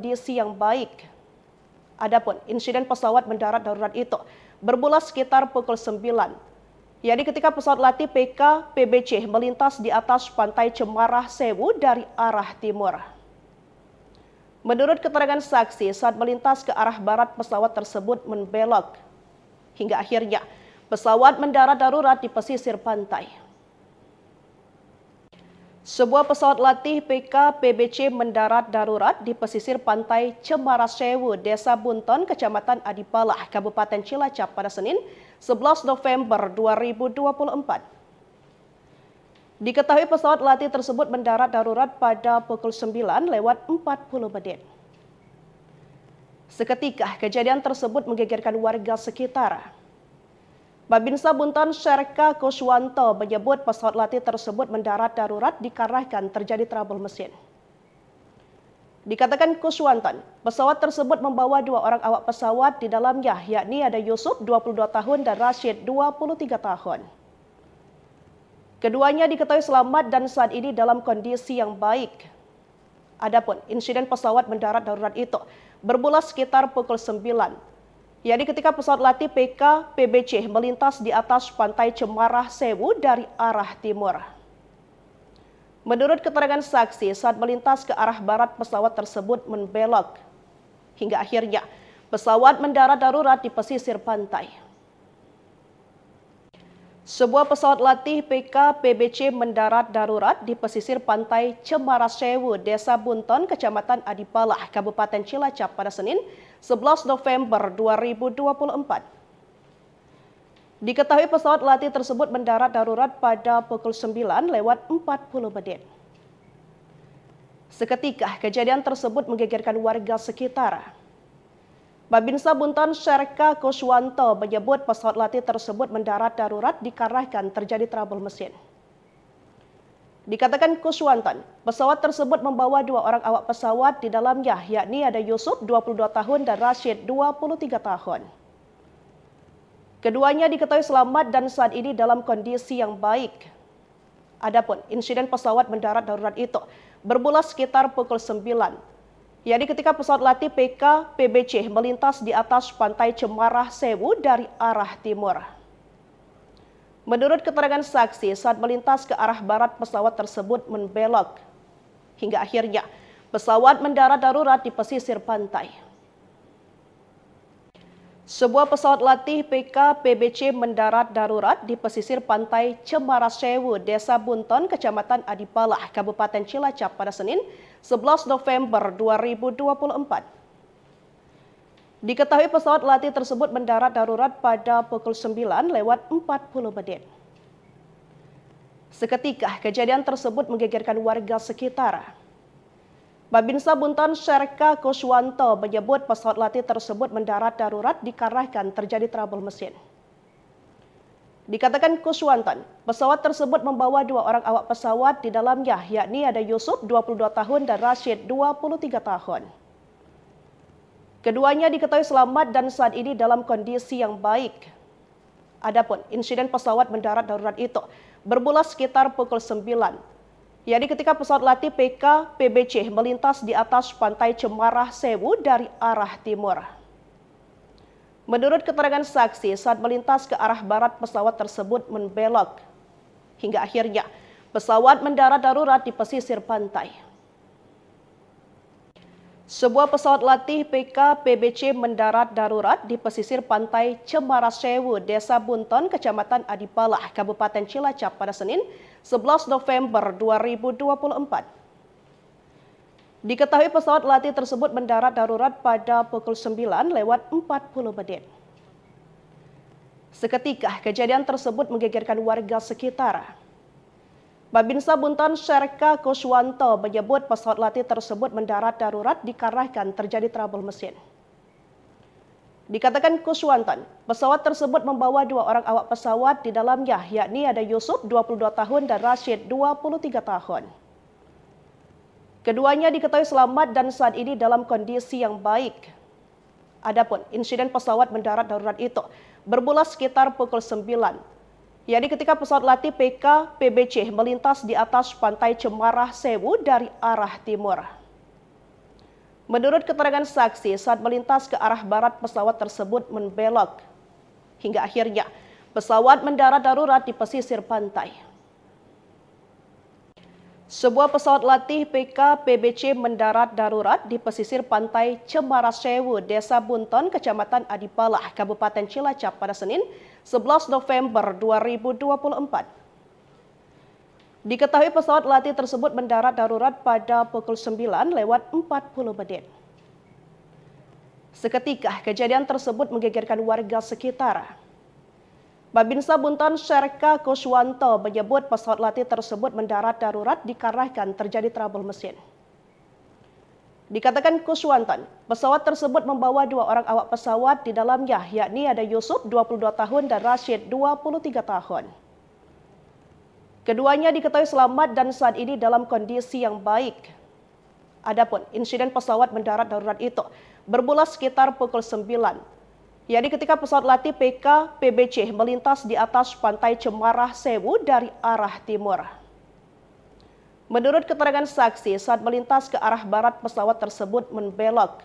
kondisi yang baik. Adapun insiden pesawat mendarat darurat itu bermula sekitar pukul 9, yakni ketika pesawat latih PK PBC melintas di atas pantai Cemarah Sewu dari arah timur. Menurut keterangan saksi, saat melintas ke arah barat pesawat tersebut membelok, hingga akhirnya pesawat mendarat darurat di pesisir pantai. Sebuah pesawat latih PK PBC mendarat darurat di pesisir pantai Cemarah Sewu, Desa Bunton, Kecamatan Adipalah, Kabupaten Cilacap pada Senin 11 November 2024. Diketahui pesawat latih tersebut mendarat darurat pada pukul 9:40. Seketika kejadian tersebut menggegerkan warga sekitar. Babinsa Bunton Serka Kuswanto menyebut pesawat latih tersebut mendarat darurat dikarenakan terjadi trouble mesin. Dikatakan Kuswanto, pesawat tersebut membawa 2 orang awak pesawat di dalamnya, yakni ada Yusuf 22 tahun dan Rashid 23 tahun. Keduanya diketahui selamat dan saat ini dalam kondisi yang baik. Adapun insiden pesawat mendarat darurat itu bermula sekitar pukul 9, yakni ketika pesawat latih PK PBC melintas di atas pantai Cemarah Sewu dari arah timur. Menurut keterangan saksi, saat melintas ke arah barat pesawat tersebut membelok, hingga akhirnya pesawat mendarat darurat di pesisir pantai. Sebuah pesawat latih PK PBC mendarat darurat di pesisir pantai Cemarah Sewu, Desa Bunton, Kecamatan Adipalah, Kabupaten Cilacap pada Senin 11 November 2024. Diketahui pesawat latih tersebut mendarat darurat pada pukul 9:40. Seketika kejadian tersebut menggegerkan warga sekitar. Babinsa Bunton Serka Kuswanto menyebut pesawat latih tersebut mendarat darurat dikarenakan terjadi trouble mesin. Dikatakan Kuswanto, pesawat tersebut membawa 2 orang awak pesawat di dalamnya, yakni ada Yusuf 22 tahun dan Rashid 23 tahun. Keduanya diketahui selamat dan saat ini dalam kondisi yang baik. Adapun insiden pesawat mendarat darurat itu bermula sekitar pukul 9, yakni ketika pesawat latih PK PBC melintas di atas pantai Cemarah Sewu dari arah timur. Menurut keterangan saksi, saat melintas ke arah barat pesawat tersebut membelok, hingga akhirnya pesawat mendarat darurat di pesisir pantai. Sebuah pesawat latih PK PBC mendarat darurat di pesisir pantai Cemarah Sewu, Desa Bunton, Kecamatan Adipalah, Kabupaten Cilacap pada Senin 11 November 2024. Diketahui pesawat latih tersebut mendarat darurat pada pukul 9:40. Seketika kejadian tersebut menggegerkan warga sekitar. Babinsa Bunton Serka Kuswanto menyebut pesawat latih tersebut mendarat darurat dikarenakan terjadi trouble mesin. Dikatakan Kuswanto, pesawat tersebut membawa 2 orang awak pesawat di dalamnya, yakni ada Yusuf 22 tahun dan Rashid 23 tahun. Keduanya diketahui selamat dan saat ini dalam kondisi yang baik. Adapun insiden pesawat mendarat darurat itu bermula sekitar pukul 9, yakni ketika pesawat latih PK PBC melintas di atas pantai Cemarah Sewu dari arah timur. Menurut keterangan saksi, saat melintas ke arah barat pesawat tersebut membelok, hingga akhirnya pesawat mendarat darurat di pesisir pantai. Sebuah pesawat latih PK PBC mendarat darurat di pesisir pantai Cemarah Sewu, Desa Bunton, Kecamatan Adipalah, Kabupaten Cilacap pada Senin 11 November 2024. Diketahui pesawat latih tersebut mendarat darurat pada pukul 9:40. Seketika kejadian tersebut menggegerkan warga sekitar. Babinsa Bunton Serka Kuswanto menyebut pesawat latih tersebut mendarat darurat dikarenakan terjadi trouble mesin. Dikatakan Kuswanto, pesawat tersebut membawa 2 orang awak pesawat di dalamnya, yakni ada Yusuf 22 tahun dan Rashid 23 tahun. Keduanya diketahui selamat dan saat ini dalam kondisi yang baik. Adapun insiden pesawat mendarat darurat itu bermula sekitar pukul 9, yakni ketika pesawat latih PK PBC melintas di atas pantai Cemarah Sewu dari arah timur. Menurut keterangan saksi, saat melintas ke arah barat pesawat tersebut membelok. Hingga akhirnya pesawat mendarat darurat di pesisir pantai. Sebuah pesawat latih PK-PBC mendarat darurat di pesisir pantai Cemara Sewu, Desa Bunton, Kecamatan Adipalah, Kabupaten Cilacap pada Senin 11 November 2024. Diketahui pesawat latih tersebut mendarat darurat pada pukul 9:40 menit. Seketika kejadian tersebut menggegerkan warga sekitar. Babinsa Bunton Serka Kuswanto menyebut pesawat latih tersebut mendarat darurat dikarenakan terjadi trouble mesin. Dikatakan Kuswanto, pesawat tersebut membawa 2 orang awak pesawat di dalamnya, yakni ada Yusuf 22 tahun dan Rashid 23 tahun. Keduanya diketahui selamat dan saat ini dalam kondisi yang baik. Adapun insiden pesawat mendarat darurat itu bermula sekitar pukul 9. Yakni ketika pesawat latih PK-PBC melintas di atas pantai Cemara Sewu dari arah timur. Menurut keterangan saksi, saat melintas ke arah barat pesawat tersebut membelok.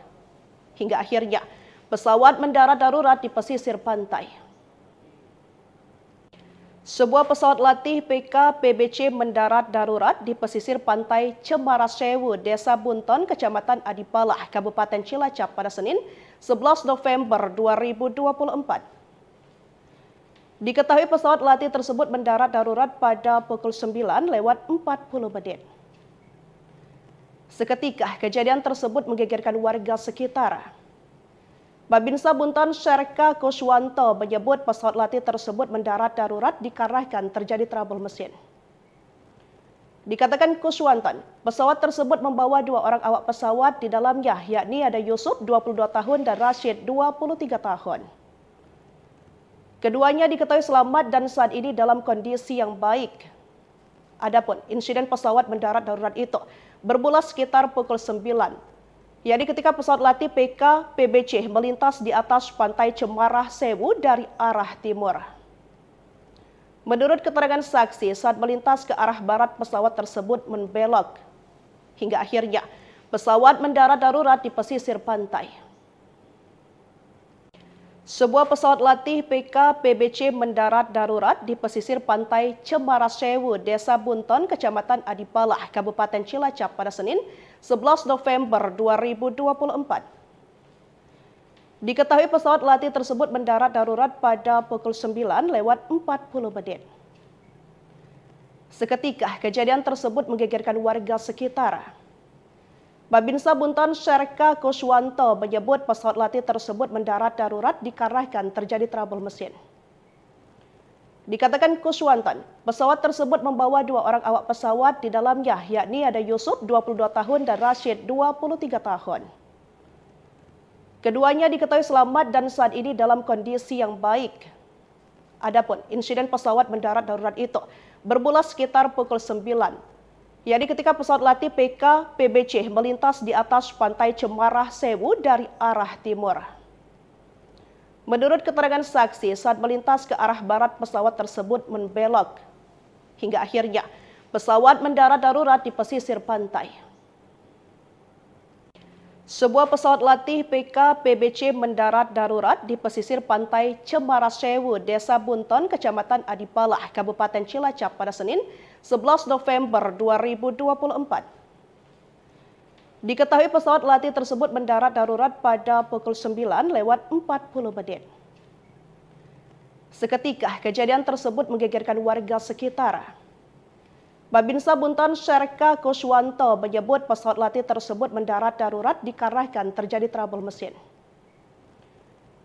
Hingga akhirnya pesawat mendarat darurat di pesisir pantai. Sebuah pesawat latih PK-PBC mendarat darurat di pesisir pantai Cemara Sewu, Desa Bunton, Kecamatan Adipalah, Kabupaten Cilacap pada Senin 11 November 2024. Diketahui pesawat latih tersebut mendarat darurat pada pukul 9:40 menit. Seketika kejadian tersebut menggegerkan warga sekitar. Babinsa Bunton Serka Kuswanto menyebut pesawat latih tersebut mendarat darurat dikarenakan terjadi trouble mesin. Dikatakan Kuswanto, pesawat tersebut membawa 2 orang awak pesawat di dalamnya, yakni ada Yusuf 22 tahun dan Rashid 23 tahun. Keduanya diketahui selamat dan saat ini dalam kondisi yang baik. Adapun insiden pesawat mendarat darurat itu bermula sekitar pukul 9. Yakni ketika pesawat latih PK-PBC melintas di atas pantai Cemara Sewu dari arah timur. Menurut keterangan saksi, saat melintas ke arah barat pesawat tersebut membelok. Hingga akhirnya pesawat mendarat darurat di pesisir pantai. Sebuah pesawat latih PK-PBC mendarat darurat di pesisir pantai Cemara Sewu, Desa Bunton, Kecamatan Adipalah, Kabupaten Cilacap pada Senin 11 November 2024. Diketahui pesawat latih tersebut mendarat darurat pada pukul 9:40 menit. Seketika kejadian tersebut menggegerkan warga sekitar. Babinsa Bunton Serka Kuswanto menyebut pesawat latih tersebut mendarat darurat dikarenakan terjadi trouble mesin. Dikatakan Kuswanto, pesawat tersebut membawa 2 orang awak pesawat di dalamnya, yakni ada Yusuf 22 tahun dan Rashid 23 tahun. Keduanya diketahui selamat dan saat ini dalam kondisi yang baik. Adapun insiden pesawat mendarat darurat itu bermula sekitar pukul 9. Yakni ketika pesawat latih PK-PBC melintas di atas pantai Cemara Sewu dari arah timur. Menurut keterangan saksi, saat melintas ke arah barat pesawat tersebut membelok. Hingga akhirnya pesawat mendarat darurat di pesisir pantai. Sebuah pesawat latih PK-PBC mendarat darurat di pesisir pantai Cemara Sewu, Desa Bunton, Kecamatan Adipalah, Kabupaten Cilacap pada Senin 11 November 2024. Diketahui pesawat latih tersebut mendarat darurat pada pukul 9:40 menit. Seketika kejadian tersebut menggegerkan warga sekitar. Babinsa Bunton Serka Kuswanto menyebut pesawat latih tersebut mendarat darurat dikarenakan terjadi trouble mesin.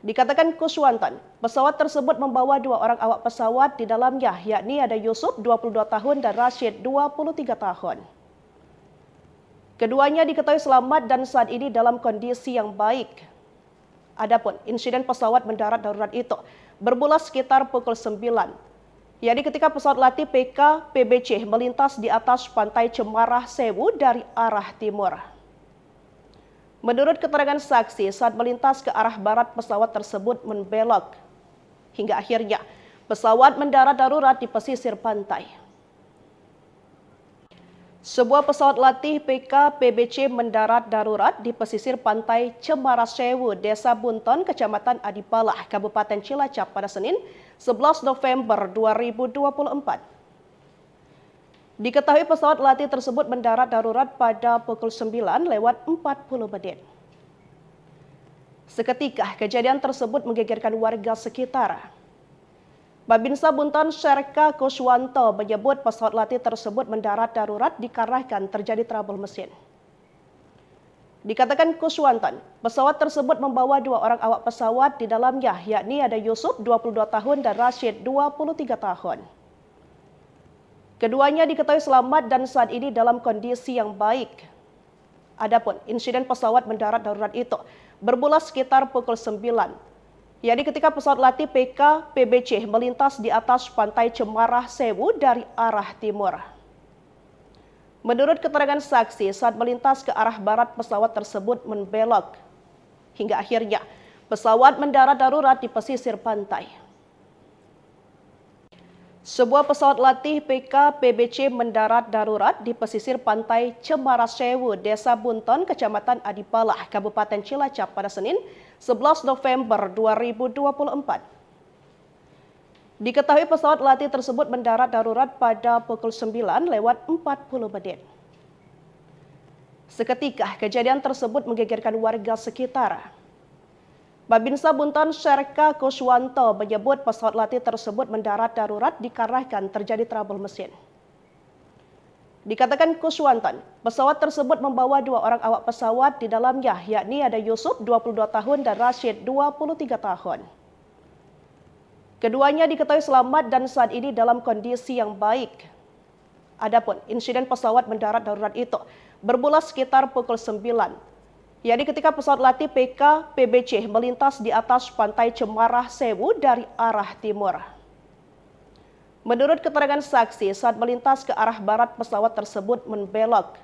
Dikatakan Kuswanto, pesawat tersebut membawa 2 orang awak pesawat di dalamnya, yakni ada Yusuf 22 tahun dan Rashid 23 tahun. Keduanya diketahui selamat dan saat ini dalam kondisi yang baik. Adapun insiden pesawat mendarat darurat itu bermula sekitar pukul 9. Yakni ketika pesawat latih PK-PBC melintas di atas pantai Cemara Sewu dari arah timur. Menurut keterangan saksi, saat melintas ke arah barat pesawat tersebut membelok. Hingga akhirnya pesawat mendarat darurat di pesisir pantai. Sebuah pesawat latih PKPBC mendarat darurat di pesisir pantai Cemara Sewu, Desa Bunton, Kecamatan Adipalah, Kabupaten Cilacap pada Senin, 11 November 2024. Diketahui pesawat latih tersebut mendarat darurat pada pukul 9:40 menit. Seketika kejadian tersebut menggegerkan warga sekitar. Babinsa Bunton Serka Kuswanto menyebut pesawat latih tersebut mendarat darurat dikarenakan terjadi trouble mesin. Dikatakan Kuswanto, pesawat tersebut membawa dua orang awak pesawat di dalamnya, yakni ada Yusuf 22 tahun dan Rashid 23 tahun. Keduanya diketahui selamat dan saat ini dalam kondisi yang baik. Adapun insiden pesawat mendarat darurat itu bermula sekitar pukul 9. Yakni ketika pesawat latih PKPBC melintas di atas pantai Cemara Sewu dari arah timur. Menurut keterangan saksi, saat melintas ke arah barat pesawat tersebut membelok. Hingga akhirnya pesawat mendarat darurat di pesisir pantai. Sebuah pesawat latih PKPBC mendarat darurat di pesisir pantai Cemara Sewu, Desa Bunton, Kecamatan Adipalah, Kabupaten Cilacap pada Senin, 11 November 2024. Diketahui pesawat latih tersebut mendarat darurat pada pukul 9:40 menit. Seketika kejadian tersebut menggegerkan warga sekitar. Babinsa Bunton Serka Kuswanto menyebut pesawat latih tersebut mendarat darurat dikarenakan terjadi trouble mesin. Dikatakan Kuswanto, pesawat tersebut membawa dua orang awak pesawat di dalamnya, yakni ada Yusuf 22 tahun dan Rashid 23 tahun. Keduanya diketahui selamat dan saat ini dalam kondisi yang baik. Adapun insiden pesawat mendarat darurat itu bermula sekitar pukul 9. Yakni ketika pesawat latih PKPBC melintas di atas pantai Cemara Sewu dari arah timur. Menurut keterangan saksi, saat melintas ke arah barat pesawat tersebut membelok.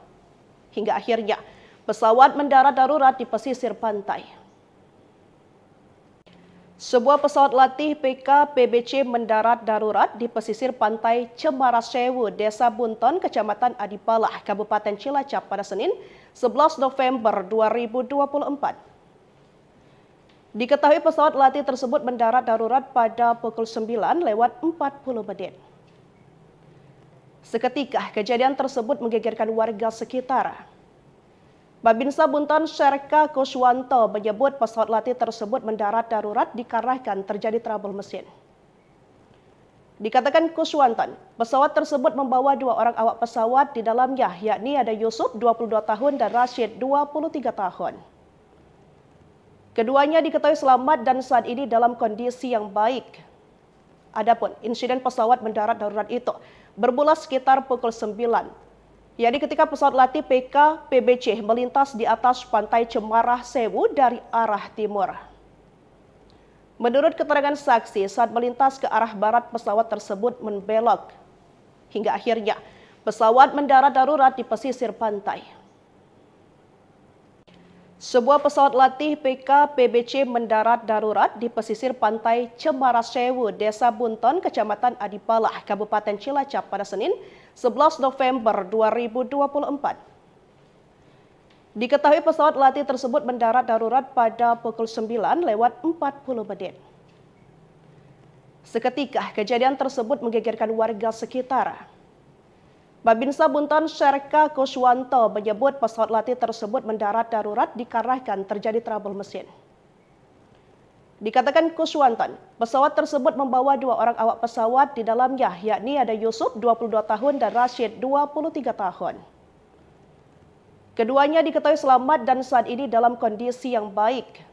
Hingga akhirnya pesawat mendarat darurat di pesisir pantai. Sebuah pesawat latih PKPBC mendarat darurat di pesisir pantai Cemara Sewu, Desa Bunton, Kecamatan Adipalah, Kabupaten Cilacap pada Senin, 11 November 2024. Diketahui pesawat latih tersebut mendarat darurat pada pukul 9:40 menit. Seketika kejadian tersebut menggegerkan warga sekitar. Babinsa Bunton Serka Kuswanto menyebut pesawat latih tersebut mendarat darurat dikarenakan terjadi trouble mesin. Dikatakan Kuswanto, pesawat tersebut membawa dua orang awak pesawat di dalamnya, yakni ada Yusuf 22 tahun dan Rashid 23 tahun. Keduanya diketahui selamat dan saat ini dalam kondisi yang baik. Adapun insiden pesawat mendarat darurat itu bermula sekitar pukul 9. Yakni ketika pesawat latih PKPBC melintas di atas pantai Cemara Sewu dari arah timur. Menurut keterangan saksi, saat melintas ke arah barat pesawat tersebut membelok. Hingga akhirnya pesawat mendarat darurat di pesisir pantai. Sebuah pesawat latih PKPBC mendarat darurat di pesisir pantai Cemara Sewu, Desa Bunton, Kecamatan Adipalah, Kabupaten Cilacap pada Senin, 11 November 2024. Diketahui pesawat latih tersebut mendarat darurat pada pukul 9:40 menit. Seketika kejadian tersebut menggegerkan warga sekitar. Babinsa Bunton Serka Kuswanto menyebut pesawat latih tersebut mendarat darurat dikarenakan terjadi trouble mesin. Dikatakan Kuswanto, pesawat tersebut membawa dua orang awak pesawat di dalamnya, yakni ada Yusuf 22 tahun dan Rashid 23 tahun. Keduanya diketahui selamat dan saat ini dalam kondisi yang baik.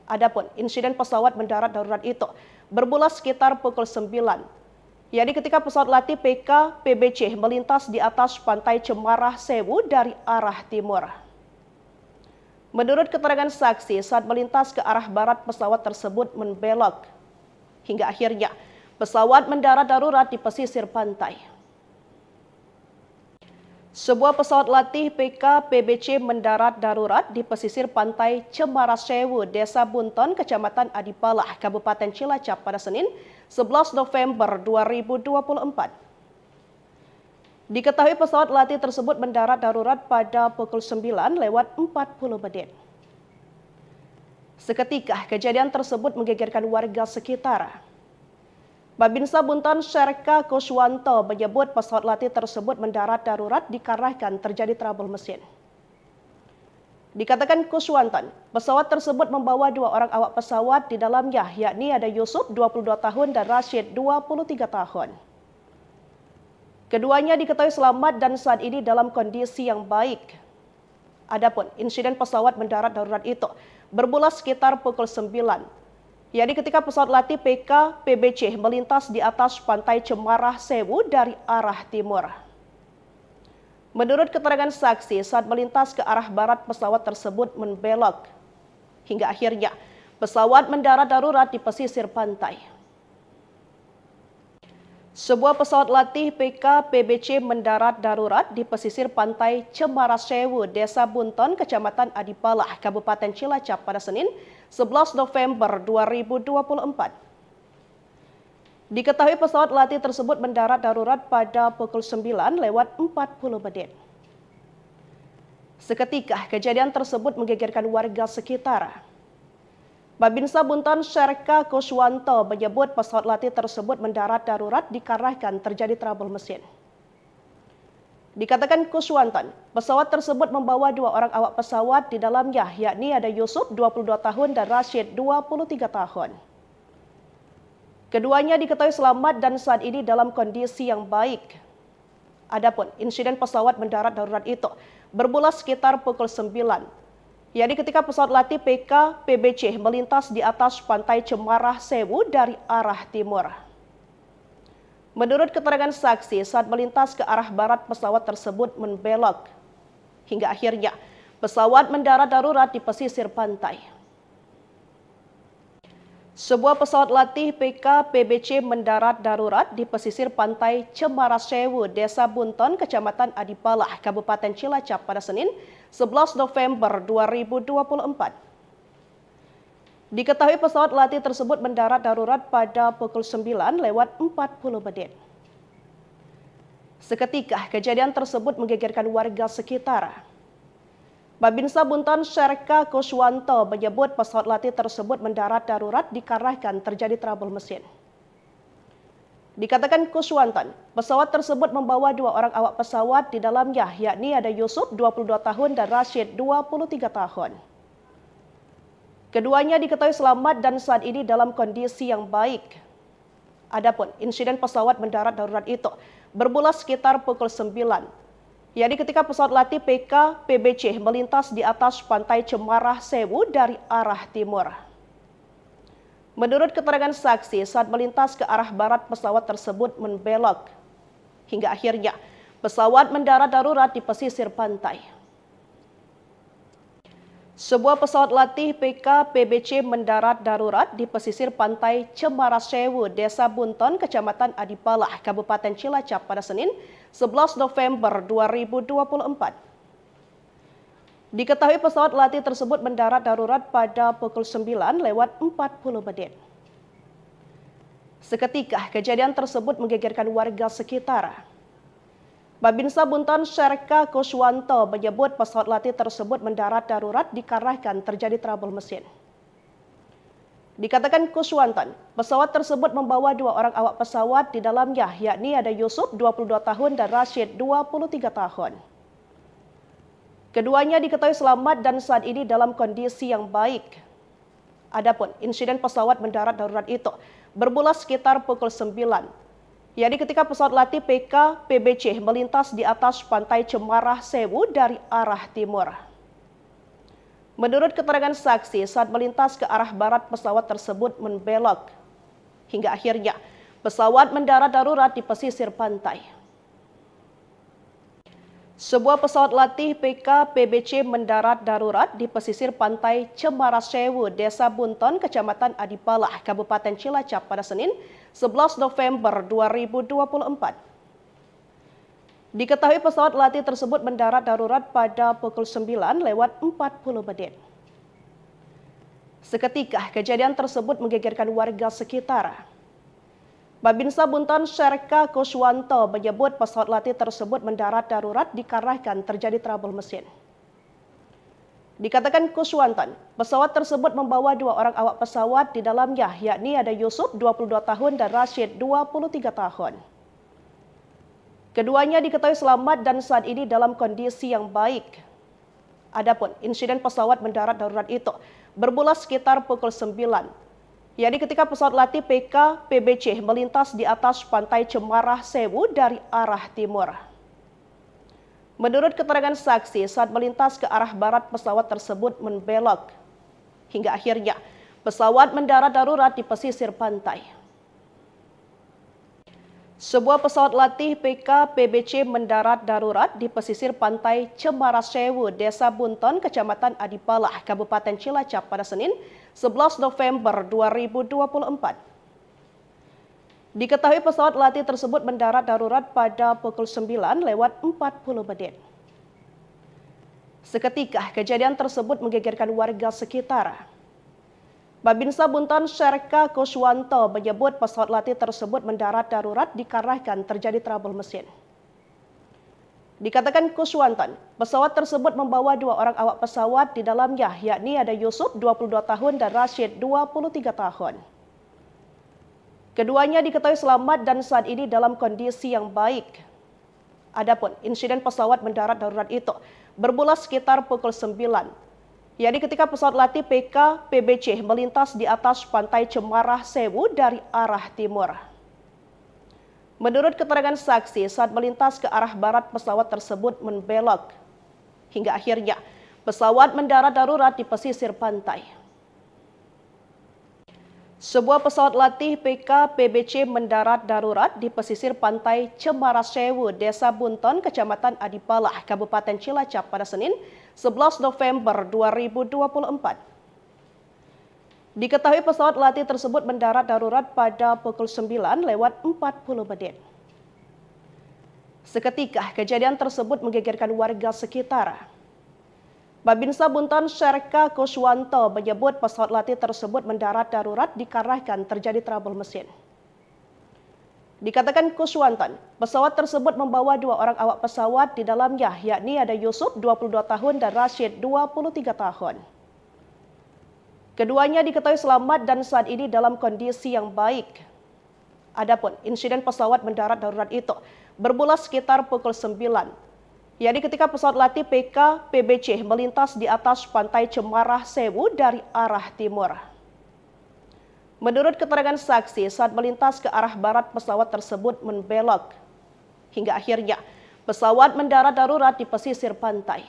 Adapun insiden pesawat mendarat darurat itu bermula sekitar pukul 9. Yakni ketika pesawat latih PKPBC melintas di atas pantai Cemara Sewu dari arah timur. Menurut keterangan saksi, saat melintas ke arah barat pesawat tersebut membelok. Hingga akhirnya pesawat mendarat darurat di pesisir pantai. Sebuah pesawat latih PKPBC mendarat darurat di pesisir pantai Cemara Sewu, Desa Bunton, Kecamatan Adipalah, Kabupaten Cilacap pada Senin, 11 November 2024. Diketahui pesawat latih tersebut mendarat darurat pada pukul 9:40 menit. Seketika kejadian tersebut menggegerkan warga sekitar. Babinsa Bunton Syarka Kuswanto menyebut pesawat latih tersebut mendarat darurat dikarenakan terjadi trouble mesin. Dikatakan Kuswanto, pesawat tersebut membawa 2 orang awak pesawat di dalamnya, yakni ada Yusuf 22 tahun dan Rashid 23 tahun. Keduanya diketahui selamat dan saat ini dalam kondisi yang baik. Adapun insiden pesawat mendarat darurat itu bermula sekitar pukul 9, yakni ketika pesawat latih PK-PBC melintas di atas pantai Cemarah Sewu dari arah timur. Menurut keterangan saksi, saat melintas ke arah barat pesawat tersebut membelok, hingga akhirnya pesawat mendarat darurat di pesisir pantai. Sebuah pesawat latih PK-PBC mendarat darurat di pesisir pantai Cemarah Sewu, Desa Bunton, Kecamatan Adipalah, Kabupaten Cilacap pada Senin 11 November 2024. Diketahui pesawat latih tersebut mendarat darurat pada pukul 9:40 menit. Seketika kejadian tersebut menggegerkan warga sekitar. Babinsa Bunton Syarka Kuswanto menyebut pesawat latih tersebut mendarat darurat dikarenakan terjadi trouble mesin. Dikatakan Kuswanto, pesawat tersebut membawa 2 orang awak pesawat di dalamnya, yakni ada Yusuf 22 tahun dan Rashid 23 tahun. Keduanya diketahui selamat dan saat ini dalam kondisi yang baik. Adapun insiden pesawat mendarat darurat itu bermula sekitar pukul 9, yakni ketika pesawat latih PK-PBC melintas di atas pantai Cemarah Sewu dari arah timur. Menurut keterangan saksi, saat melintas ke arah barat pesawat tersebut membelok, hingga akhirnya pesawat mendarat darurat di pesisir pantai. Sebuah pesawat latih PK-PBC mendarat darurat di pesisir pantai Cemarah Sewu, Desa Bunton, Kecamatan Adipalah, Kabupaten Cilacap pada Senin 11 November 2024. Diketahui pesawat latih tersebut mendarat darurat pada pukul 9:40 menit. Seketika kejadian tersebut menggegerkan warga sekitar. Babinsa Bunton Syarka Kuswanto menyebut pesawat latih tersebut mendarat darurat dikarenakan terjadi trouble mesin. Dikatakan Kuswanto, pesawat tersebut membawa 2 orang awak pesawat di dalamnya, yakni ada Yusuf 22 tahun dan Rashid 23 tahun. Keduanya diketahui selamat dan saat ini dalam kondisi yang baik. Adapun insiden pesawat mendarat darurat itu bermula sekitar pukul 9, yakni ketika pesawat latih PK-PBC melintas di atas pantai Cemarah Sewu dari arah timur. Menurut keterangan saksi, saat melintas ke arah barat pesawat tersebut membelok, hingga akhirnya pesawat mendarat darurat di pesisir pantai. Sebuah pesawat latih PK-PBC mendarat darurat di pesisir pantai Cemarah Sewu, Desa Bunton, Kecamatan Adipalah, Kabupaten Cilacap pada Senin 11 November 2024. Diketahui pesawat latih tersebut mendarat darurat pada pukul 9:40 menit. Seketika kejadian tersebut menggegerkan warga sekitar. Babinsa Bunton Syarka Kuswanto menyebut pesawat latih tersebut mendarat darurat dikarenakan terjadi trouble mesin. Dikatakan Kuswanto, pesawat tersebut membawa 2 orang awak pesawat di dalamnya, yakni ada Yusuf 22 tahun dan Rashid 23 tahun. Keduanya diketahui selamat dan saat ini dalam kondisi yang baik. Adapun insiden pesawat mendarat darurat itu bermula sekitar pukul 9, yakni ketika pesawat latih PK-PBC melintas di atas pantai Cemarah Sewu dari arah timur. Menurut keterangan saksi, saat melintas ke arah barat pesawat tersebut membelok, hingga akhirnya pesawat mendarat darurat di pesisir pantai. Sebuah pesawat latih PK-PBC mendarat darurat di pesisir pantai Cemarah Sewu, Desa Bunton, Kecamatan Adipalah, Kabupaten Cilacap pada Senin 11 November 2024. Diketahui pesawat latih tersebut mendarat darurat pada pukul 9:40 menit. Seketika kejadian tersebut menggegerkan warga sekitar. Babinsa Bunton Syarka Kuswanto menyebut pesawat latih tersebut mendarat darurat dikarenakan terjadi trouble mesin. Dikatakan Kuswanto, pesawat tersebut membawa 2 orang awak pesawat di dalamnya, yakni ada Yusuf 22 tahun dan Rashid 23 tahun. Keduanya diketahui selamat dan saat ini dalam kondisi yang baik. Adapun insiden pesawat mendarat darurat itu bermula sekitar pukul 9. Yakni ketika pesawat latih PK PBC melintas di atas pantai Cemarah Sewu dari arah timur. Menurut keterangan saksi, saat melintas ke arah barat pesawat tersebut membelok. Hingga akhirnya pesawat mendarat darurat di pesisir pantai. Sebuah pesawat latih PK PBC mendarat darurat di pesisir pantai Cemarah Sewu, Desa Bunton, Kecamatan Adipalah, Kabupaten Cilacap pada Senin 11 November 2024. Diketahui pesawat latih tersebut mendarat darurat pada pukul 9:40 menit. Seketika kejadian tersebut menggegerkan warga sekitar. Babinsa Bunton Syarka Kuswanto menyebut pesawat latih tersebut mendarat darurat dikarenakan terjadi trouble mesin. Dikatakan Kuswanto, pesawat tersebut membawa 2 orang awak pesawat di dalamnya, yakni ada Yusuf 22 tahun dan Rashid 23 tahun. Keduanya diketahui selamat dan saat ini dalam kondisi yang baik. Adapun insiden pesawat mendarat darurat itu bermula sekitar pukul 9. Yakni ketika pesawat latih PK PBC melintas di atas pantai Cemarah Sewu dari arah timur. Menurut keterangan saksi, saat melintas ke arah barat pesawat tersebut membelok. Hingga akhirnya pesawat mendarat darurat di pesisir pantai. Sebuah pesawat latih PK PBC mendarat darurat di pesisir pantai Cemarah Sewu, Desa Bunton, Kecamatan Adipalah, Kabupaten Cilacap pada Senin 11 November 2024. Diketahui pesawat latih tersebut mendarat darurat pada pukul 9:40 menit. Seketika kejadian tersebut menggegerkan warga sekitar. Babinsa Bunton Syarka Kuswanto menyebut pesawat latih tersebut mendarat darurat dikarenakan terjadi trouble mesin. Dikatakan Kuswanto, pesawat tersebut membawa 2 orang awak pesawat di dalamnya, yakni ada Yusuf 22 tahun dan Rashid 23 tahun. Keduanya diketahui selamat dan saat ini dalam kondisi yang baik. Adapun insiden pesawat mendarat darurat itu bermula sekitar pukul 9. Yakni ketika pesawat latih PK PBC melintas di atas pantai Cemarah Sewu dari arah timur. Menurut keterangan saksi, saat melintas ke arah barat pesawat tersebut membelok. Hingga akhirnya pesawat mendarat darurat di pesisir pantai.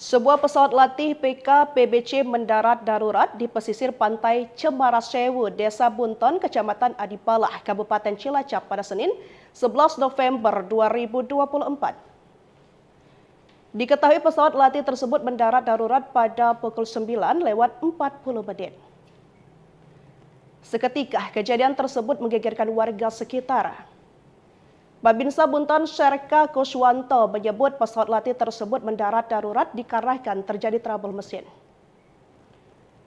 Sebuah pesawat latih PK PBC mendarat darurat di pesisir pantai Cemarah Sewu, Desa Bunton, Kecamatan Adipalah, Kabupaten Cilacap pada Senin 11 November 2024. Diketahui pesawat latih tersebut mendarat darurat pada pukul 9:40 menit. Seketika kejadian tersebut menggegerkan warga sekitar. Babinsa Bunton Syarka Kuswanto menyebut pesawat latih tersebut mendarat darurat dikarenakan terjadi trouble mesin.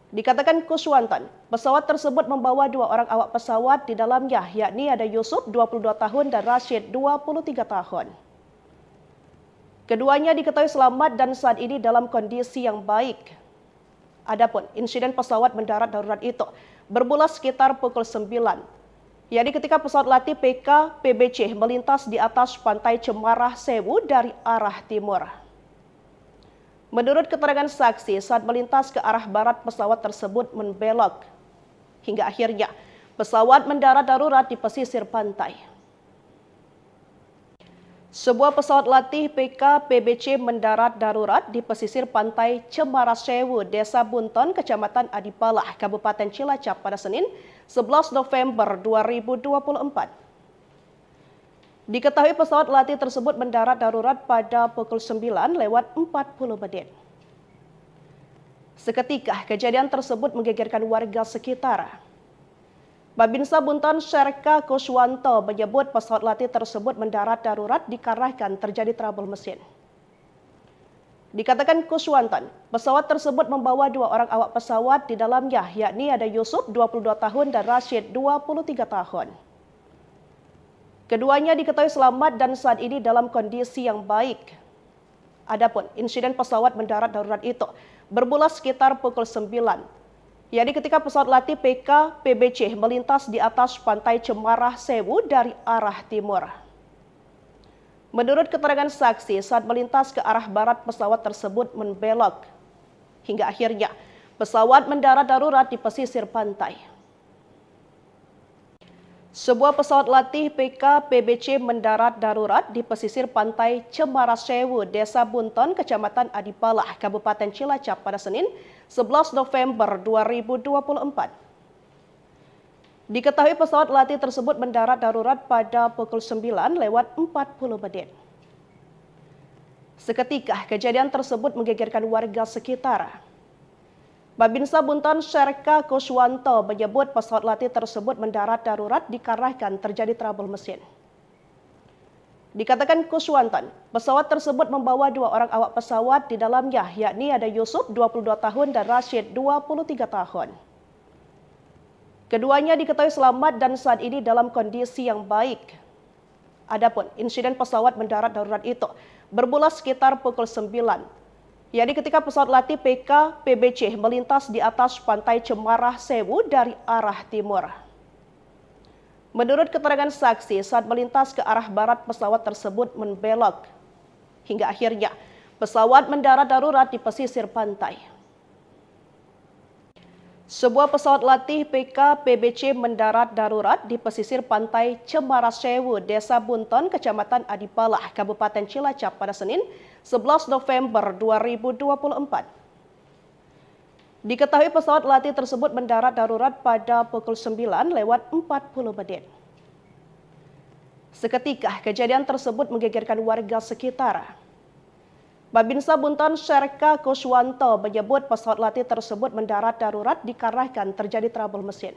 Dikatakan Kuswanto, pesawat tersebut membawa 2 orang awak pesawat di dalamnya, yakni ada Yusuf 22 tahun dan Rashid 23 tahun. Keduanya diketahui selamat dan saat ini dalam kondisi yang baik. Adapun insiden pesawat mendarat darurat itu bermula sekitar pukul 9. Yakni ketika pesawat latih PK PBC melintas di atas pantai Cemarah Sewu dari arah timur. Menurut keterangan saksi, saat melintas ke arah barat pesawat tersebut membelok. Hingga akhirnya pesawat mendarat darurat di pesisir pantai. Sebuah pesawat latih PK PBC mendarat darurat di pesisir pantai Cemarah Sewu, Desa Bunton, Kecamatan Adipalah, Kabupaten Cilacap pada Senin 11 November 2024. Diketahui pesawat latih tersebut mendarat darurat pada pukul 9:40 menit. Seketika kejadian tersebut menggegerkan warga sekitar. Babinsa Bunton Syarka Kuswanto menyebut pesawat latih tersebut mendarat darurat dikarenakan terjadi trouble mesin. Dikatakan Kuswanton, pesawat tersebut membawa 2 orang awak pesawat di dalamnya, yakni ada Yusuf 22 tahun dan Rashid 23 tahun. Keduanya diketahui selamat dan saat ini dalam kondisi yang baik. Adapun insiden pesawat mendarat darurat itu bermula sekitar pukul 9, yakni ketika pesawat latih PK-PBC melintas di atas pantai Cemarah Sewu dari arah timur. Menurut keterangan saksi, saat melintas ke arah barat pesawat tersebut membelok, hingga akhirnya pesawat mendarat darurat di pesisir pantai. Sebuah pesawat latih PK-PBC mendarat darurat di pesisir pantai Cemarah Sewu, Desa Bunton, Kecamatan Adipalah, Kabupaten Cilacap pada Senin 11 November 2024. Diketahui pesawat latih tersebut mendarat darurat pada pukul 9:40. Seketika kejadian tersebut menggegerkan warga sekitar. Babinsa Bunton Syarka Kuswanto menyebut pesawat latih tersebut mendarat darurat dikarenakan terjadi trouble mesin. Dikatakan Kuswanton, pesawat tersebut membawa 2 orang awak pesawat di dalamnya, yakni ada Yusuf 22 tahun dan Rashid 23 tahun. Keduanya diketahui selamat dan saat ini dalam kondisi yang baik. Adapun insiden pesawat mendarat darurat itu bermula sekitar pukul 9, yakni ketika pesawat latih PK-PBC melintas di atas pantai Cemarah Sewu dari arah timur. Menurut keterangan saksi, saat melintas ke arah barat pesawat tersebut membelok, hingga akhirnya pesawat mendarat darurat di pesisir pantai. Sebuah pesawat latih PK-PBC mendarat darurat di pesisir pantai Cemarah Sewu, Desa Bunton, Kecamatan Adipalah, Kabupaten Cilacap pada Senin 11 November 2024. Diketahui pesawat latih tersebut mendarat darurat pada pukul 9:40. Seketika kejadian tersebut menggegerkan warga sekitar. Babinsa Bunton Syarka Kuswanto menyebut pesawat latih tersebut mendarat darurat dikarenakan terjadi trouble mesin.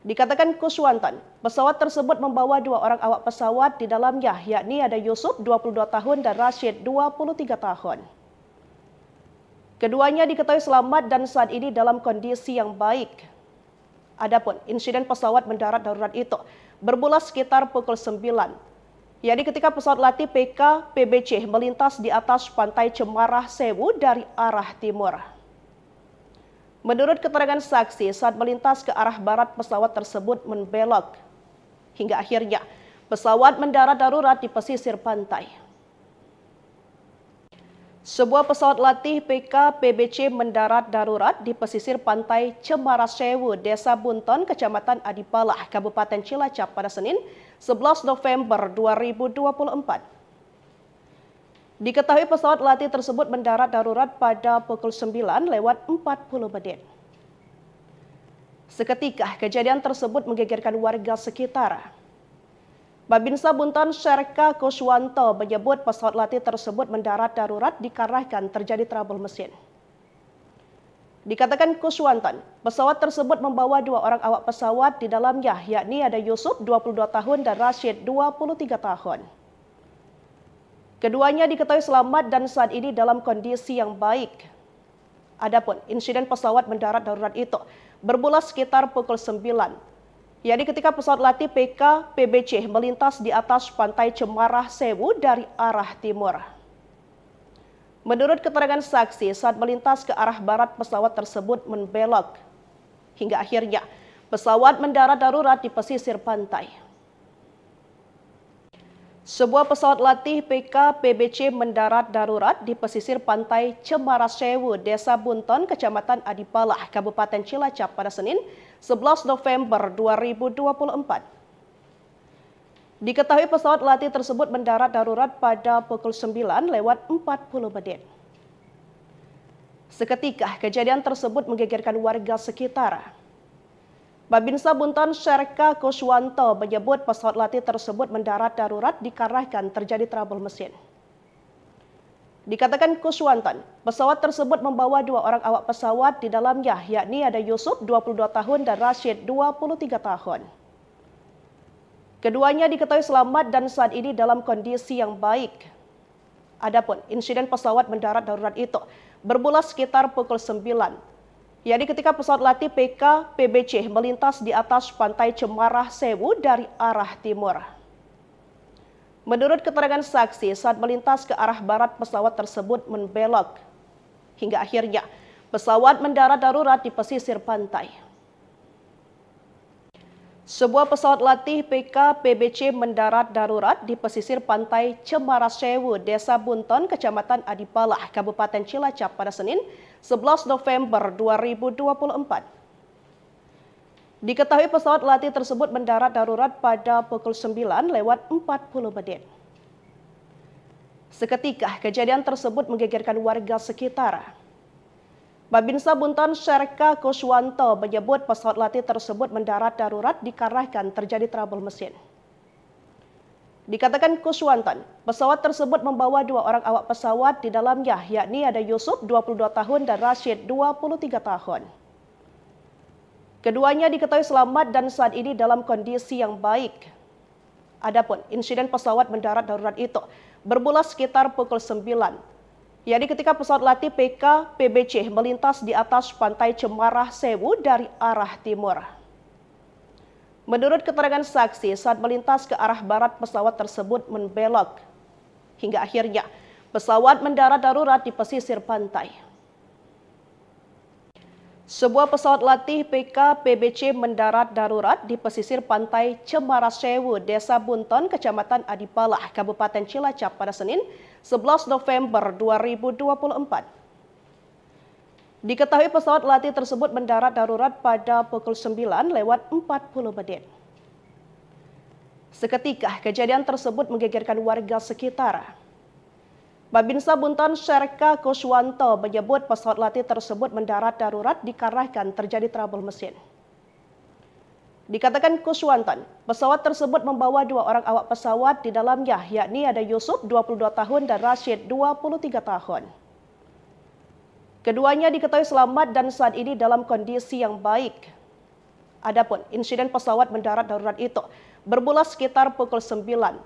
Dikatakan Kuswanton, pesawat tersebut membawa 2 orang awak pesawat di dalamnya, yakni ada Yusuf 22 tahun dan Rashid 23 tahun. Keduanya diketahui selamat dan saat ini dalam kondisi yang baik. Adapun insiden pesawat mendarat darurat itu bermula sekitar pukul 9, yakni ketika pesawat latih PK-PBC melintas di atas pantai Cemarah Sewu dari arah timur. Menurut keterangan saksi, saat melintas ke arah barat pesawat tersebut membelok, hingga akhirnya pesawat mendarat darurat di pesisir pantai. Sebuah pesawat latih PK-PBC mendarat darurat di pesisir pantai Cemarah Sewu, Desa Bunton, Kecamatan Adipalah, Kabupaten Cilacap pada Senin 11 November 2024. Diketahui pesawat latih tersebut mendarat darurat pada pukul 9:40. Seketika kejadian tersebut menggegerkan warga sekitar. Babinsa Bunton Syarka Kuswanto menyebut pesawat latih tersebut mendarat darurat dikarenakan terjadi trouble mesin. Dikatakan Kuswanton, pesawat tersebut membawa 2 orang awak pesawat di dalamnya, yakni ada Yusuf 22 tahun dan Rashid 23 tahun. Keduanya diketahui selamat dan saat ini dalam kondisi yang baik. Adapun insiden pesawat mendarat darurat itu bermula sekitar pukul 9, yakni ketika pesawat latih PK-PBC melintas di atas pantai Cemarah Sewu dari arah timur. Menurut keterangan saksi, saat melintas ke arah barat pesawat tersebut membelok, hingga akhirnya pesawat mendarat darurat di pesisir pantai. Sebuah pesawat latih PK-PBC mendarat darurat di pesisir pantai Cemarah Sewu, Desa Bunton, Kecamatan Adipalah, Kabupaten Cilacap pada Senin 11 November 2024. Diketahui pesawat latih tersebut mendarat darurat pada pukul 9:40. Seketika kejadian tersebut menggegerkan warga sekitar. Babinsa Bunton Syarka Kuswanto menyebut pesawat latih tersebut mendarat darurat dikarenakan terjadi trouble mesin. Dikatakan Kuswanton, pesawat tersebut membawa 2 orang awak pesawat di dalamnya, yakni ada Yusuf 22 tahun dan Rashid 23 tahun. Keduanya diketahui selamat dan saat ini dalam kondisi yang baik. Adapun insiden pesawat mendarat darurat itu bermula sekitar pukul 9, yakni ketika pesawat latih PK PBC melintas di atas pantai Cemarah Sewu dari arah timur. Menurut keterangan saksi, saat melintas ke arah barat pesawat tersebut membelok, hingga akhirnya pesawat mendarat darurat di pesisir pantai. Sebuah pesawat latih PK PBC mendarat darurat di pesisir pantai Cemarah Sewu, Desa Bunton, Kecamatan Adipalah, Kabupaten Cilacap pada Senin 11 November 2024. Diketahui pesawat latih tersebut mendarat darurat pada pukul 9:40 menit. Seketika kejadian tersebut menggegerkan warga sekitar. Babinsa Bunton Serka Kuswanto menyebut pesawat latih tersebut mendarat darurat dikarenakan terjadi trouble mesin. Dikatakan Kuswanto, pesawat tersebut membawa 2 orang awak pesawat di dalamnya, yakni ada Yusuf 22 tahun dan Rashid 23 tahun. Keduanya diketahui selamat dan saat ini dalam kondisi yang baik. Adapun insiden pesawat mendarat darurat itu bermula sekitar pukul 9, yakni ketika pesawat latih PK PBC melintas di atas pantai Cemarah Sewu dari arah timur. Menurut keterangan saksi, saat melintas ke arah barat pesawat tersebut membelok, hingga akhirnya pesawat mendarat darurat di pesisir pantai. Sebuah pesawat latih PK PBC mendarat darurat di pesisir pantai Cemarah Sewu, Desa Bunton, Kecamatan Adipalah, Kabupaten Cilacap pada Senin 11 November 2024. Diketahui pesawat latih tersebut mendarat darurat pada pukul 9:40 menit. Seketika kejadian tersebut menggegerkan warga sekitar. Babinsa Bunton Serka Kuswanto menyebut pesawat latih tersebut mendarat darurat dikarenakan terjadi trouble mesin. Dikatakan Kuswanto, pesawat tersebut membawa 2 orang awak pesawat di dalamnya, yakni ada Yusuf 22 tahun dan Rashid 23 tahun. Keduanya diketahui selamat dan saat ini dalam kondisi yang baik. Adapun insiden pesawat mendarat darurat itu bermula sekitar pukul 9,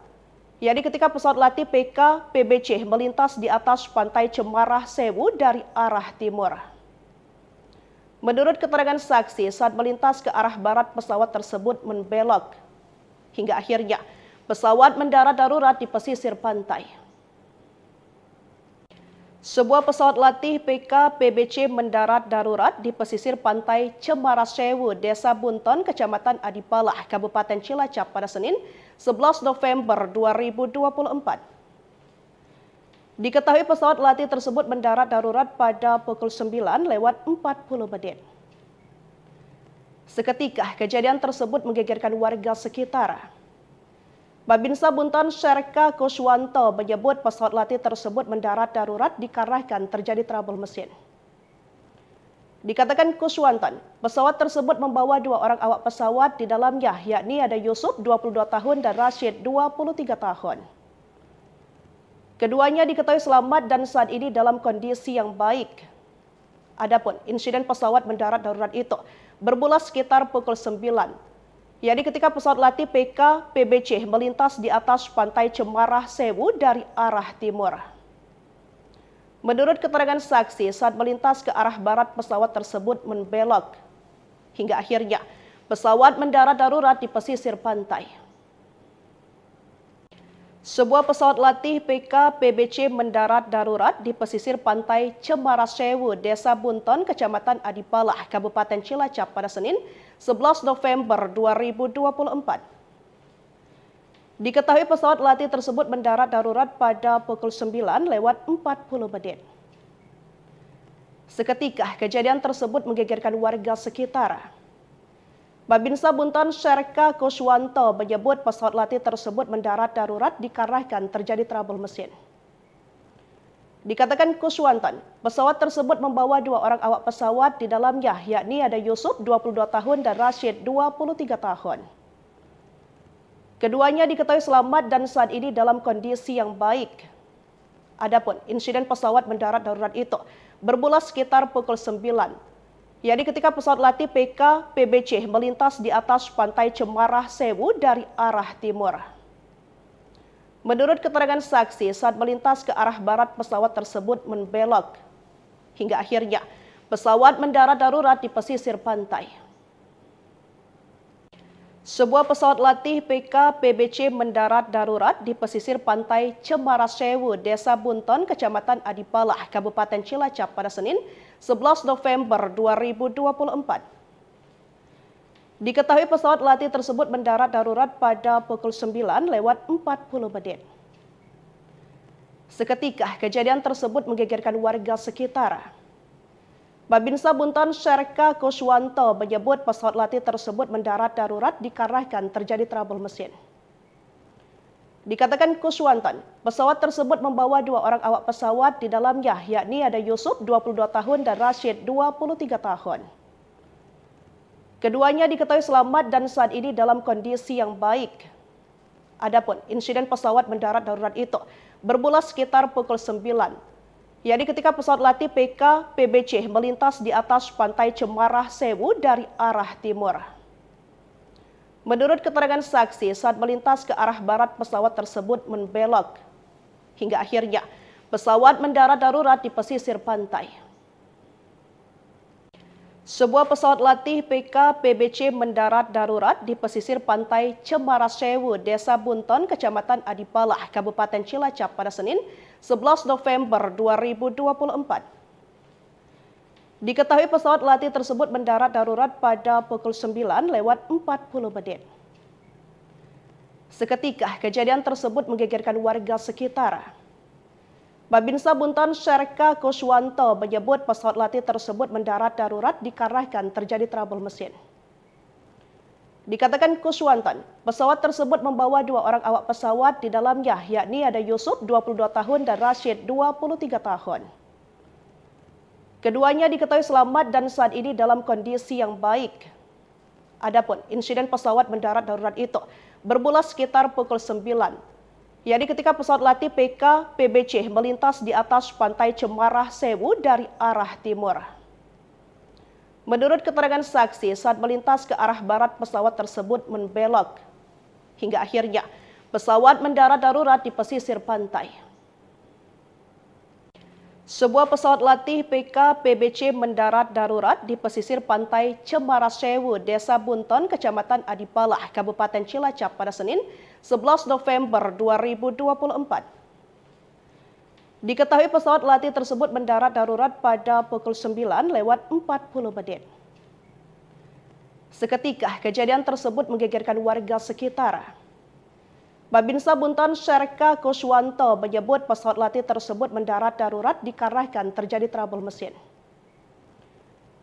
yakni ketika pesawat latih PK PBC melintas di atas pantai Cemarah Sewu dari arah timur. Menurut keterangan saksi, saat melintas ke arah barat pesawat tersebut membelok, hingga akhirnya pesawat mendarat darurat di pesisir pantai. Sebuah pesawat latih PK PBC mendarat darurat di pesisir pantai Cemarah Sewu, Desa Bunton, Kecamatan Adipalah, Kabupaten Cilacap pada Senin 11 November 2024. Diketahui pesawat latih tersebut mendarat darurat pada pukul 9:40 menit. Seketika kejadian tersebut menggegerkan warga sekitar. Babinsa Bunton Serka Kuswanto menyebut pesawat latih tersebut mendarat darurat dikarenakan terjadi trouble mesin. Dikatakan Kuswanto, pesawat tersebut membawa 2 orang awak pesawat di dalamnya, yakni ada Yusuf 22 tahun dan Rashid 23 tahun. Keduanya diketahui selamat dan saat ini dalam kondisi yang baik. Adapun insiden pesawat mendarat darurat itu bermula sekitar pukul 9, yakni ketika pesawat latih PK PBC melintas di atas pantai Cemarah Sewu dari arah timur. Menurut keterangan saksi, saat melintas ke arah barat pesawat tersebut membelok, hingga akhirnya pesawat mendarat darurat di pesisir pantai. Sebuah pesawat latih PK PBC mendarat darurat di pesisir pantai Cemarah Sewu, Desa Bunton, Kecamatan Adipalah, Kabupaten Cilacap pada Senin 11 November 2024. Diketahui pesawat latih tersebut mendarat darurat pada pukul 9:40 menit. Seketika kejadian tersebut menggegerkan warga sekitar. Babinsa Bunton Serka Kuswanto menyebut pesawat latih tersebut mendarat darurat dikarenakan terjadi trouble mesin. Dikatakan Kuswanto, pesawat tersebut membawa 2 orang awak pesawat di dalamnya, yakni ada Yusuf 22 tahun dan Rashid 23 tahun. Keduanya diketahui selamat dan saat ini dalam kondisi yang baik. Adapun insiden pesawat mendarat darurat itu bermula sekitar pukul 9, yakni ketika pesawat latih PK PBC melintas di atas pantai Cemarah Sewu dari arah timur. Menurut keterangan saksi, saat melintas ke arah barat pesawat tersebut membelok. Hingga akhirnya pesawat mendarat darurat di pesisir pantai. Sebuah pesawat latih PK-PBC mendarat darurat di pesisir pantai Cemara Sewu, Desa Bunton, Kecamatan Adipalah, Kabupaten Cilacap pada Senin 11 November 2024. Diketahui pesawat latih tersebut mendarat darurat pada pukul 9:40 menit. Seketika kejadian tersebut menggegerkan warga sekitar. Babinsa Bunton Serka Kuswanto menyebut pesawat latih tersebut mendarat darurat dikarenakan terjadi trouble mesin. Dikatakan Kuswanto, pesawat tersebut membawa 2 orang awak pesawat di dalamnya, yakni ada Yusuf 22 tahun dan Rashid 23 tahun. Keduanya diketahui selamat dan saat ini dalam kondisi yang baik. Adapun insiden pesawat mendarat darurat itu bermula sekitar pukul 9. Yakni ketika pesawat latih PK-PBC melintas di atas pantai Cemara Sewu dari arah timur. Menurut keterangan saksi, saat melintas ke arah barat pesawat tersebut membelok. Hingga akhirnya pesawat mendarat darurat di pesisir pantai. Sebuah pesawat latih PK-PBC mendarat darurat di pesisir pantai Cemara Sewu, Desa Bunton, Kecamatan Adipalah, Kabupaten Cilacap pada Senin 11 November 2024. Diketahui pesawat latih tersebut mendarat darurat pada pukul 9:40 menit. Seketika kejadian tersebut menggegerkan warga sekitar. Babinsa Bunton Serka Kuswanto menyebut pesawat latih tersebut mendarat darurat dikarenakan terjadi trouble mesin. Dikatakan Kuswanto, pesawat tersebut membawa 2 orang awak pesawat di dalamnya, yakni ada Yusuf 22 tahun dan Rashid 23 tahun. Keduanya diketahui selamat dan saat ini dalam kondisi yang baik. Adapun insiden pesawat mendarat darurat itu bermula sekitar pukul 9. Yakni ketika pesawat latih PK-PBC melintas di atas pantai Cemara Sewu dari arah timur. Menurut keterangan saksi, saat melintas ke arah barat pesawat tersebut membelok. Hingga akhirnya pesawat mendarat darurat di pesisir pantai. Sebuah pesawat latih PK-PBC mendarat darurat di pesisir pantai Cemara Sewu, Desa Bunton, Kecamatan Adipalah, Kabupaten Cilacap pada Senin 11 November 2024. Diketahui pesawat latih tersebut mendarat darurat pada pukul 9:40 menit. Seketika kejadian tersebut menggegerkan warga sekitar. Babinsa Bunton Serka Kuswanto menyebut pesawat latih tersebut mendarat darurat dikarenakan terjadi trouble mesin.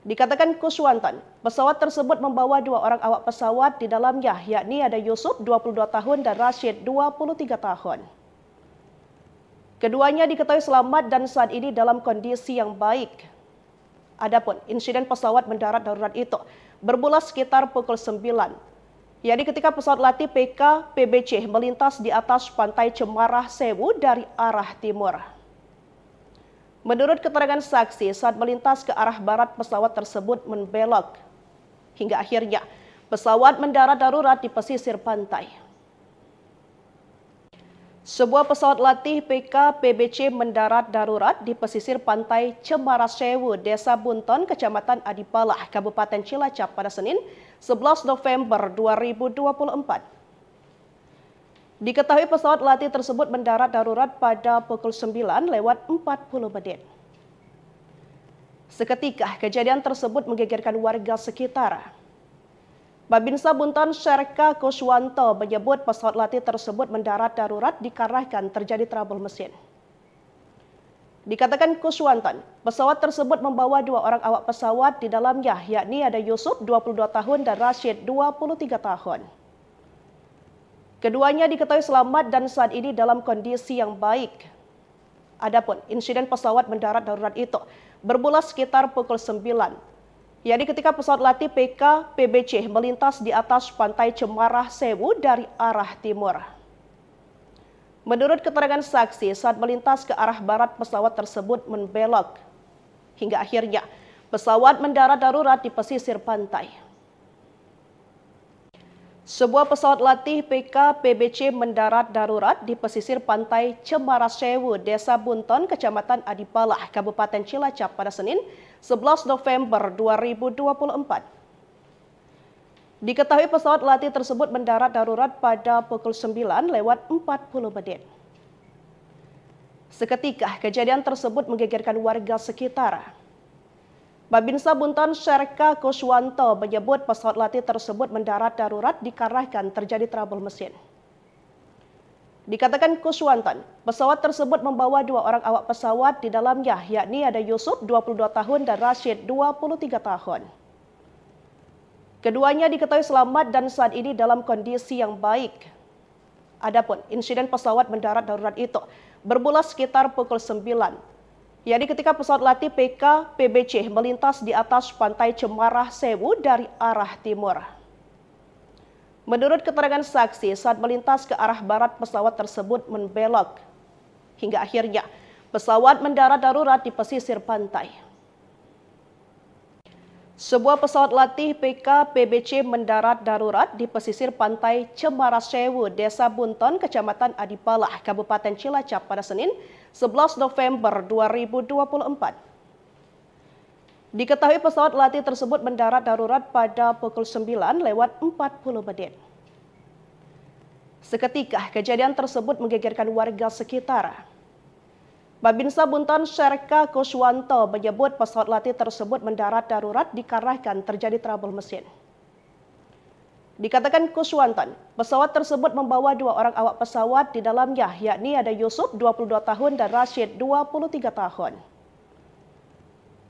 Dikatakan Kuswanto, pesawat tersebut membawa 2 orang awak pesawat di dalamnya, yakni ada Yusuf 22 tahun dan Rashid 23 tahun. Keduanya diketahui selamat dan saat ini dalam kondisi yang baik. Adapun insiden pesawat mendarat darurat itu bermula sekitar pukul 9. Yakni ketika pesawat latih PK-PBC melintas di atas pantai Cemara Sewu dari arah timur. Menurut keterangan saksi, saat melintas ke arah barat pesawat tersebut membelok. Hingga akhirnya pesawat mendarat darurat di pesisir pantai. Sebuah pesawat latih PK-PBC mendarat darurat di pesisir pantai Cemara Sewu, Desa Bunton, Kecamatan Adipalah, Kabupaten Cilacap pada Senin 11 November 2024. Diketahui pesawat latih tersebut mendarat darurat pada pukul 9:40 menit. Seketika kejadian tersebut menggegerkan warga sekitar. Babinsa Bunton Serka Kuswanto menyebut pesawat latih tersebut mendarat darurat dikarenakan terjadi trouble mesin. Dikatakan Kuswanto, pesawat tersebut membawa 2 orang awak pesawat di dalamnya, yakni ada Yusuf 22 tahun dan Rashid 23 tahun. Keduanya diketahui selamat dan saat ini dalam kondisi yang baik. Adapun insiden pesawat mendarat darurat itu bermula sekitar pukul 9. Yakni ketika pesawat latih PK-PBC melintas di atas pantai Cemara Sewu dari arah timur. Menurut keterangan saksi, saat melintas ke arah barat pesawat tersebut membelok. Hingga akhirnya pesawat mendarat darurat di pesisir pantai. Sebuah pesawat latih PKPBC mendarat darurat di pesisir pantai Cemara Sewu, Desa Bunton, Kecamatan Adipalah, Kabupaten Cilacap pada Senin 11 November 2024. Diketahui pesawat latih tersebut mendarat darurat pada pukul 9:40 menit. Seketika kejadian tersebut menggegerkan warga sekitar. Babinsa Bunton Serka Kuswanto menyebut pesawat latih tersebut mendarat darurat dikarenakan terjadi trouble mesin. Dikatakan Kuswanto, pesawat tersebut membawa dua orang awak pesawat di dalamnya, yakni ada Yusuf 22 tahun dan Rashid 23 tahun. Keduanya diketahui selamat dan saat ini dalam kondisi yang baik. Adapun insiden pesawat mendarat darurat itu bermula sekitar pukul 9. Yakni ketika pesawat latih PKPBC melintas di atas pantai Cemara Sewu dari arah timur. Menurut keterangan saksi, saat melintas ke arah barat pesawat tersebut membelok. Hingga akhirnya pesawat mendarat darurat di pesisir pantai. Sebuah pesawat latih PKPBC mendarat darurat di pesisir pantai Cemara Sewu, Desa Bunton, Kecamatan Adipalah, Kabupaten Cilacap pada Senin 11 November 2024. Diketahui pesawat latih tersebut mendarat darurat pada pukul 9:40 menit. Seketika kejadian tersebut menggegerkan warga sekitar. Babinsa Bunton Serka Kuswanto menyebut pesawat latih tersebut mendarat darurat dikarenakan terjadi trouble mesin. Dikatakan Kuswanto, pesawat tersebut membawa dua orang awak pesawat di dalamnya, yakni ada Yusuf 22 tahun dan Rashid 23 tahun.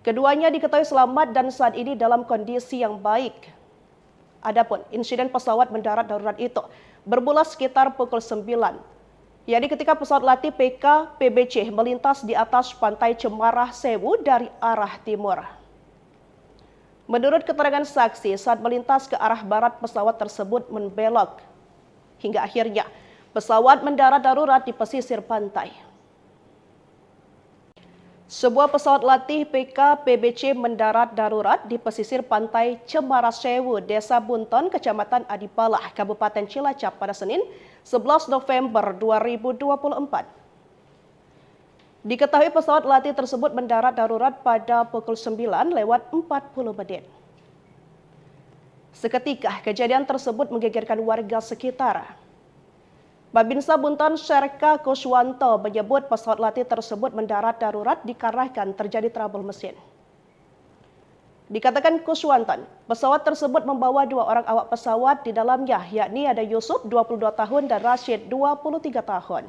Keduanya diketahui selamat dan saat ini dalam kondisi yang baik. Adapun insiden pesawat mendarat darurat itu bermula sekitar pukul 9. Yakni ketika pesawat latih PKPBC melintas di atas pantai Cemara Sewu dari arah timur. Menurut keterangan saksi, saat melintas ke arah barat pesawat tersebut membelok. Hingga akhirnya pesawat mendarat darurat di pesisir pantai. Sebuah pesawat latih PKPBC mendarat darurat di pesisir pantai Cemara Sewu, Desa Bunton, Kecamatan Adipalah, Kabupaten Cilacap pada Senin 11 November 2024. Diketahui pesawat latih tersebut mendarat darurat pada pukul 9:40 menit. Seketika kejadian tersebut menggegerkan warga sekitar. Babinsa Bunton Serka Kuswanto menyebut pesawat latih tersebut mendarat darurat dikarenakan terjadi trouble mesin. Dikatakan Kuswanto, pesawat tersebut membawa dua orang awak pesawat di dalamnya, yakni ada Yusuf 22 tahun dan Rashid 23 tahun.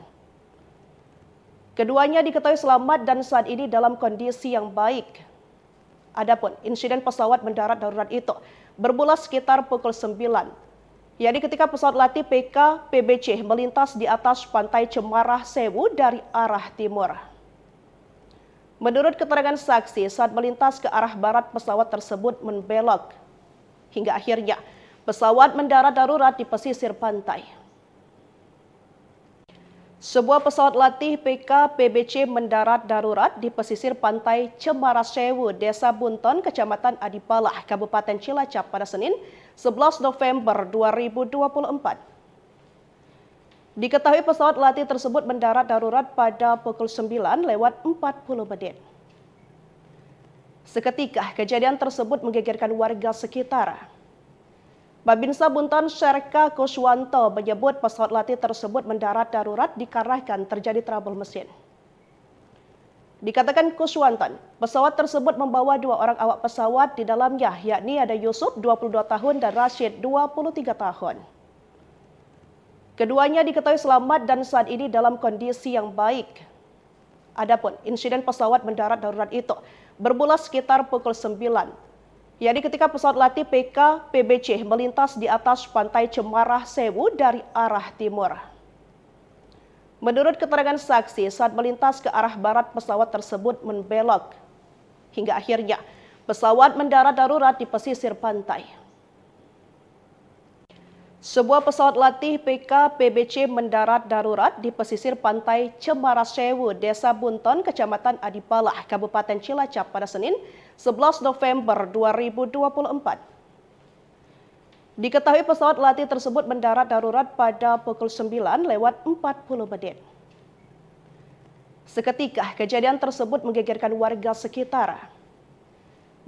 Keduanya diketahui selamat dan saat ini dalam kondisi yang baik. Adapun insiden pesawat mendarat darurat itu bermula sekitar pukul 9. Yakni ketika pesawat latih PKPBC melintas di atas pantai Cemara Sewu dari arah timur. Menurut keterangan saksi, saat melintas ke arah barat pesawat tersebut membelok. Hingga akhirnya pesawat mendarat darurat di pesisir pantai. Sebuah pesawat latih PKPBC mendarat darurat di pesisir pantai Cemara Sewu, Desa Bunton, Kecamatan Adipalah, Kabupaten Cilacap pada Senin 11 November 2024. Diketahui pesawat latih tersebut mendarat darurat pada pukul 9:40 menit. Seketika kejadian tersebut menggegerkan warga sekitar. Babinsa Bunton Serka Kuswanto menyebut pesawat latih tersebut mendarat darurat dikarenakan terjadi trouble mesin. Dikatakan Kuswanto, pesawat tersebut membawa dua orang awak pesawat di dalamnya, yakni ada Yusuf 22 tahun dan Rashid 23 tahun. Keduanya diketahui selamat dan saat ini dalam kondisi yang baik. Adapun insiden pesawat mendarat darurat itu bermula sekitar pukul 9. Yakni ketika pesawat latih PKPBC melintas di atas pantai Cemara Sewu dari arah timur. Menurut keterangan saksi, saat melintas ke arah barat pesawat tersebut membelok. Hingga akhirnya pesawat mendarat darurat di pesisir pantai. Sebuah pesawat latih PKPBC mendarat darurat di pesisir pantai Cemara Sewu, Desa Bunton, Kecamatan Adipalah, Kabupaten Cilacap pada Senin 11 November 2024. Diketahui pesawat latih tersebut mendarat darurat pada pukul 9:40 menit. Seketika kejadian tersebut menggegerkan warga sekitar.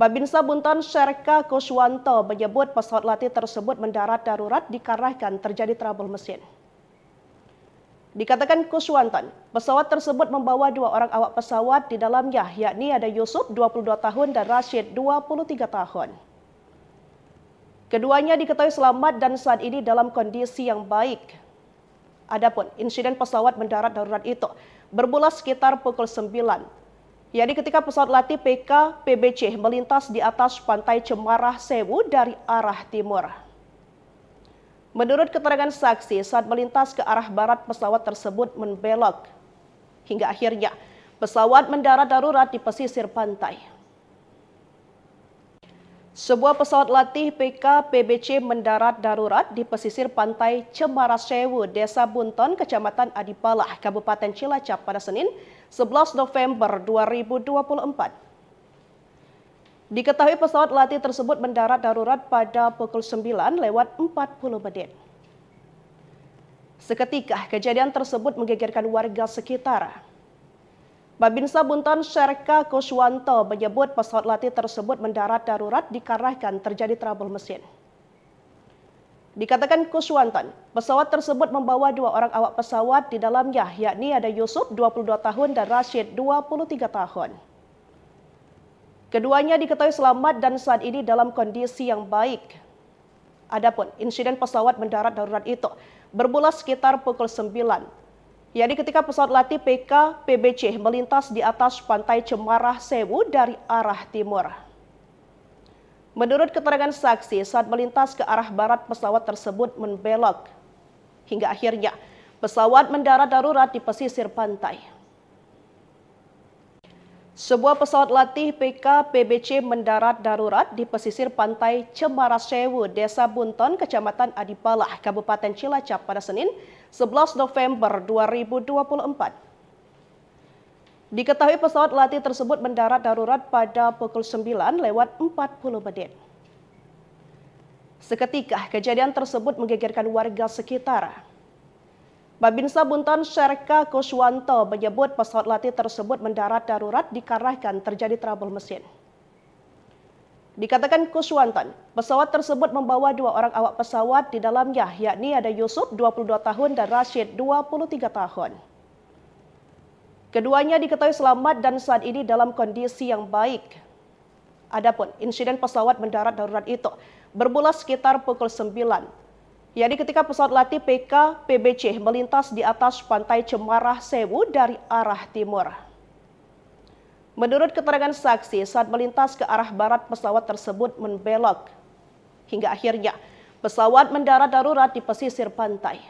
Babinsa Bunton Syarka Kuswanto menyebut pesawat latih tersebut mendarat darurat dikarenakan terjadi trouble mesin. Dikatakan Kuswanto, pesawat tersebut membawa 2 orang awak pesawat di dalamnya, yakni ada Yusuf 22 tahun dan Rashid 23 tahun. Keduanya diketahui selamat dan saat ini dalam kondisi yang baik. Adapun insiden pesawat mendarat darurat itu bermula sekitar pukul 9, yakni ketika pesawat latih PK-PBC melintas di atas pantai Cemarah Sewu dari arah timur. Menurut keterangan saksi, saat melintas ke arah barat pesawat tersebut membelok. Hingga akhirnya pesawat mendarat darurat di pesisir pantai. Sebuah pesawat latih PK-PBC mendarat darurat di pesisir pantai Cemarah Sewu, Desa Bunton, Kecamatan Adipalah, Kabupaten Cilacap pada Senin 11 November 2024. Diketahui pesawat latih tersebut mendarat darurat pada pukul 9:40 menit. Seketika kejadian tersebut menggegerkan warga sekitar. Babinsa Bunton Syarka Kuswanto menyebut pesawat latih tersebut mendarat darurat dikarenakan terjadi trouble mesin. Dikatakan Kuswanto, pesawat tersebut membawa 2 orang awak pesawat di dalamnya, yakni ada Yusuf 22 tahun dan Rashid 23 tahun. Keduanya diketahui selamat dan saat ini dalam kondisi yang baik. Adapun insiden pesawat mendarat darurat itu bermula sekitar pukul 9, yakni ketika pesawat latih PK-PBC melintas di atas pantai Cemarah Sewu dari arah timur. Menurut keterangan saksi, saat melintas ke arah barat pesawat tersebut membelok. Hingga akhirnya pesawat mendarat darurat di pesisir pantai. Sebuah pesawat latih PK-PBC mendarat darurat di pesisir pantai Cemarah Sewu, Desa Bunton, Kecamatan Adipalah, Kabupaten Cilacap pada Senin 11 November 2024. Diketahui pesawat latih tersebut mendarat darurat pada pukul 9:40 menit. Seketika kejadian tersebut menggegerkan warga sekitar. Babinsa Bunton Syarka Kuswanto menyebut pesawat latih tersebut mendarat darurat dikarenakan terjadi trouble mesin. Dikatakan Kuswanto, pesawat tersebut membawa 2 orang awak pesawat di dalamnya, yakni ada Yusuf 22 tahun dan Rashid 23 tahun. Keduanya diketahui selamat dan saat ini dalam kondisi yang baik. Adapun insiden pesawat mendarat darurat itu bermula sekitar pukul 9, yakni ketika pesawat latih PK-PBC melintas di atas pantai Cemarah Sewu dari arah timur. Menurut keterangan saksi, saat melintas ke arah barat pesawat tersebut membelok. Hingga akhirnya pesawat mendarat darurat di pesisir pantai.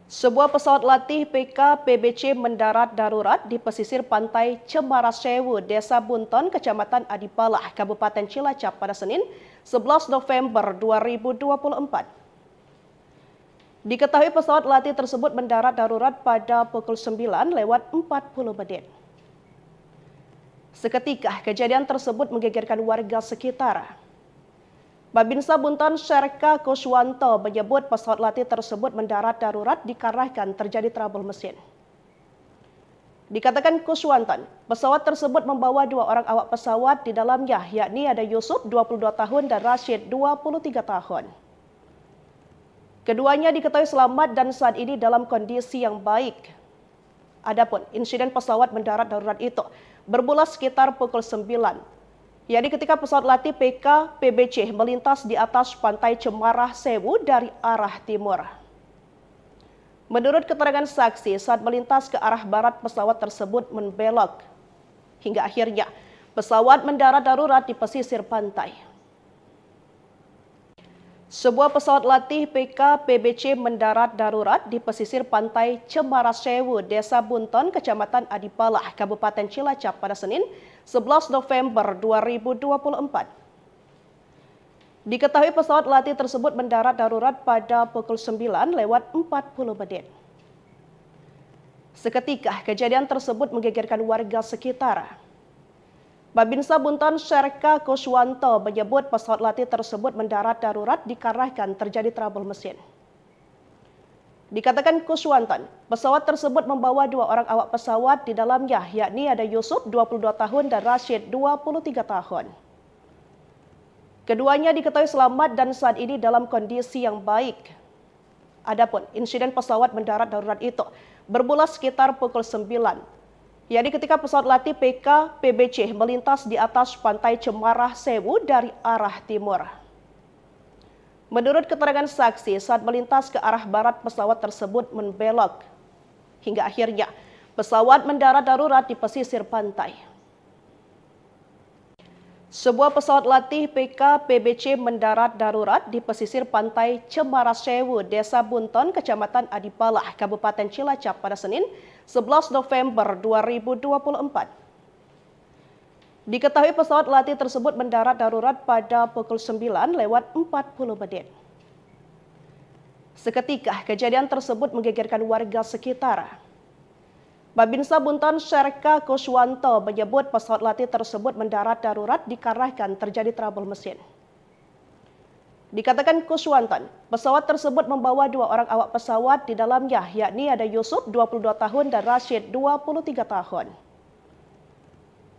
Sebuah pesawat latih PK-PBC mendarat darurat di pesisir pantai Cemarah Sewu, Desa Bunton, Kecamatan Adipalah, Kabupaten Cilacap pada Senin 11 November 2024. Diketahui pesawat latih tersebut mendarat darurat pada pukul 9:40 menit. Seketika kejadian tersebut menggegerkan warga sekitar. Babinsa Bunton Syarka Kuswanto menyebut pesawat latih tersebut mendarat darurat dikarenakan terjadi trouble mesin. Dikatakan Kuswanto, pesawat tersebut membawa 2 orang awak pesawat di dalamnya, yakni ada Yusuf 22 tahun dan Rashid 23 tahun. Keduanya diketahui selamat dan saat ini dalam kondisi yang baik. Adapun insiden pesawat mendarat darurat itu bermula sekitar pukul 9, yakni ketika pesawat latih PK-PBC melintas di atas pantai Cemarah Sewu dari arah timur. Menurut keterangan saksi, saat melintas ke arah barat pesawat tersebut membelok. Hingga akhirnya pesawat mendarat darurat di pesisir pantai. Sebuah pesawat latih PK-PBC mendarat darurat di pesisir pantai Cemarah Sewu, Desa Bunton, Kecamatan Adipalah, Kabupaten Cilacap pada Senin 11 November 2024. Diketahui pesawat latih tersebut mendarat darurat pada pukul 9:40 menit. Seketika kejadian tersebut menggegerkan warga sekitar. Babinsa Bunton Syarka Kuswanto menyebut pesawat latih tersebut mendarat darurat dikarenakan terjadi trouble mesin. Dikatakan Kuswanto, pesawat tersebut membawa 2 orang awak pesawat di dalamnya, yakni ada Yusuf 22 tahun dan Rashid 23 tahun. Keduanya diketahui selamat dan saat ini dalam kondisi yang baik. Adapun insiden pesawat mendarat darurat itu bermula sekitar pukul 9. Yakni ketika pesawat latih PK PBC melintas di atas pantai Cemarah Sewu dari arah timur. Menurut keterangan saksi, saat melintas ke arah barat pesawat tersebut membelok. Hingga akhirnya pesawat mendarat darurat di pesisir pantai. Sebuah pesawat latih PK PBC mendarat darurat di pesisir pantai Cemarah Sewu, Desa Bunton, Kecamatan Adipalah, Kabupaten Cilacap pada Senin 11 November 2024. Diketahui pesawat latih tersebut mendarat darurat pada pukul 9:40. Seketika kejadian tersebut menggegerkan warga sekitar. Babinsa Bunton Syarka Kuswanto menyebut pesawat latih tersebut mendarat darurat dikarenakan terjadi trouble mesin. Dikatakan Kuswanto, pesawat tersebut membawa 2 orang awak pesawat di dalamnya, yakni ada Yusuf 22 tahun dan Rashid 23 tahun.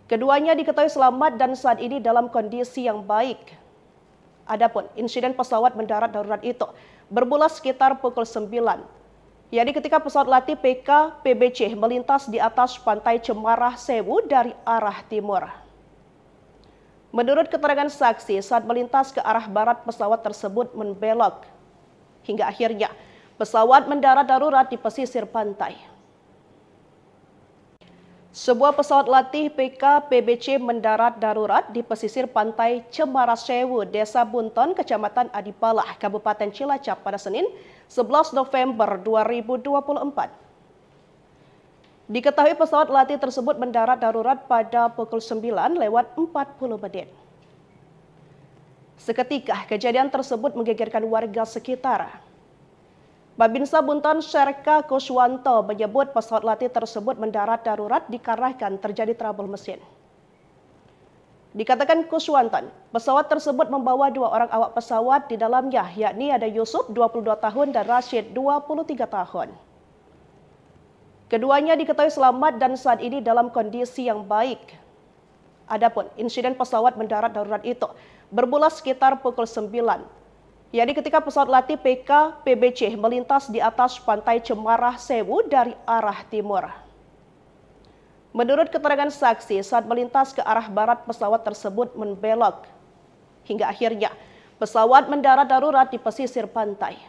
Keduanya diketahui selamat dan saat ini dalam kondisi yang baik. Adapun insiden pesawat mendarat darurat itu bermula sekitar pukul 9. Yakni ketika pesawat latih PK PBC melintas di atas pantai Cemarah Sewu dari arah timur. Menurut keterangan saksi, saat melintas ke arah barat pesawat tersebut membelok. Hingga akhirnya pesawat mendarat darurat di pesisir pantai. Sebuah pesawat latih PK PBC mendarat darurat di pesisir pantai Cemarah Sewu, Desa Bunton, Kecamatan Adipalah, Kabupaten Cilacap pada Senin 11 November 2024. Diketahui pesawat latih tersebut mendarat darurat pada pukul 9:40. Seketika kejadian tersebut menggegerkan warga sekitar. Babinsa Bunton Syarka Kuswanto menyebut pesawat latih tersebut mendarat darurat dikarenakan terjadi trouble mesin. Dikatakan Kuswanto, pesawat tersebut membawa 2 orang awak pesawat di dalamnya, yakni ada Yusuf 22 tahun dan Rashid 23 tahun. Keduanya diketahui selamat dan saat ini dalam kondisi yang baik. Adapun insiden pesawat mendarat darurat itu bermula sekitar pukul 9. Yakni ketika pesawat latih PK PBC melintas di atas pantai Cemarah Sewu dari arah timur. Menurut keterangan saksi, saat melintas ke arah barat pesawat tersebut membelok. Hingga akhirnya pesawat mendarat darurat di pesisir pantai.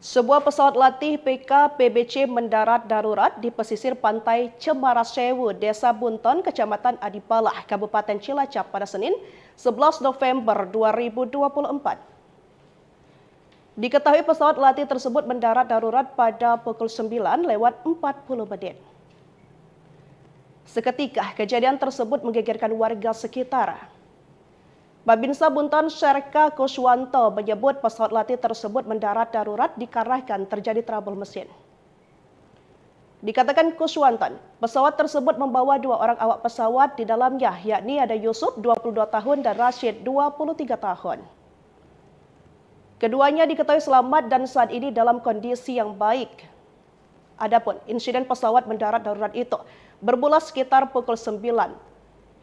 Sebuah pesawat latih PK PBC mendarat darurat di pesisir pantai Cemarah Sewu, Desa Bunton, Kecamatan Adipalah, Kabupaten Cilacap pada Senin 11 November 2024. Diketahui pesawat latih tersebut mendarat darurat pada pukul 9:40. Seketika kejadian tersebut menggegerkan warga sekitar. Babinsa Bunton Syarka Kuswanto menyebut pesawat latih tersebut mendarat darurat dikarenakan terjadi trouble mesin. Dikatakan Kuswanto, pesawat tersebut membawa 2 orang awak pesawat di dalamnya, yakni ada Yusuf 22 tahun dan Rashid 23 tahun. Keduanya diketahui selamat dan saat ini dalam kondisi yang baik. Adapun insiden pesawat mendarat darurat itu bermula sekitar pukul 9.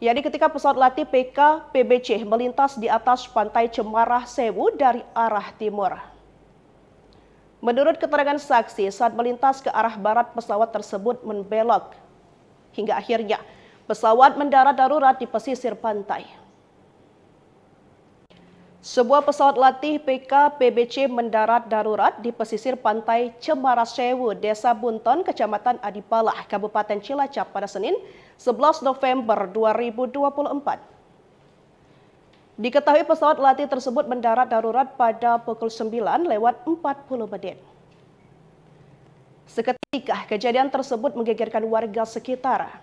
Yakni ketika pesawat latih PK PBC melintas di atas pantai Cemarah Sewu dari arah timur. Menurut keterangan saksi, saat melintas ke arah barat pesawat tersebut membelok. Hingga akhirnya pesawat mendarat darurat di pesisir pantai. Sebuah pesawat latih PK PBC mendarat darurat di pesisir pantai Cemarah Sewu, Desa Bunton, Kecamatan Adipalah, Kabupaten Cilacap pada Senin 11 November 2024. Diketahui pesawat latih tersebut mendarat darurat pada pukul 9:40. Seketika kejadian tersebut menggegerkan warga sekitar.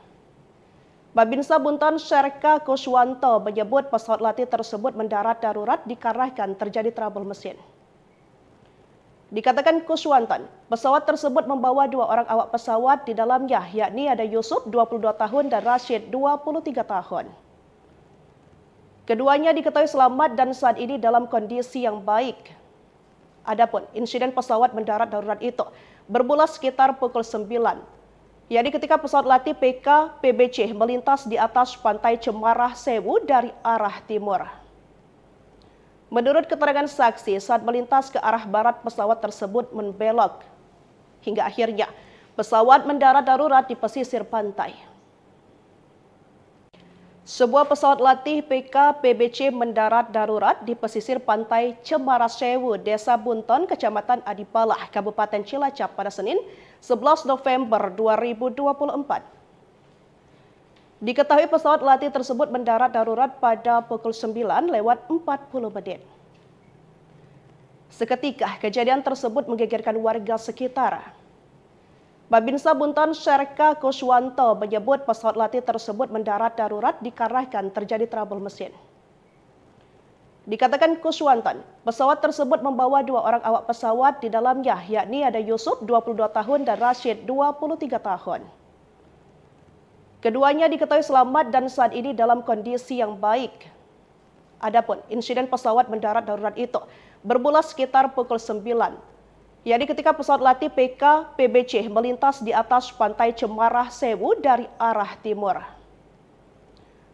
Babinsa Bunton Syarka Kuswanto menyebut pesawat latih tersebut mendarat darurat dikarenakan terjadi trouble mesin. Dikatakan Kuswantan, pesawat tersebut membawa 2 orang awak pesawat di dalamnya, yakni ada Yusuf 22 tahun dan Rashid 23 tahun. Keduanya diketahui selamat dan saat ini dalam kondisi yang baik. Adapun insiden pesawat mendarat darurat itu bermula sekitar pukul 9, yakni ketika pesawat latih PK PBC melintas di atas pantai Cemarah Sewu dari arah timur. Menurut keterangan saksi, saat melintas ke arah barat pesawat tersebut membelok. Hingga akhirnya pesawat mendarat darurat di pesisir pantai. Sebuah pesawat latih PK PBC mendarat darurat di pesisir pantai Cemarah Sewu, Desa Bunton, Kecamatan Adipalah, Kabupaten Cilacap pada Senin 11 November 2024. Diketahui pesawat latih tersebut mendarat darurat pada pukul 9:40. Seketika kejadian tersebut menggegerkan warga sekitar. Babinsa Bunton Syarka Kuswanto menyebut pesawat latih tersebut mendarat darurat dikarenakan terjadi trouble mesin. Dikatakan Kuswanton, pesawat tersebut membawa 2 orang awak pesawat di dalamnya, yakni ada Yusuf 22 tahun dan Rashid 23 tahun. Keduanya diketahui selamat dan saat ini dalam kondisi yang baik. Adapun insiden pesawat mendarat darurat itu bermula sekitar pukul 9, yakni ketika pesawat latih PK PBC melintas di atas pantai Cemarah Sewu dari arah timur.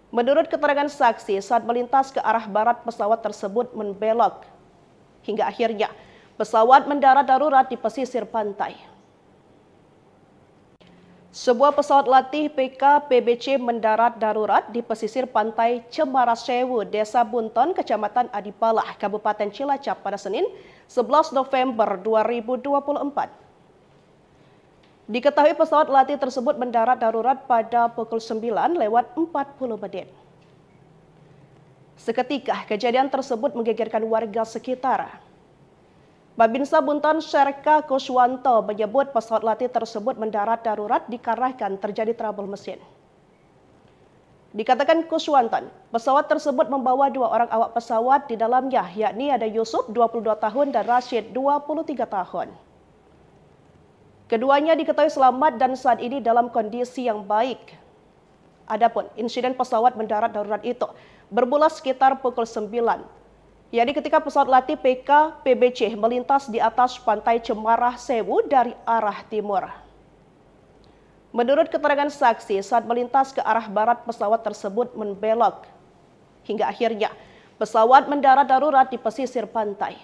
Menurut keterangan saksi, saat melintas ke arah barat pesawat tersebut membelok. Hingga akhirnya pesawat mendarat darurat di pesisir pantai. Sebuah pesawat latih PK PBC mendarat darurat di pesisir pantai Cemarah Sewu, Desa Bunton, Kecamatan Adipalah, Kabupaten Cilacap pada Senin 11 November 2024. Diketahui pesawat latih tersebut mendarat darurat pada pukul 9:40. Seketika kejadian tersebut menggegerkan warga sekitar. Babinsa Bunton Syarka Kuswanto menyebut pesawat latih tersebut mendarat darurat dikarenakan terjadi trouble mesin. Dikatakan Kuswanton, pesawat tersebut membawa 2 orang awak pesawat di dalamnya, yakni ada Yusuf 22 tahun dan Rashid 23 tahun. Keduanya diketahui selamat dan saat ini dalam kondisi yang baik. Adapun insiden pesawat mendarat darurat itu bermula sekitar pukul 9, yakni ketika pesawat latih PK PBC melintas di atas pantai Cemarah Sewu dari arah timur. Menurut keterangan saksi, saat melintas ke arah barat pesawat tersebut membelok. Hingga akhirnya pesawat mendarat darurat di pesisir pantai.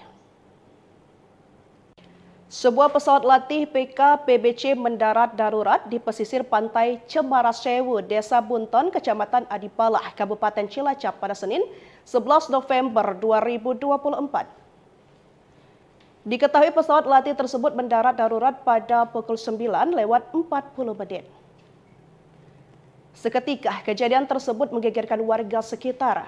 Sebuah pesawat latih PK PBC mendarat darurat di pesisir pantai Cemarah Sewu, Desa Bunton, Kecamatan Adipalah, Kabupaten Cilacap pada Senin 11 November 2024. Diketahui pesawat latih tersebut mendarat darurat pada pukul 9:40. Seketika kejadian tersebut menggegerkan warga sekitar.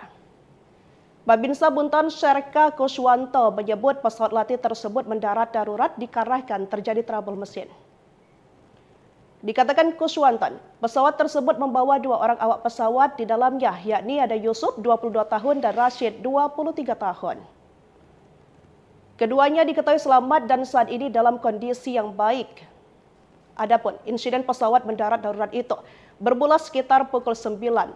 Babinsa Bunton Syarka Kuswanto menyebut pesawat latih tersebut mendarat darurat dikarenakan terjadi trouble mesin. Dikatakan Kuswanton, pesawat tersebut membawa 2 orang awak pesawat di dalamnya, yakni ada Yusuf 22 tahun dan Rashid 23 tahun. Keduanya diketahui selamat dan saat ini dalam kondisi yang baik. Adapun insiden pesawat mendarat darurat itu bermula sekitar pukul 9,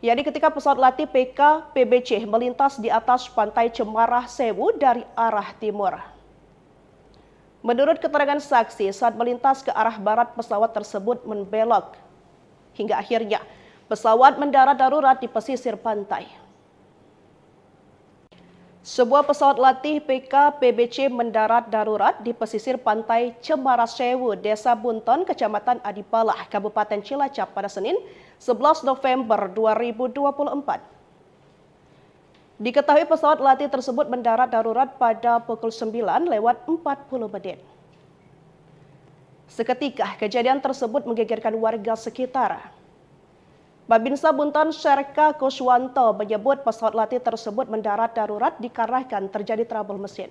yakni ketika pesawat latih PK PBC melintas di atas pantai Cemarah Sewu dari arah timur. Menurut keterangan saksi, saat melintas ke arah barat pesawat tersebut membelok. Hingga akhirnya pesawat mendarat darurat di pesisir pantai. Sebuah pesawat latih PK PBC mendarat darurat di pesisir pantai Cemarah Sewu, Desa Bunton, Kecamatan Adipalah, Kabupaten Cilacap pada Senin 11 November 2024. Diketahui pesawat latih tersebut mendarat darurat pada pukul 9:40. Seketika kejadian tersebut menggegerkan warga sekitar. Babinsa Bunton Syarka Kuswanto menyebut pesawat latih tersebut mendarat darurat dikarenakan terjadi trouble mesin.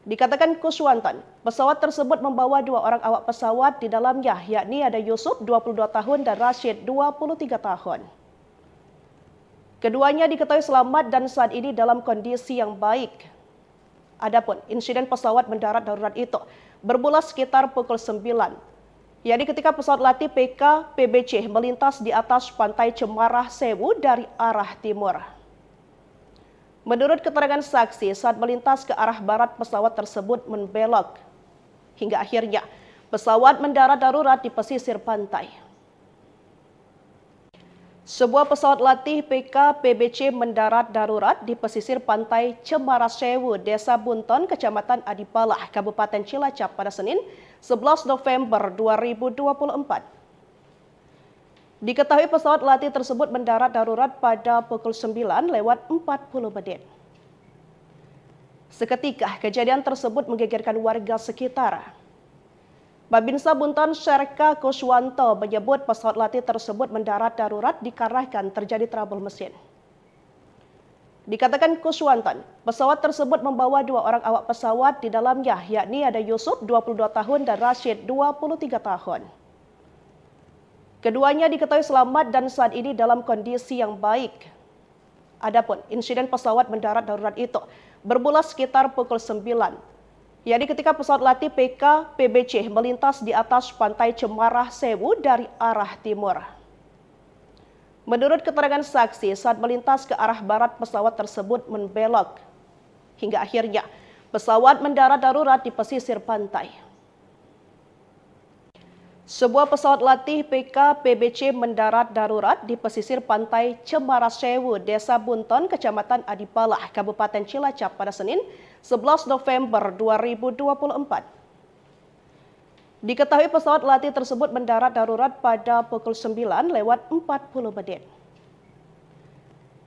Dikatakan Kuswanton, pesawat tersebut membawa 2 orang awak pesawat di dalamnya, yakni ada Yusuf 22 tahun dan Rashid 23 tahun. Keduanya diketahui selamat dan saat ini dalam kondisi yang baik. Adapun insiden pesawat mendarat darurat itu bermula sekitar pukul 9, yakni ketika pesawat latih PK PBC melintas di atas pantai Cemarah Sewu dari arah timur. Menurut keterangan saksi, saat melintas ke arah barat pesawat tersebut membelok, hingga akhirnya pesawat mendarat darurat di pesisir pantai. Sebuah pesawat latih PK PBC mendarat darurat di pesisir pantai Cemarah Sewu, Desa Bunton, Kecamatan Adipalah, Kabupaten Cilacap pada Senin 11 November 2024. Diketahui pesawat latih tersebut mendarat darurat pada pukul 9:40 menit. Seketika kejadian tersebut menggegerkan warga sekitar. Babinsa Bunton Serka Kuswanto menyebut pesawat latih tersebut mendarat darurat dikarenakan terjadi trouble mesin. Dikatakan Kuswanto, pesawat tersebut membawa 2 orang awak pesawat di dalamnya, yakni ada Yusuf 22 tahun dan Rashid 23 tahun. Keduanya diketahui selamat dan saat ini dalam kondisi yang baik. Adapun insiden pesawat mendarat darurat itu bermula sekitar pukul 9, yakni ketika pesawat latih PK PBC melintas di atas pantai Cemarah Sewu dari arah timur. Menurut keterangan saksi, saat melintas ke arah barat pesawat tersebut membelok, hingga akhirnya pesawat mendarat darurat di pesisir pantai. Sebuah pesawat latih PK PBC mendarat darurat di pesisir pantai Cemarah Sewu, Desa Bunton, Kecamatan Adipalah, Kabupaten Cilacap pada Senin 11 November 2024. Diketahui pesawat latih tersebut mendarat darurat pada pukul 9:40 menit.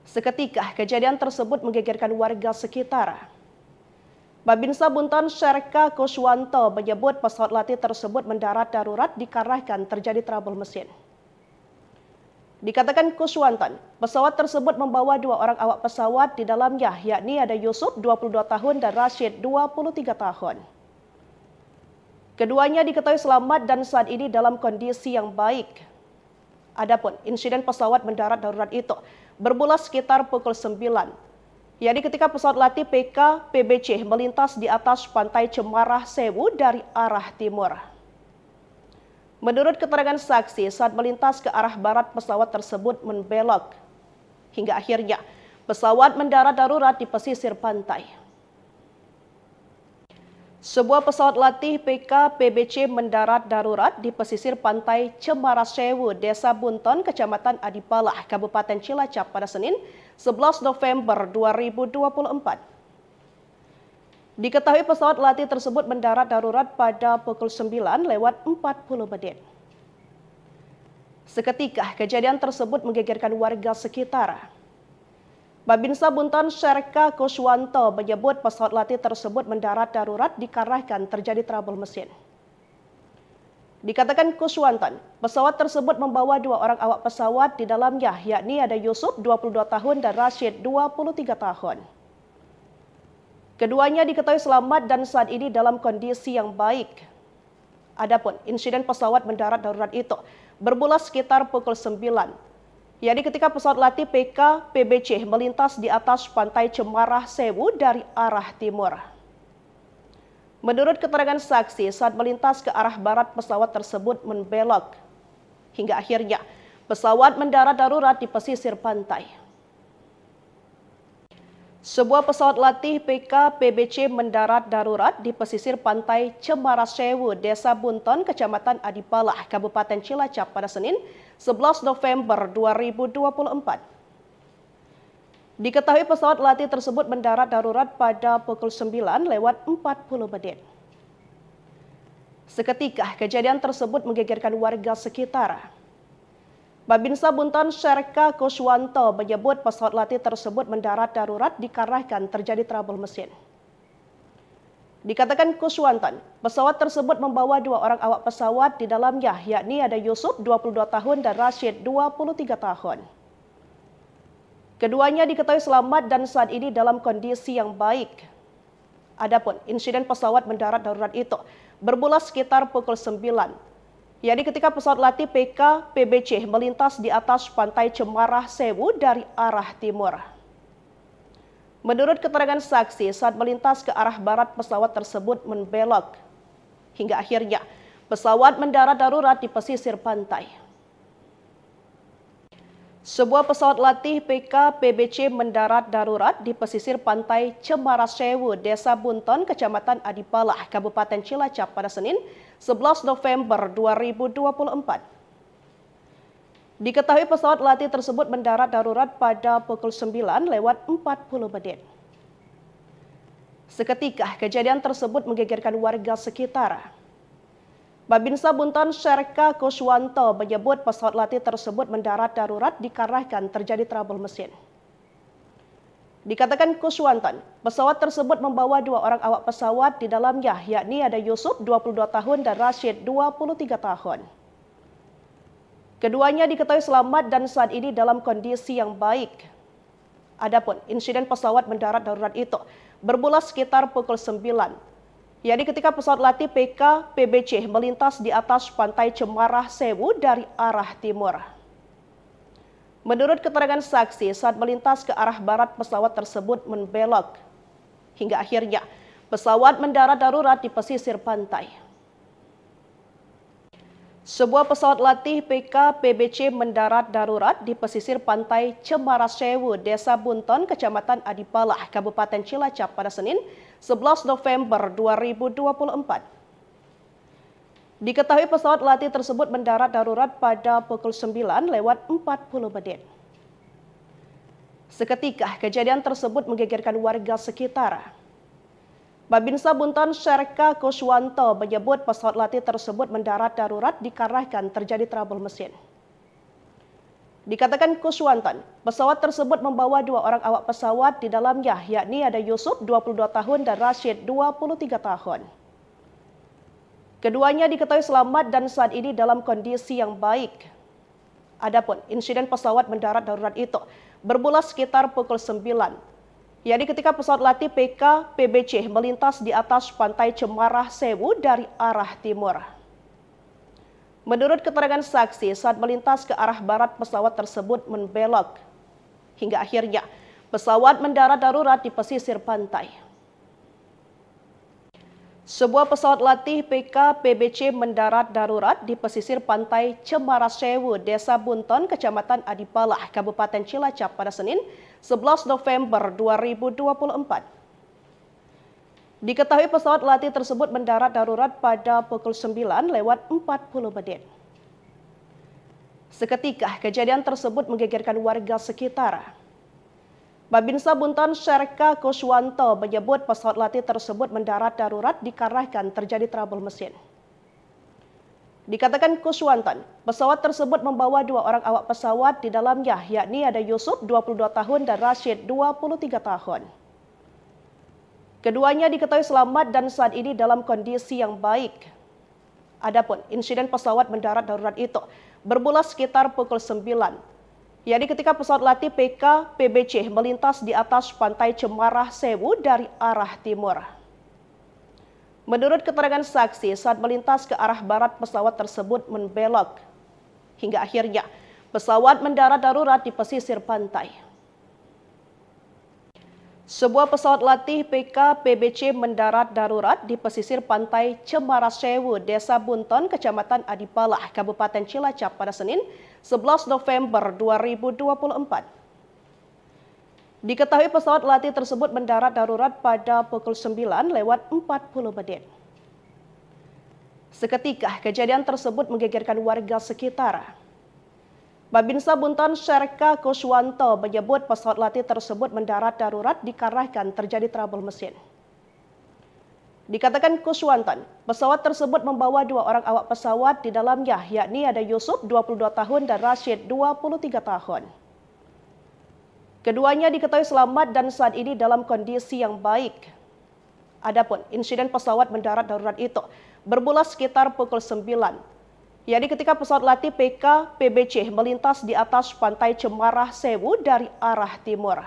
Seketika kejadian tersebut menggegerkan warga sekitar. Babinsa Bunton Serka Kuswanto menyebut pesawat latih tersebut mendarat darurat dikarenakan terjadi trouble mesin. Dikatakan Kuswanto, pesawat tersebut membawa 2 orang awak pesawat di dalamnya, yakni ada Yusuf 22 tahun dan Rashid 23 tahun. Keduanya diketahui selamat dan saat ini dalam kondisi yang baik. Adapun insiden pesawat mendarat darurat itu bermula sekitar pukul 9, yakni ketika pesawat latih PK PBC melintas di atas pantai Cemarah Sewu dari arah timur. Menurut keterangan saksi, saat melintas ke arah barat pesawat tersebut membelok, hingga akhirnya pesawat mendarat darurat di pesisir pantai. Sebuah pesawat latih PK PBC mendarat darurat di pesisir pantai Cemarah Sewu, Desa Bunton, Kecamatan Adipalah, Kabupaten Cilacap pada Senin 11 November 2024. Diketahui pesawat latih tersebut mendarat darurat pada pukul 9:40 menit. Seketika kejadian tersebut menggegerkan warga sekitar. Babinsa Bunton Serka Kuswanto menyebut pesawat latih tersebut mendarat darurat dikarenakan terjadi trouble mesin. Dikatakan Kuswanto, pesawat tersebut membawa 2 orang awak pesawat di dalamnya, yakni ada Yusuf 22 tahun dan Rashid 23 tahun. Keduanya diketahui selamat dan saat ini dalam kondisi yang baik. Adapun insiden pesawat mendarat darurat itu bermula sekitar pukul 9, yakni ketika pesawat latih PK PBC melintas di atas pantai Cemarah Sewu dari arah timur. Menurut keterangan saksi, saat melintas ke arah barat pesawat tersebut membelok, hingga akhirnya pesawat mendarat darurat di pesisir pantai. Sebuah pesawat latih PK PBC mendarat darurat di pesisir pantai Cemarah Sewu, Desa Bunton, Kecamatan Adipalah, Kabupaten Cilacap pada Senin 11 November 2024. Diketahui pesawat latih tersebut mendarat darurat pada pukul 9:40 menit. Seketika kejadian tersebut menggegerkan warga sekitar. Babinsa Bunton Serka Kuswanto menyebut pesawat latih tersebut mendarat darurat dikarenakan terjadi trouble mesin. Dikatakan Kuswanto, pesawat tersebut membawa 2 orang awak pesawat di dalamnya, yakni ada Yusuf 22 tahun dan Rashid 23 tahun. Keduanya diketahui selamat dan saat ini dalam kondisi yang baik. Adapun insiden pesawat mendarat darurat itu bermula sekitar pukul 9, yakni ketika pesawat latih PK PBC melintas di atas pantai Cemarah Sewu dari arah timur. Menurut keterangan saksi, saat melintas ke arah barat pesawat tersebut membelok. Hingga akhirnya pesawat mendarat darurat di pesisir pantai. Sebuah pesawat latih PK-PBC mendarat darurat di pesisir pantai Cemara Sewu, Desa Bunton, Kecamatan Adipalah, Kabupaten Cilacap pada Senin 11 November 2024. Diketahui pesawat latih tersebut mendarat darurat pada pukul 9:40 menit. Seketika kejadian tersebut menggegerkan warga sekitar. Babinsa Bunton Serka Kuswanto menyebut pesawat latih tersebut mendarat darurat dikarenakan terjadi trouble mesin. Dikatakan Kuswanto, pesawat tersebut membawa 2 orang awak pesawat di dalamnya, yakni ada Yusuf 22 tahun dan Rashid 23 tahun. Keduanya diketahui selamat dan saat ini dalam kondisi yang baik. Adapun insiden pesawat mendarat darurat itu bermula sekitar pukul 9. Yakni ketika pesawat latih PK-PBC melintas di atas pantai Cemara Sewu dari arah timur. Menurut keterangan saksi, saat melintas ke arah barat pesawat tersebut membelok. Hingga akhirnya pesawat mendarat darurat di pesisir pantai. Sebuah pesawat latih PK-PBC mendarat darurat di pesisir pantai Cemara Sewu, Desa Bunton, Kecamatan Adipalah, Kabupaten Cilacap pada Senin 11 November 2024. Diketahui pesawat latih tersebut mendarat darurat pada pukul 9:40 menit. Seketika kejadian tersebut menggegerkan warga sekitar. Babinsa Bunton Serka Kuswanto menyebut pesawat latih tersebut mendarat darurat dikarenakan terjadi trouble mesin. Dikatakan Kuswanto, pesawat tersebut membawa 2 orang awak pesawat di dalamnya, yakni ada Yusuf 22 tahun dan Rashid 23 tahun. Keduanya diketahui selamat dan saat ini dalam kondisi yang baik. Adapun insiden pesawat mendarat darurat itu bermula sekitar pukul 9. Yakni ketika pesawat latih PK-PBC melintas di atas pantai Cemara Sewu dari arah timur. Menurut keterangan saksi, saat melintas ke arah barat pesawat tersebut membelok. Hingga akhirnya pesawat mendarat darurat di pesisir pantai. Sebuah pesawat latih PK-PBC mendarat darurat di pesisir pantai Cemara Sewu, Desa Bunton, Kecamatan Adipalah, Kabupaten Cilacap pada Senin 11 November 2024. Diketahui pesawat latih tersebut mendarat darurat pada pukul 9:40 menit. Seketika kejadian tersebut menggegerkan warga sekitar. Babinsa Bunton Serka Kuswanto menyebut pesawat latih tersebut mendarat darurat dikarenakan terjadi trouble mesin. Dikatakan Kuswanto, pesawat tersebut membawa 2 orang awak pesawat di dalamnya, yakni ada Yusuf 22 tahun dan Rashid 23 tahun. Keduanya diketahui selamat dan saat ini dalam kondisi yang baik. Adapun insiden pesawat mendarat darurat itu bermula sekitar pukul 9. Yakni ketika pesawat latih PK-PBC melintas di atas pantai Cemara Sewu dari arah timur. Menurut keterangan saksi, saat melintas ke arah barat pesawat tersebut membelok. Hingga akhirnya pesawat mendarat darurat di pesisir pantai. Sebuah pesawat latih PK-PBC mendarat darurat di pesisir pantai Cemara Sewu, Desa Bunton, Kecamatan Adipalah, Kabupaten Cilacap pada Senin 11 November 2024. Diketahui pesawat latih tersebut mendarat darurat pada pukul 9:40 menit. Seketika kejadian tersebut menggegerkan warga sekitar. Babinsa Bunton Serka Kuswanto menyebut pesawat latih tersebut mendarat darurat dikarenakan terjadi trouble mesin. Dikatakan Kuswanto, pesawat tersebut membawa 2 orang awak pesawat di dalamnya, yakni ada Yusuf 22 tahun dan Rashid 23 tahun. Keduanya diketahui selamat dan saat ini dalam kondisi yang baik. Adapun insiden pesawat mendarat darurat itu bermula sekitar pukul 9. Yakni ketika pesawat latih PK-PBC melintas di atas pantai Cemara Sewu dari arah timur.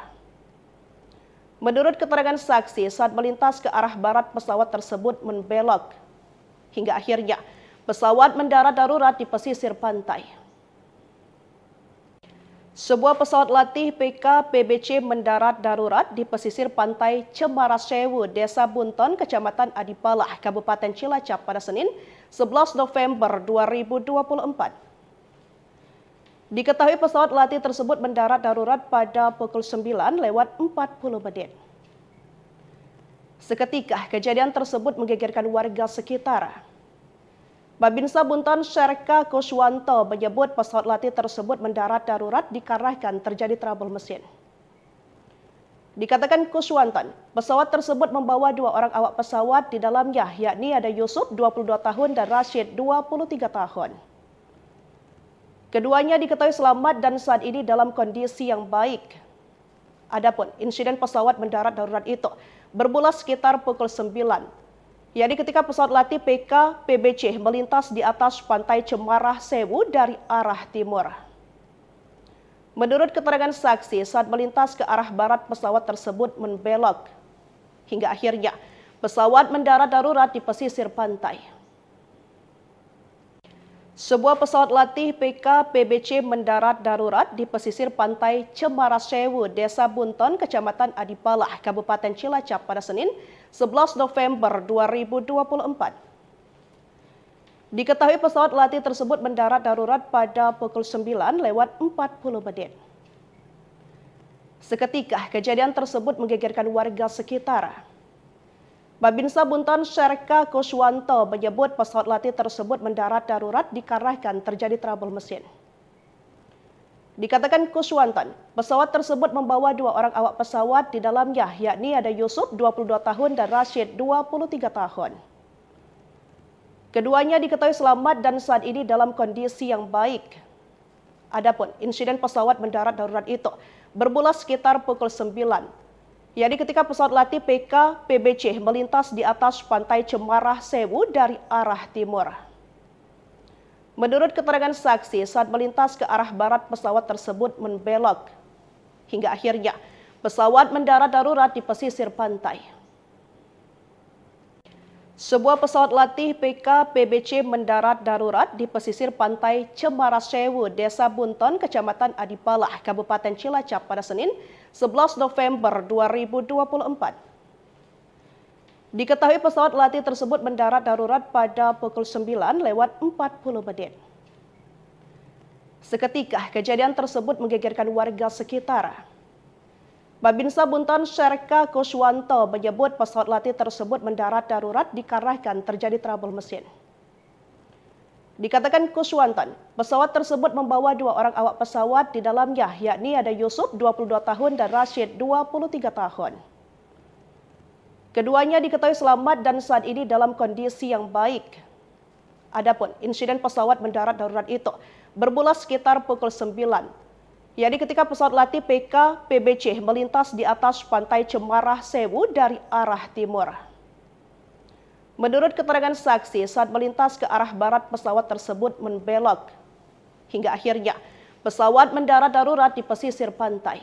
Menurut keterangan saksi, saat melintas ke arah barat pesawat tersebut membelok. Hingga akhirnya pesawat mendarat darurat di pesisir pantai. Sebuah pesawat latih PKPBC mendarat darurat di pesisir pantai Cemara Sewu, Desa Bunton, Kecamatan Adipalah, Kabupaten Cilacap pada Senin, 11 November 2024. Diketahui pesawat latih tersebut mendarat darurat pada pukul 9:40 menit. Seketika kejadian tersebut menggegerkan warga sekitar. Babinsa Bunton Serka Kuswanto menyebut pesawat latih tersebut mendarat darurat dikarenakan terjadi trouble mesin. Dikatakan Kuswanto, pesawat tersebut membawa 2 orang awak pesawat di dalamnya, yakni ada Yusuf 22 tahun dan Rashid 23 tahun. Keduanya diketahui selamat dan saat ini dalam kondisi yang baik. Adapun insiden pesawat mendarat darurat itu bermula sekitar pukul 9. Yakni ketika pesawat latih PKPBC melintas di atas pantai Cemara Sewu dari arah timur. Menurut keterangan saksi, saat melintas ke arah barat pesawat tersebut membelok. Hingga akhirnya pesawat mendarat darurat di pesisir pantai. Sebuah pesawat latih PKPBC mendarat darurat di pesisir pantai Cemara Sewu, Desa Bunton, Kecamatan Adipalah, Kabupaten Cilacap pada Senin, 11 November 2024. Diketahui pesawat latih tersebut mendarat darurat pada pukul 9:40 menit. Seketika kejadian tersebut menggegerkan warga sekitar. Babinsa Bunton Serka Kuswanto menyebut pesawat latih tersebut mendarat darurat dikarenakan terjadi trouble mesin. Dikatakan Kuswanto, pesawat tersebut membawa 2 orang awak pesawat di dalamnya, yakni ada Yusuf 22 tahun dan Rashid 23 tahun. Keduanya diketahui selamat dan saat ini dalam kondisi yang baik. Adapun insiden pesawat mendarat darurat itu bermula sekitar pukul 9. Yakni ketika pesawat latih PKPBC melintas di atas pantai Cemara Sewu dari arah timur. Menurut keterangan saksi, saat melintas ke arah barat pesawat tersebut membelok. Hingga akhirnya pesawat mendarat darurat di pesisir pantai. Sebuah pesawat latih PKPBC mendarat darurat di pesisir pantai Cemara Sewu, Desa Bunton, Kecamatan Adipalah, Kabupaten Cilacap pada Senin, 11 November 2024. Diketahui pesawat latih tersebut mendarat darurat pada pukul 9:40 menit. Seketika kejadian tersebut menggegerkan warga sekitar. Babinsa Bunton Serka Kuswanto menyebut pesawat latih tersebut mendarat darurat dikarenakan terjadi trouble mesin. Dikatakan Kuswanto, pesawat tersebut membawa 2 orang awak pesawat di dalamnya, yakni ada Yusuf 22 tahun dan Rashid 23 tahun. Keduanya diketahui selamat dan saat ini dalam kondisi yang baik. Adapun insiden pesawat mendarat darurat itu bermula sekitar pukul 9. Yakni ketika pesawat latih PKPBC melintas di atas pantai Cemara Sewu dari arah timur. Menurut keterangan saksi, saat melintas ke arah barat pesawat tersebut membelok. Hingga akhirnya pesawat mendarat darurat di pesisir pantai.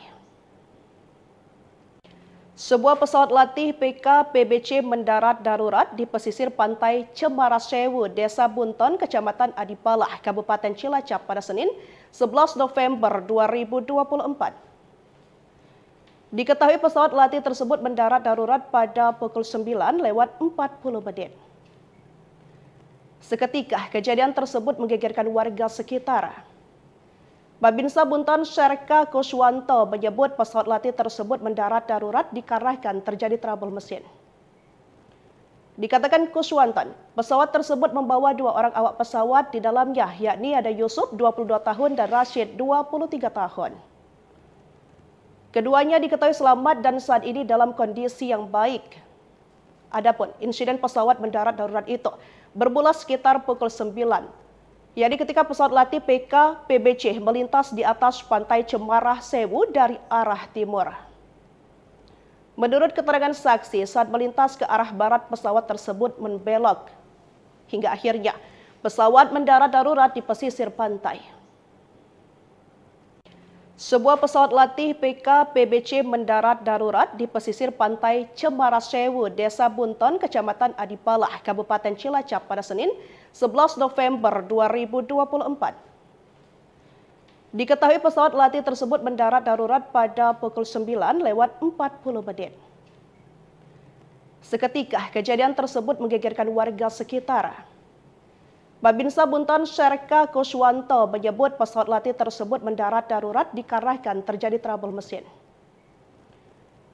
Sebuah pesawat latih PKPBC mendarat darurat di pesisir pantai Cemara Sewu, Desa Bunton, Kecamatan Adipalah, Kabupaten Cilacap pada Senin, 11 November 2024. Diketahui pesawat latih tersebut mendarat darurat pada pukul 9:40 menit. Seketika kejadian tersebut menggegerkan warga sekitar. Babinsa Bunton Serka Kuswanto menyebut pesawat latih tersebut mendarat darurat dikarenakan terjadi trouble mesin. Dikatakan Kuswanto, pesawat tersebut membawa 2 orang awak pesawat di dalamnya, yakni ada Yusuf 22 tahun dan Rashid 23 tahun. Keduanya diketahui selamat dan saat ini dalam kondisi yang baik. Adapun insiden pesawat mendarat darurat itu bermula sekitar pukul 9. Yakni ketika pesawat latih PKPBC melintas di atas pantai Cemara Sewu dari arah timur. Menurut keterangan saksi, saat melintas ke arah barat pesawat tersebut membelok. Hingga akhirnya pesawat mendarat darurat di pesisir pantai. Sebuah pesawat latih PKPBC mendarat darurat di pesisir pantai Cemara Sewu, Desa Bunton, Kecamatan Adipalah, Kabupaten Cilacap pada Senin, 11 November 2024. Diketahui pesawat latih tersebut mendarat darurat pada pukul 9:40 menit. Seketika kejadian tersebut menggegerkan warga sekitar. Babinsa Bunton Syarka Kuswanto menyebut pesawat latih tersebut mendarat darurat dikarenakan terjadi trouble mesin.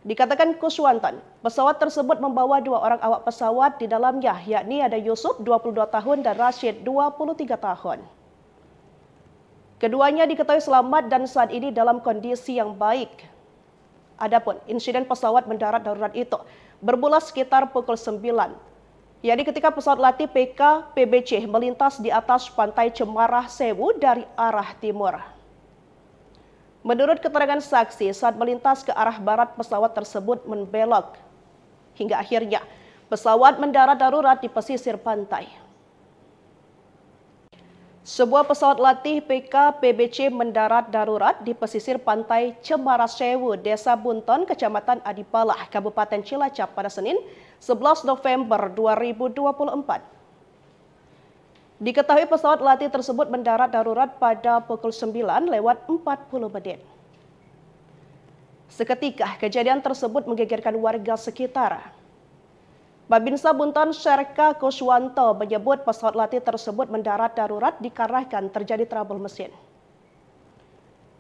Dikatakan Kuswanton, pesawat tersebut membawa 2 orang awak pesawat di dalamnya, yakni ada Yusuf 22 tahun dan Rashid 23 tahun. Keduanya diketahui selamat dan saat ini dalam kondisi yang baik. Adapun insiden pesawat mendarat darurat itu bermula sekitar pukul 9, yakni ketika pesawat latih PK-PBC melintas di atas pantai Cemarah Sewu dari arah timur. Menurut keterangan saksi, saat melintas ke arah barat pesawat tersebut membelok, hingga akhirnya pesawat mendarat darurat di pesisir pantai. Sebuah pesawat latih PK-PBC mendarat darurat di pesisir pantai Cemarah Sewu, Desa Bunton, Kecamatan Adipalah, Kabupaten Cilacap pada Senin 11 November 2024. Diketahui pesawat latih tersebut mendarat darurat pada pukul 9:40 menit. Seketika kejadian tersebut menggegerkan warga sekitar. Babinsa Bunton Syarka Kuswanto menyebut pesawat latih tersebut mendarat darurat dikarenakan terjadi trouble mesin.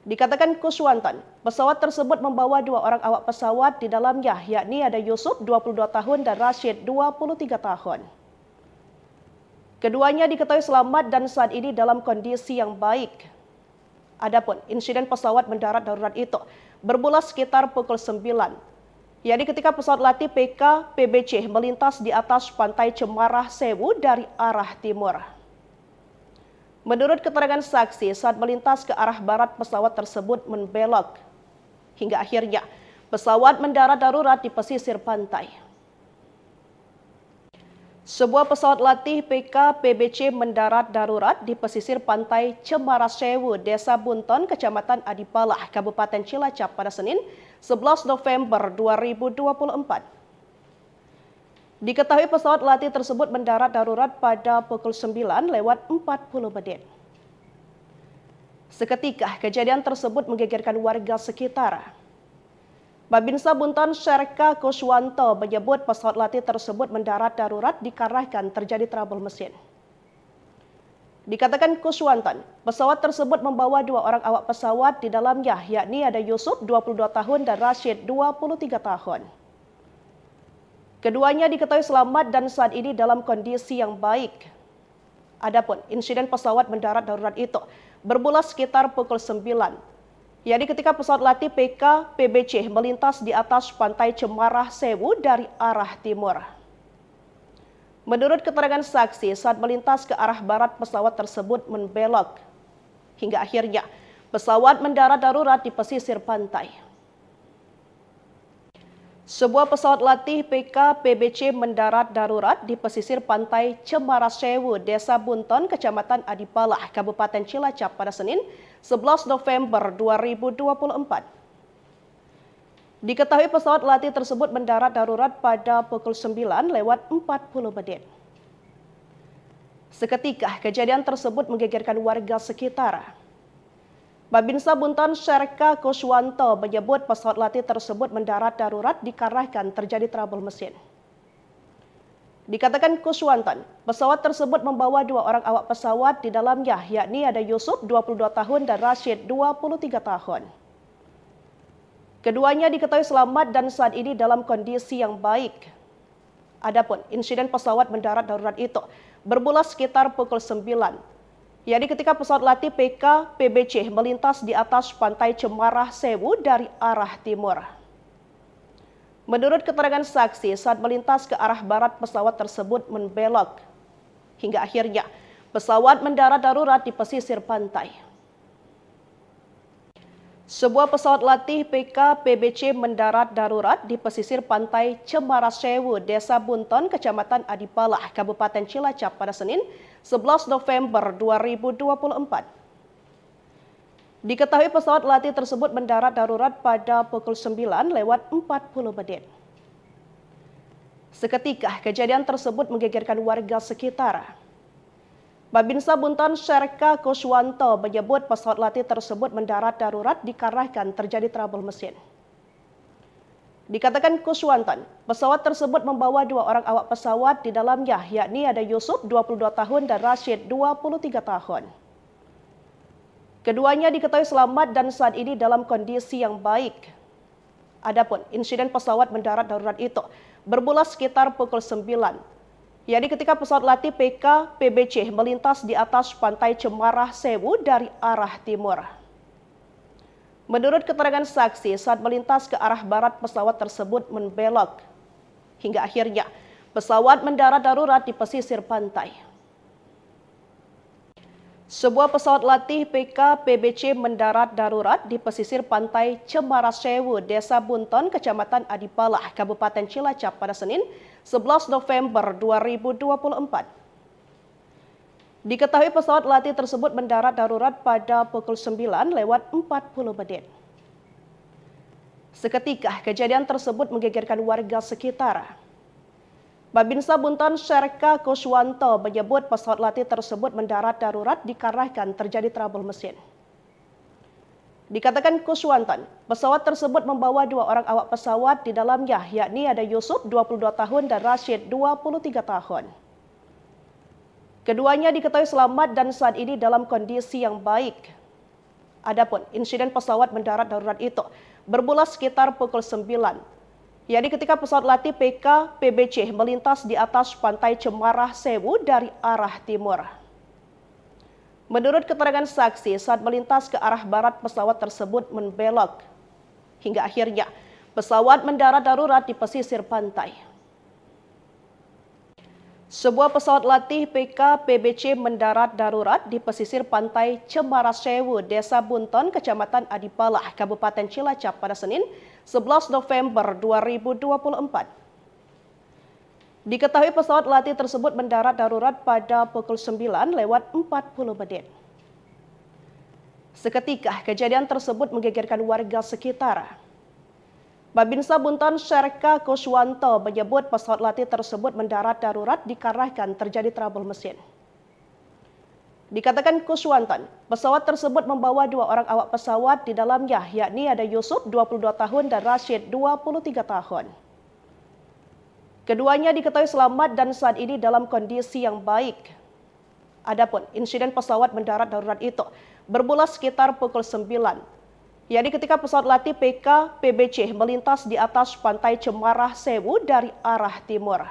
Dikatakan Kuswanton, pesawat tersebut membawa 2 orang awak pesawat di dalamnya, yakni ada Yusuf 22 tahun dan Rashid 23 tahun. Keduanya diketahui selamat dan saat ini dalam kondisi yang baik. Adapun insiden pesawat mendarat darurat itu bermula sekitar pukul 9, yakni ketika pesawat latih PK-PBC melintas di atas pantai Cemarah Sewu dari arah timur. Menurut keterangan saksi, saat melintas ke arah barat pesawat tersebut membelok, hingga akhirnya pesawat mendarat darurat di pesisir pantai. Sebuah pesawat latih PK-PBC mendarat darurat di pesisir pantai Cemarah Sewu, Desa Bunton, Kecamatan Adipalah, Kabupaten Cilacap pada Senin 11 November 2024. Diketahui pesawat latih tersebut mendarat darurat pada pukul 9:40 menit. Seketika kejadian tersebut menggegerkan warga sekitar. Babinsa Bunton Syarka Kuswanto menyebut pesawat latih tersebut mendarat darurat dikarenakan terjadi trouble mesin. Dikatakan Kuswanton, pesawat tersebut membawa 2 orang awak pesawat di dalamnya, yakni ada Yusuf 22 tahun dan Rashid 23 tahun. Keduanya diketahui selamat dan saat ini dalam kondisi yang baik. Adapun insiden pesawat mendarat darurat itu bermula sekitar pukul 9, yakni ketika pesawat latih PK-PBC melintas di atas pantai Cemarah Sewu dari arah timur. Menurut keterangan saksi, saat melintas ke arah barat pesawat tersebut membelok, hingga akhirnya pesawat mendarat darurat di pesisir pantai. Sebuah pesawat latih PK-PBC mendarat darurat di pesisir pantai Cemarah Sewu, Desa Bunton, Kecamatan Adipalah, Kabupaten Cilacap pada Senin 11 November 2024. Diketahui pesawat latih tersebut mendarat darurat pada pukul 9:40 menit. Seketika kejadian tersebut menggegerkan warga sekitar. Babinsa Bunton Syarka Kuswanto menyebut pesawat latih tersebut mendarat darurat dikarenakan terjadi trouble mesin. Dikatakan Kuswanton, pesawat tersebut membawa 2 orang awak pesawat di dalamnya, yakni ada Yusuf 22 tahun dan Rashid 23 tahun. Keduanya diketahui selamat dan saat ini dalam kondisi yang baik. Adapun insiden pesawat mendarat darurat itu bermula sekitar pukul 9, yakni ketika pesawat latih PK-PBC melintas di atas pantai Cemarah Sewu dari arah timur. Menurut keterangan saksi, saat melintas ke arah barat pesawat tersebut membelok, hingga akhirnya pesawat mendarat darurat di pesisir pantai. Sebuah pesawat latih PK-PBC mendarat darurat di pesisir pantai Cemarah Sewu, Desa Bunton, Kecamatan Adipalah, Kabupaten Cilacap pada Senin 11 November 2024. Diketahui pesawat latih tersebut mendarat darurat pada pukul 9:40 menit. Seketika kejadian tersebut menggegerkan warga sekitar. Babinsa Bunton Syarka Kuswanto menyebut pesawat latih tersebut mendarat darurat dikarenakan terjadi trouble mesin. Dikatakan Kuswanto, pesawat tersebut membawa 2 orang awak pesawat di dalamnya, yakni ada Yusuf 22 tahun dan Rashid 23 tahun. Keduanya diketahui selamat dan saat ini dalam kondisi yang baik. Adapun insiden pesawat mendarat darurat itu bermula sekitar pukul 9. Yakni ketika pesawat latih PK PBC melintas di atas pantai Cemarah Sewu dari arah timur. Menurut keterangan saksi, saat melintas ke arah barat pesawat tersebut membelok. Hingga akhirnya pesawat mendarat darurat di pesisir pantai. Sebuah pesawat latih PK PBC mendarat darurat di pesisir pantai Cemarah Sewu, Desa Bunton, Kecamatan Adipalah, Kabupaten Cilacap pada Senin 11 November 2024. Diketahui pesawat latih tersebut mendarat darurat pada pukul 9:40 menit. Seketika kejadian tersebut menggegerkan warga sekitar. Babinsa Bunton Syarka Kuswanto menyebut pesawat latih tersebut mendarat darurat dikarenakan terjadi trouble mesin. Dikatakan Kuswanto, pesawat tersebut membawa 2 orang awak pesawat di dalamnya, yakni ada Yusuf 22 tahun dan Rashid 23 tahun. Keduanya diketahui selamat dan saat ini dalam kondisi yang baik. Adapun insiden pesawat mendarat darurat itu bermula sekitar pukul 9. Yakni ketika pesawat latih PK PBC melintas di atas pantai Cemarah Sewu dari arah timur. Menurut keterangan saksi, saat melintas ke arah barat pesawat tersebut membelok. Hingga akhirnya pesawat mendarat darurat di pesisir pantai. Sebuah pesawat latih PK PBC mendarat darurat di pesisir pantai Cemarah Sewu, Desa Bunton, Kecamatan Adipalah, Kabupaten Cilacap pada Senin 11 November 2024. Diketahui pesawat latih tersebut mendarat darurat pada pukul 9:40 menit. Seketika kejadian tersebut menggegerkan warga sekitar. Babinsa Bunton Syarka Kuswanto menyebut pesawat latih tersebut mendarat darurat dikarenakan terjadi trouble mesin. Dikatakan Kuswanto, pesawat tersebut membawa 2 orang awak pesawat di dalamnya, yakni ada Yusuf 22 tahun dan Rashid 23 tahun. Keduanya diketahui selamat dan saat ini dalam kondisi yang baik. Adapun insiden pesawat mendarat darurat itu bermula sekitar pukul 9. Yakni ketika pesawat latih PK PBC melintas di atas pantai Cemarah Sewu dari arah timur.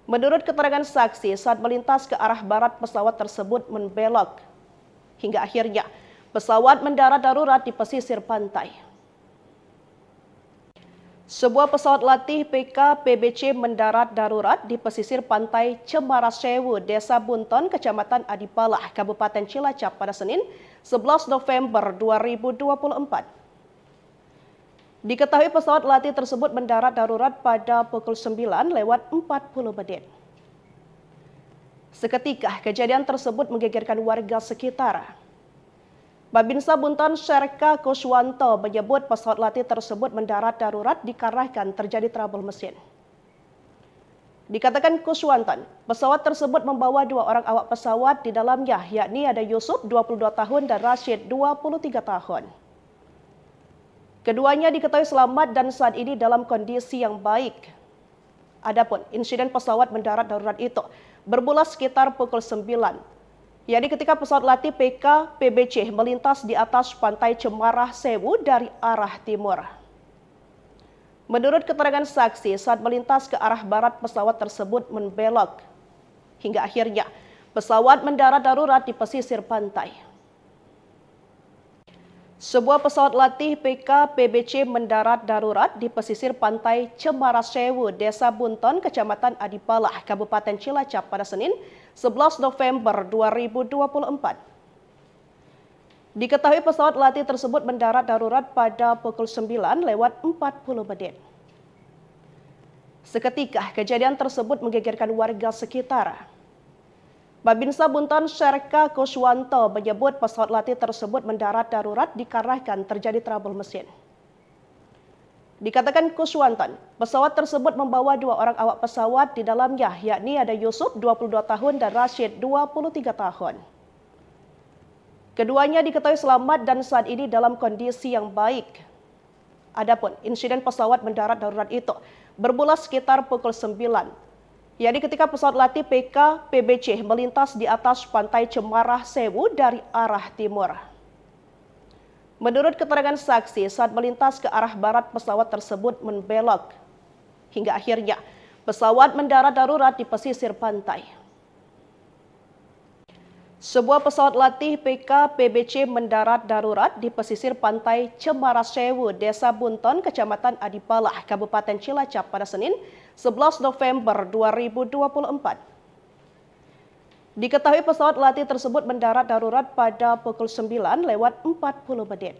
Menurut keterangan saksi, saat melintas ke arah barat pesawat tersebut membelok. Hingga akhirnya pesawat mendarat darurat di pesisir pantai. Sebuah pesawat latih PK PBC mendarat darurat di pesisir pantai Cemarah Sewu, Desa Bunton, Kecamatan Adipalah, Kabupaten Cilacap pada Senin 11 November 2024. Diketahui pesawat latih tersebut mendarat darurat pada pukul 9:40 menit. Seketika kejadian tersebut menggegerkan warga sekitar. Babinsa Bunton Syarka Kuswanto menyebut pesawat latih tersebut mendarat darurat dikarenakan terjadi trouble mesin. Dikatakan Kuswanto, pesawat tersebut membawa 2 orang awak pesawat di dalamnya, yakni ada Yusuf 22 tahun dan Rashid 23 tahun. Keduanya diketahui selamat dan saat ini dalam kondisi yang baik. Adapun insiden pesawat mendarat darurat itu bermula sekitar pukul 9. Yakni ketika pesawat latih PK PBC melintas di atas pantai Cemarah Sewu dari arah timur. Menurut keterangan saksi, saat melintas ke arah barat pesawat tersebut membelok. Hingga akhirnya pesawat mendarat darurat di pesisir pantai. Sebuah pesawat latih PK PBC mendarat darurat di pesisir pantai Cemarah Sewu, Desa Bunton, Kecamatan Adipalah, Kabupaten Cilacap pada Senin 11 November 2024. Diketahui pesawat latih tersebut mendarat darurat pada pukul 9:40 menit. Seketika kejadian tersebut menggegerkan warga sekitar. Babinsa Bunton Syarka Kuswanto menyebut pesawat latih tersebut mendarat darurat dikarenakan terjadi trouble mesin. Dikatakan Kuswanton, pesawat tersebut membawa 2 orang awak pesawat di dalamnya, yakni ada Yusuf 22 tahun dan Rashid 23 tahun. Keduanya diketahui selamat dan saat ini dalam kondisi yang baik. Adapun insiden pesawat mendarat darurat itu bermula sekitar pukul 9, yakni ketika pesawat latih PK PBC melintas di atas pantai Cemarah Sewu dari arah timur. Menurut keterangan saksi, saat melintas ke arah barat pesawat tersebut membelok. Hingga akhirnya pesawat mendarat darurat di pesisir pantai. Sebuah pesawat latih PK PBC mendarat darurat di pesisir pantai Cemarah Sewu, Desa Bunton, Kecamatan Adipalah, Kabupaten Cilacap pada Senin 11 November 2024. Diketahui pesawat latih tersebut mendarat darurat pada pukul 9:40.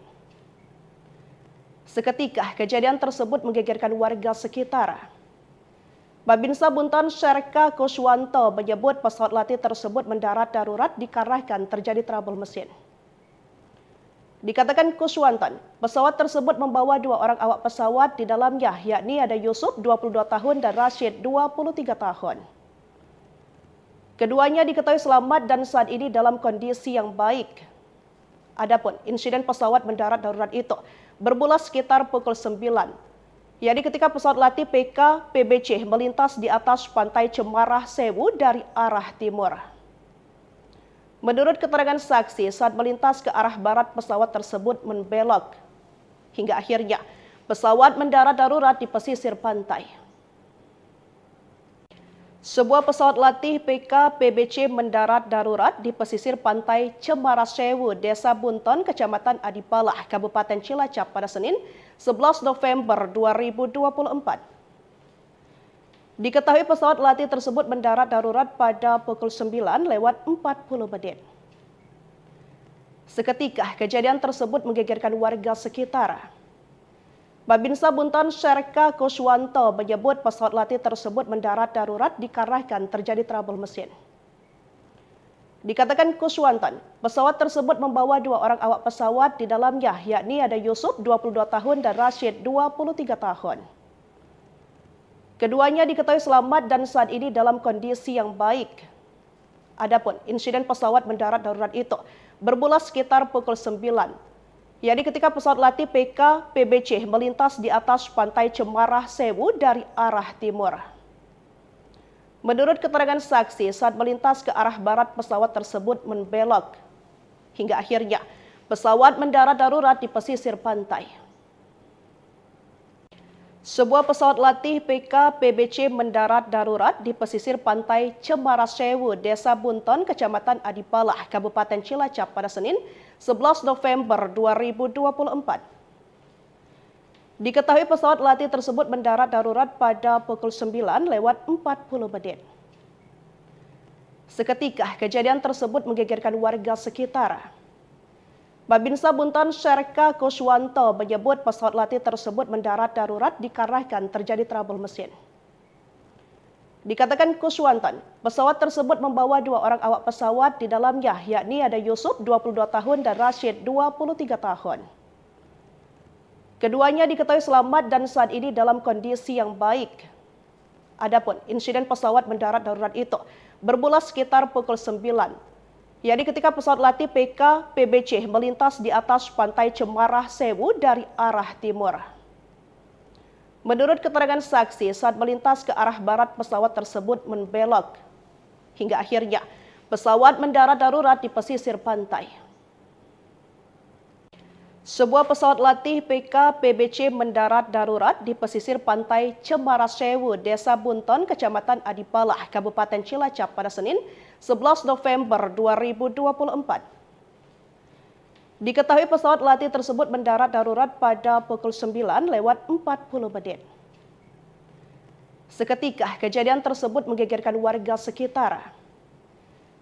Seketika kejadian tersebut menggegerkan warga sekitar. Babinsa Bunton Syarka Kuswanto menyebut pesawat latih tersebut mendarat darurat dikarenakan terjadi trouble mesin. Dikatakan Kuswanton, pesawat tersebut membawa 2 orang awak pesawat di dalamnya, yakni ada Yusuf 22 tahun dan Rashid 23 tahun. Keduanya diketahui selamat dan saat ini dalam kondisi yang baik. Adapun insiden pesawat mendarat darurat itu bermula sekitar pukul 9, yakni ketika pesawat latih PK PBC melintas di atas pantai Cemarah Sewu dari arah timur. Menurut keterangan saksi, saat melintas ke arah barat pesawat tersebut membelok. Hingga akhirnya pesawat mendarat darurat di pesisir pantai. Sebuah pesawat latih PK PBC mendarat darurat di pesisir pantai Cemarah Sewu, Desa Bunton, Kecamatan Adipalah, Kabupaten Cilacap pada Senin 11 November 2024. Diketahui pesawat latih tersebut mendarat darurat pada pukul 9:40. Seketika kejadian tersebut menggegerkan warga sekitar. Babinsa Bunton Syarka Kuswanto menyebut pesawat latih tersebut mendarat darurat dikarenakan terjadi trouble mesin. Dikatakan Kuswanton, pesawat tersebut membawa 2 orang awak pesawat di dalamnya, yakni ada Yusuf 22 tahun dan Rashid 23 tahun. Keduanya diketahui selamat dan saat ini dalam kondisi yang baik. Adapun insiden pesawat mendarat darurat itu bermula sekitar pukul 9, yakni ketika pesawat latih PK PBC melintas di atas pantai Cemarah Sewu dari arah timur. Menurut keterangan saksi, saat melintas ke arah barat pesawat tersebut membelok. Hingga akhirnya pesawat mendarat darurat di pesisir pantai. Sebuah pesawat latih PK PBC mendarat darurat di pesisir pantai Cemarah Sewu, Desa Bunton, Kecamatan Adipalah, Kabupaten Cilacap pada Senin 11 November 2024. Diketahui pesawat latih tersebut mendarat darurat pada pukul 9:40. Seketika kejadian tersebut menggegerkan warga sekitar. Babinsa Bunton Syarka Kuswanto menyebut pesawat latih tersebut mendarat darurat dikarenakan terjadi trouble mesin. Dikatakan Kuswanton, pesawat tersebut membawa 2 orang awak pesawat di dalamnya, yakni ada Yusuf 22 tahun dan Rashid 23 tahun. Keduanya diketahui selamat dan saat ini dalam kondisi yang baik. Adapun insiden pesawat mendarat darurat itu bermula sekitar pukul 9, yakni ketika pesawat latih PK PBC melintas di atas pantai Cemarah Sewu dari arah timur. Menurut keterangan saksi, saat melintas ke arah barat pesawat tersebut membelok. Hingga akhirnya pesawat mendarat darurat di pesisir pantai. Sebuah pesawat latih PK PBC mendarat darurat di pesisir pantai Cemarah Sewu, Desa Bunton, Kecamatan Adipalah, Kabupaten Cilacap pada Senin 11 November 2024. Diketahui pesawat latih tersebut mendarat darurat pada pukul 9:40. Seketika kejadian tersebut menggegerkan warga sekitar.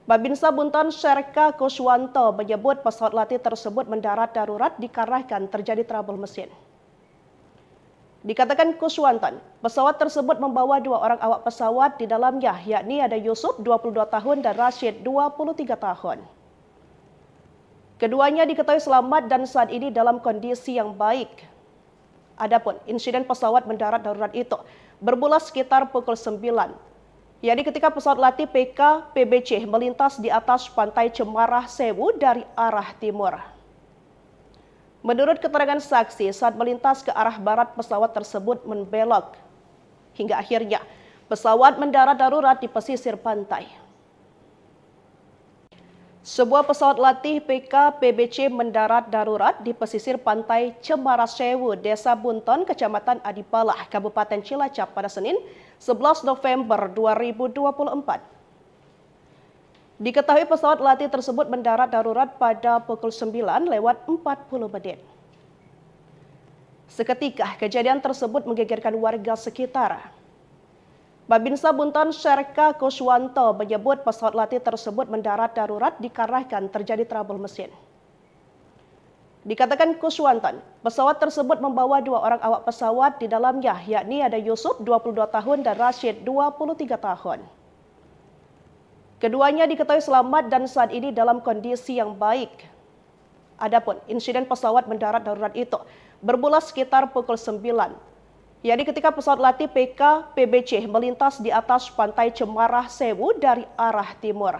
Babinsa Bunton Syarka Kuswanto menyebut pesawat latih tersebut mendarat darurat dikarenakan terjadi trouble mesin. Dikatakan Kuswanton, pesawat tersebut membawa 2 orang awak pesawat di dalamnya, yakni ada Yusuf 22 tahun dan Rashid 23 tahun. Keduanya diketahui selamat dan saat ini dalam kondisi yang baik. Adapun insiden pesawat mendarat darurat itu bermula sekitar pukul 9, yakni ketika pesawat latih PK PBC melintas di atas pantai Cemarah Sewu dari arah timur. Menurut keterangan saksi, saat melintas ke arah barat pesawat tersebut membelok, hingga akhirnya pesawat mendarat darurat di pesisir pantai. Sebuah pesawat latih PK PBC mendarat darurat di pesisir pantai Cemarah Sewu, Desa Bunton, Kecamatan Adipalah, Kabupaten Cilacap pada Senin 11 November 2024. Diketahui pesawat latih tersebut mendarat darurat pada pukul 9:40. Seketika kejadian tersebut menggegerkan warga sekitar. Babinsa Bunton Serka Kuswanto menyebut pesawat latih tersebut mendarat darurat dikarenakan terjadi trouble mesin. Dikatakan Kuswanto, pesawat tersebut membawa 2 orang awak pesawat di dalamnya, yakni ada Yusuf 22 tahun dan Rashid 23 tahun. Keduanya diketahui selamat dan saat ini dalam kondisi yang baik. Adapun insiden pesawat mendarat darurat itu bermula sekitar pukul 9. Yakni ketika pesawat latih PK PBC melintas di atas pantai Cemarah Sewu dari arah timur.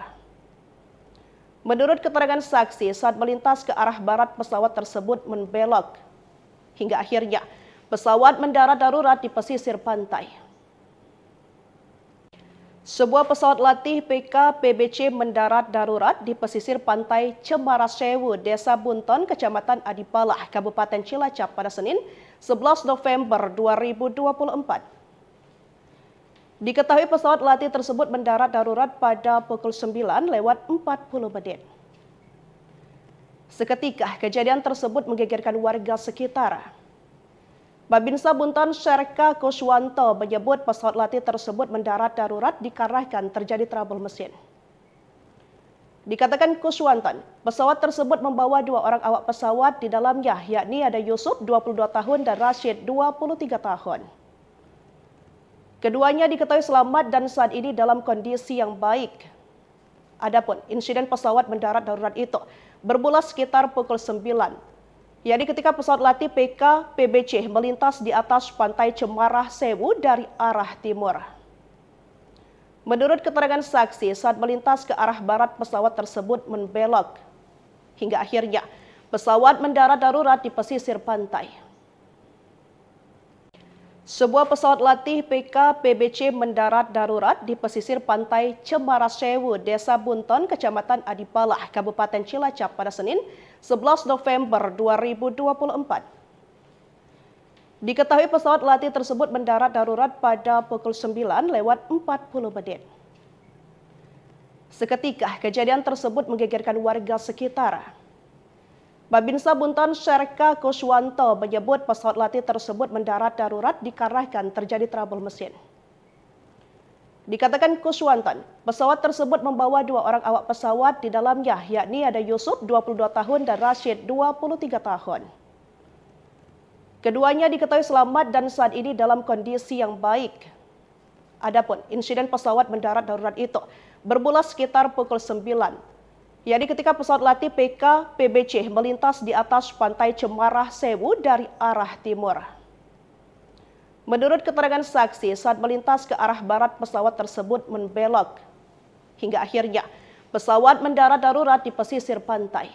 Menurut keterangan saksi, saat melintas ke arah barat pesawat tersebut membelok, hingga akhirnya pesawat mendarat darurat di pesisir pantai. Sebuah pesawat latih PK PBC mendarat darurat di pesisir pantai Cemarah Sewu, Desa Bunton, Kecamatan Adipalah, Kabupaten Cilacap pada Senin 11 November 2024. Diketahui pesawat latih tersebut mendarat darurat pada pukul 9:40. Seketika kejadian tersebut menggegerkan warga sekitar. Babinsa Bunton Serka Kuswanto menyebut pesawat latih tersebut mendarat darurat dikarenakan terjadi trouble mesin. Dikatakan Kuswanto, pesawat tersebut membawa 2 orang awak pesawat di dalamnya, yakni ada Yusuf 22 tahun dan Rashid 23 tahun. Keduanya diketahui selamat dan saat ini dalam kondisi yang baik. Adapun insiden pesawat mendarat darurat itu bermula sekitar pukul 9, yakni ketika pesawat latih PK PBC melintas di atas pantai Cemarah Sewu dari arah timur. Menurut keterangan saksi, saat melintas ke arah barat pesawat tersebut membelok, hingga akhirnya pesawat mendarat darurat di pesisir pantai. Sebuah pesawat latih PK PBC mendarat darurat di pesisir pantai Cemarah Sewu, Desa Bunton, Kecamatan Adipalah, Kabupaten Cilacap pada Senin 11 November 2024. Diketahui pesawat latih tersebut mendarat darurat pada pukul 9:40. Seketika kejadian tersebut menggegerkan warga sekitar. Babinsa Bunton Serka Kuswanto menyebut pesawat latih tersebut mendarat darurat dikarenakan terjadi trouble mesin. Dikatakan Kuswanto, pesawat tersebut membawa 2 orang awak pesawat di dalamnya, yakni ada Yusuf 22 tahun dan Rashid 23 tahun. Keduanya diketahui selamat dan saat ini dalam kondisi yang baik. Adapun insiden pesawat mendarat darurat itu bermula sekitar pukul 9, yakni ketika pesawat latih PK PBC melintas di atas pantai Cemarah Sewu dari arah timur. Menurut keterangan saksi, saat melintas ke arah barat pesawat tersebut membelok, hingga akhirnya pesawat mendarat darurat di pesisir pantai.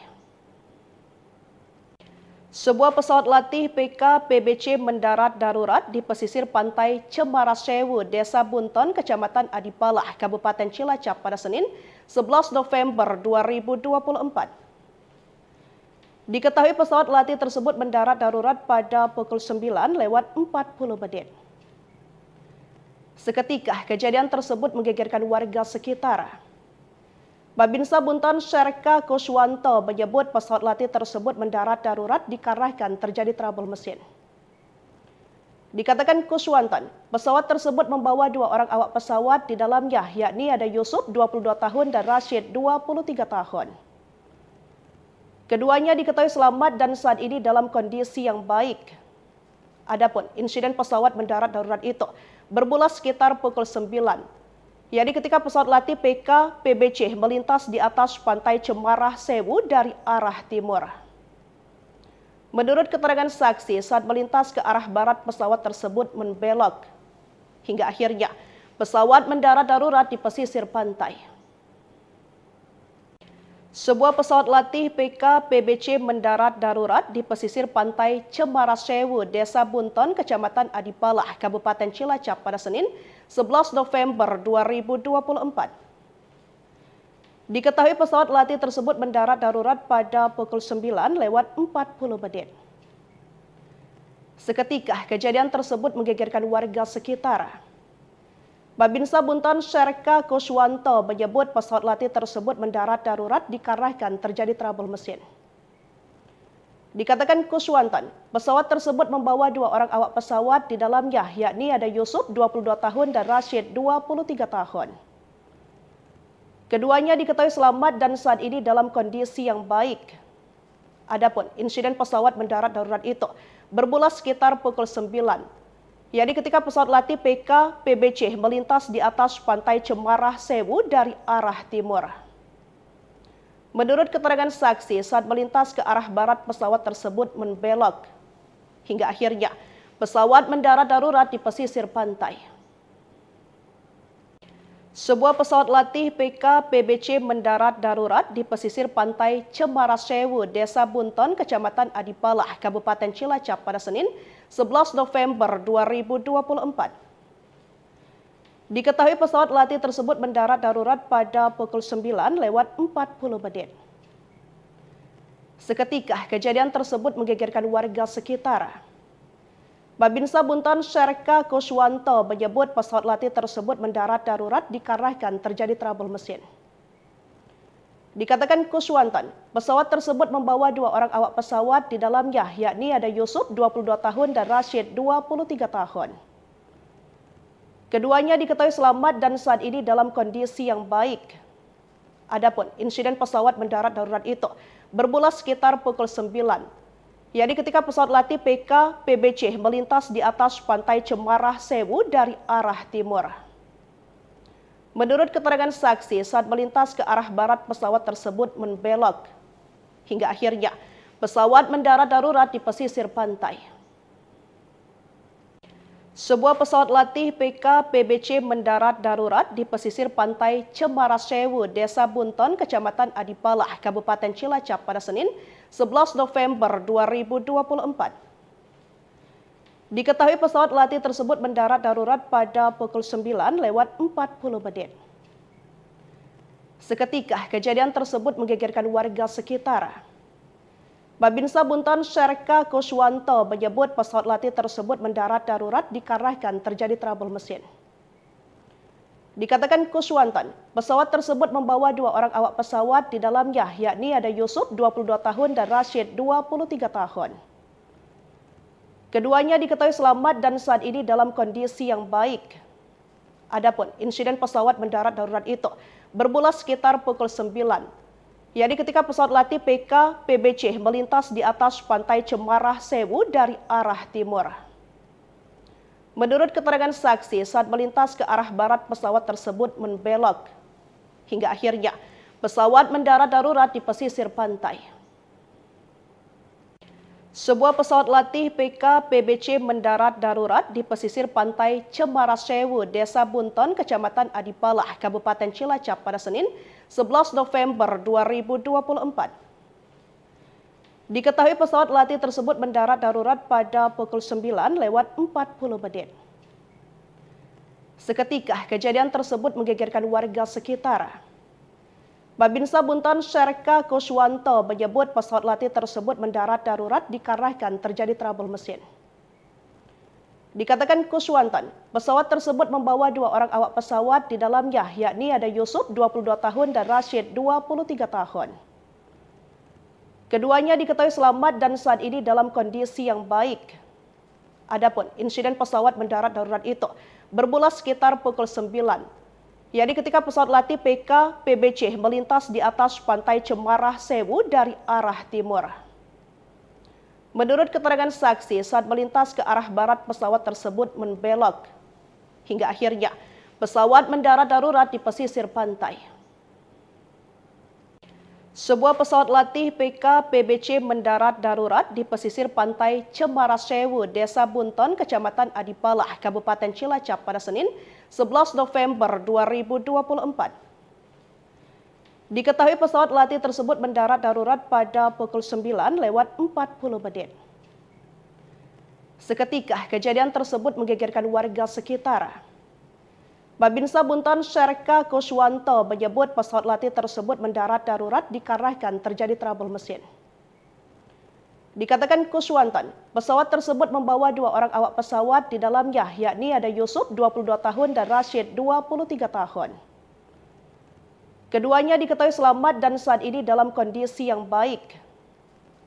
Sebuah pesawat latih PK PBC mendarat darurat di pesisir pantai Cemarah Sewu, Desa Bunton, Kecamatan Adipalah, Kabupaten Cilacap pada Senin 11 November 2024. Diketahui pesawat latih tersebut mendarat darurat pada pukul 9:40. Seketika kejadian tersebut menggegerkan warga sekitar. Babinsa Bunton Serka Kuswanto menyebut pesawat latih tersebut mendarat darurat dikarenakan terjadi trouble mesin. Dikatakan Kuswanto, pesawat tersebut membawa 2 orang awak pesawat di dalamnya, yakni ada Yusuf 22 tahun dan Rashid 23 tahun. Keduanya diketahui selamat dan saat ini dalam kondisi yang baik. Adapun insiden pesawat mendarat darurat itu bermula sekitar pukul 9, yakni ketika pesawat latih PK PBC melintas di atas pantai Cemarah Sewu dari arah timur. Menurut keterangan saksi, saat melintas ke arah barat pesawat tersebut membelok. Hingga akhirnya pesawat mendarat darurat di pesisir pantai. Sebuah pesawat latih PK-PBC mendarat darurat di pesisir pantai Cemara Sewu, Desa Bunton, Kecamatan Adipalah, Kabupaten Cilacap pada Senin 11 November 2024. Diketahui pesawat latih tersebut mendarat darurat pada pukul 9:40 menit. Seketika kejadian tersebut menggegerkan warga sekitar. Babinsa Bunton Serka Kuswanto menyebut pesawat latih tersebut mendarat darurat dikarenakan terjadi trouble mesin. Dikatakan Kuswanto, pesawat tersebut membawa 2 orang awak pesawat di dalamnya, yakni ada Yusuf 22 tahun dan Rashid 23 tahun. Keduanya diketahui selamat dan saat ini dalam kondisi yang baik. Adapun insiden pesawat mendarat darurat itu bermula sekitar pukul 9, yakni ketika pesawat latih PK-PBC melintas di atas pantai Cemara Sewu dari arah timur. Menurut keterangan saksi, saat melintas ke arah barat pesawat tersebut membelok. Hingga akhirnya pesawat mendarat darurat di pesisir pantai. Sebuah pesawat latih PK-PBC mendarat darurat di pesisir pantai Cemara Sewu, Desa Bunton, Kecamatan Adipalah, Kabupaten Cilacap pada Senin 11 November 2024. Diketahui pesawat latih tersebut mendarat darurat pada pukul 9:40 menit. Seketika kejadian tersebut menggegerkan warga sekitar. Babinsa Bunton Serka Kuswanto menyebut pesawat latih tersebut mendarat darurat dikarenakan terjadi trouble mesin. Dikatakan Kuswanto, pesawat tersebut membawa 2 orang awak pesawat di dalamnya, yakni ada Yusuf 22 tahun dan Rashid 23 tahun. Keduanya diketahui selamat dan saat ini dalam kondisi yang baik. Adapun insiden pesawat mendarat darurat itu bermula sekitar pukul 9, yakni ketika pesawat latih PK-PBC melintas di atas pantai Cemara Sewu dari arah timur. Menurut keterangan saksi, saat melintas ke arah barat pesawat tersebut membelok. Hingga akhirnya pesawat mendarat darurat di pesisir pantai. Sebuah pesawat latih PK-PBC mendarat darurat di pesisir pantai Cemara Sewu, Desa Bunton, Kecamatan Adipalah, Kabupaten Cilacap pada Senin 11 November 2024. Diketahui pesawat latih tersebut mendarat darurat pada pukul 9:40 menit. Seketika kejadian tersebut menggegerkan warga sekitar. Babinsa Bunton Serka Kuswanto menyebut pesawat latih tersebut mendarat darurat dikarenakan terjadi trouble mesin. Dikatakan Kuswanto, pesawat tersebut membawa 2 orang awak pesawat di dalamnya, yakni ada Yusuf 22 tahun dan Rashid 23 tahun. Keduanya diketahui selamat dan saat ini dalam kondisi yang baik. Adapun insiden pesawat mendarat darurat itu bermula sekitar pukul 9, yakni ketika pesawat latih PK-PBC melintas di atas pantai Cemara Sewu dari arah timur. Menurut keterangan saksi, saat melintas ke arah barat pesawat tersebut membelok. Hingga akhirnya pesawat mendarat darurat di pesisir pantai. Sebuah pesawat latih PK-PBC mendarat darurat di pesisir pantai Cemara Sewu, Desa Bunton, Kecamatan Adipalah, Kabupaten Cilacap pada Senin 11 November 2024. Diketahui pesawat latih tersebut mendarat darurat pada pukul 9:40 menit. Seketika kejadian tersebut menggegerkan warga sekitar. Babinsa Bunton Serka Kuswanto menyebut pesawat latih tersebut mendarat darurat dikarenakan terjadi trouble mesin. Dikatakan Kuswanto, pesawat tersebut membawa 2 orang awak pesawat di dalamnya, yakni ada Yusuf 22 tahun dan Rashid 23 tahun. Keduanya diketahui selamat dan saat ini dalam kondisi yang baik. Adapun insiden pesawat mendarat darurat itu bermula sekitar pukul 9, yakni ketika pesawat latih PK-PBC melintas di atas pantai Cemara Sewu dari arah timur. Menurut keterangan saksi, saat melintas ke arah barat pesawat tersebut membelok. Hingga akhirnya pesawat mendarat darurat di pesisir pantai. Sebuah pesawat latih PKPBC mendarat darurat di pesisir pantai Cemara Sewu, Desa Bunton, Kecamatan Adipalah, Kabupaten Cilacap pada Senin, 11 November 2024. Diketahui pesawat latih tersebut mendarat darurat pada pukul 9:40 menit. Seketika kejadian tersebut menggegerkan warga sekitar. Babinsa Bunton Serka Kuswanto menyebut pesawat latih tersebut mendarat darurat dikarenakan terjadi trouble mesin. Dikatakan Kuswanto, pesawat tersebut membawa dua orang awak pesawat di dalamnya, yakni ada Yusuf 22 tahun dan Rashid 23 tahun. Keduanya diketahui selamat dan saat ini dalam kondisi yang baik.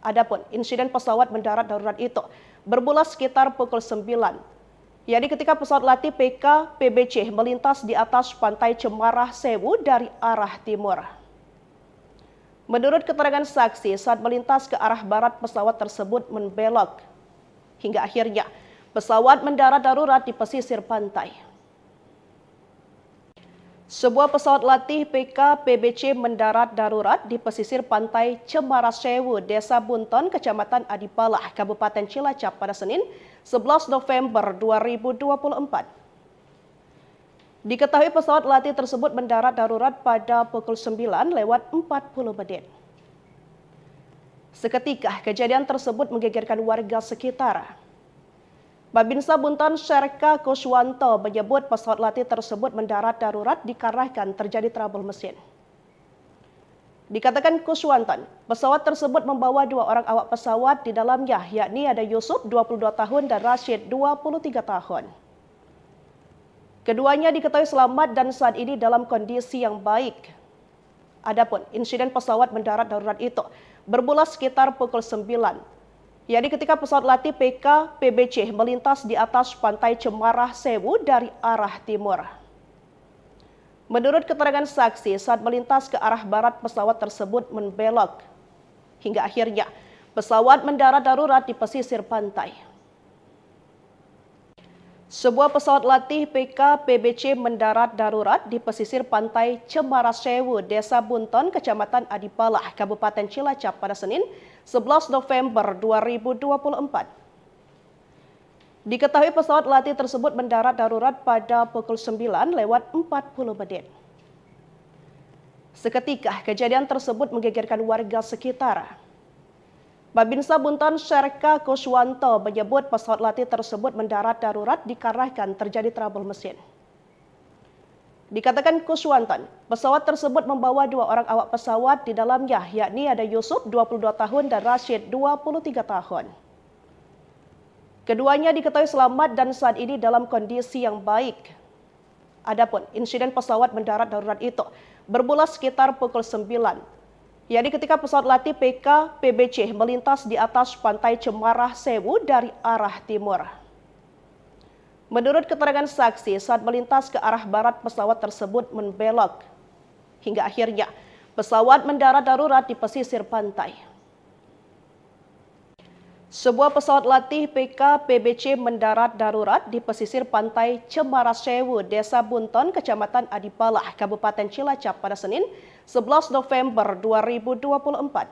Adapun insiden pesawat mendarat darurat itu bermula sekitar pukul 9. Yakni ketika pesawat latih PKPBC melintas di atas pantai Cemara Sewu dari arah timur. Menurut keterangan saksi, saat melintas ke arah barat pesawat tersebut membelok. Hingga akhirnya pesawat mendarat darurat di pesisir pantai. Sebuah pesawat latih PKPBC mendarat darurat di pesisir pantai Cemara Sewu, Desa Bunton, Kecamatan Adipalah, Kabupaten Cilacap pada Senin, 11 November 2024. Diketahui pesawat latih tersebut mendarat darurat pada pukul 9:40 menit. Seketika kejadian tersebut menggegerkan warga sekitar. Babinsa Bunton Serka Kuswanto menyebut pesawat latih tersebut mendarat darurat dikarenakan terjadi trouble mesin. Dikatakan Kuswanto, pesawat tersebut membawa dua orang awak pesawat di dalamnya, yakni ada Yusuf 22 tahun dan Rashid 23 tahun. Keduanya diketahui selamat dan saat ini dalam kondisi yang baik. Adapun insiden pesawat mendarat darurat itu bermula sekitar pukul 9. Yakni ketika pesawat latih PKPBC melintas di atas pantai Cemara Sewu dari arah timur. Menurut keterangan saksi, saat melintas ke arah barat pesawat tersebut membelok. Hingga akhirnya pesawat mendarat darurat di pesisir pantai. Sebuah pesawat latih PKPBC mendarat darurat di pesisir pantai Cemara Sewu, Desa Bunton, Kecamatan Adipalah, Kabupaten Cilacap pada Senin, 11 November 2024. Diketahui pesawat latih tersebut mendarat darurat pada pukul 9:40 menit. Seketika kejadian tersebut menggegerkan warga sekitar. Babinsa Bunton Serka Kuswanto menyebut pesawat latih tersebut mendarat darurat dikarenakan terjadi trouble mesin. Dikatakan Kuswanto, pesawat tersebut membawa dua orang awak pesawat di dalamnya, yakni ada Yusuf 22 tahun dan Rashid 23 tahun. Keduanya diketahui selamat dan saat ini dalam kondisi yang baik. Adapun insiden pesawat mendarat darurat itu bermula sekitar pukul 9. Yakni ketika pesawat latih PKPBC melintas di atas pantai Cemara Sewu dari arah timur. Menurut keterangan saksi, saat melintas ke arah barat pesawat tersebut membelok. Hingga akhirnya pesawat mendarat darurat di pesisir pantai. Sebuah pesawat latih PKPBC mendarat darurat di pesisir pantai Cemara Sewu, Desa Bunton, Kecamatan Adipalah, Kabupaten Cilacap pada Senin, 11 November 2024.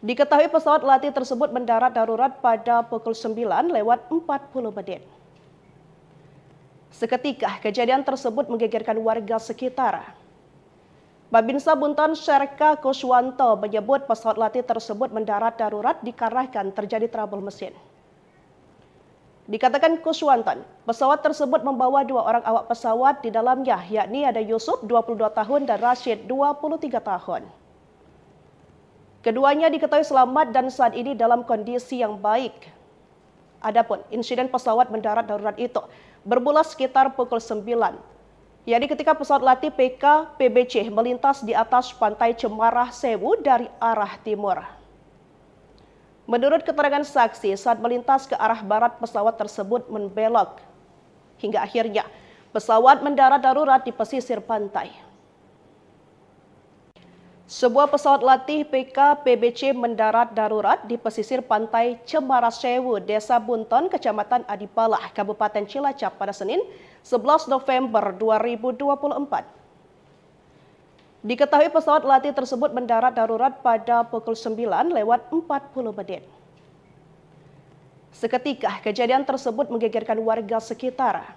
Diketahui pesawat latih tersebut mendarat darurat pada pukul 9:40 menit. Seketika kejadian tersebut menggegerkan warga sekitar. Babinsa Bunton Serka Kuswanto menyebut pesawat latih tersebut mendarat darurat dikarenakan terjadi trouble mesin. Dikatakan Kuswanto, pesawat tersebut membawa dua orang awak pesawat di dalamnya, yakni ada Yusuf 22 tahun dan Rashid 23 tahun. Keduanya diketahui selamat dan saat ini dalam kondisi yang baik. Adapun insiden pesawat mendarat darurat itu bermula sekitar pukul 9. Yakni ketika pesawat latih PKPBC melintas di atas pantai Cemara Sewu dari arah timur. Menurut keterangan saksi, saat melintas ke arah barat pesawat tersebut membelok. Hingga akhirnya pesawat mendarat darurat di pesisir pantai. Sebuah pesawat latih PKPBC mendarat darurat di pesisir pantai Cemara Sewu, Desa Bunton, Kecamatan Adipalah, Kabupaten Cilacap pada Senin, 11 November 2024. Diketahui pesawat latih tersebut mendarat darurat pada pukul 9:40 menit. Seketika kejadian tersebut menggegerkan warga sekitar.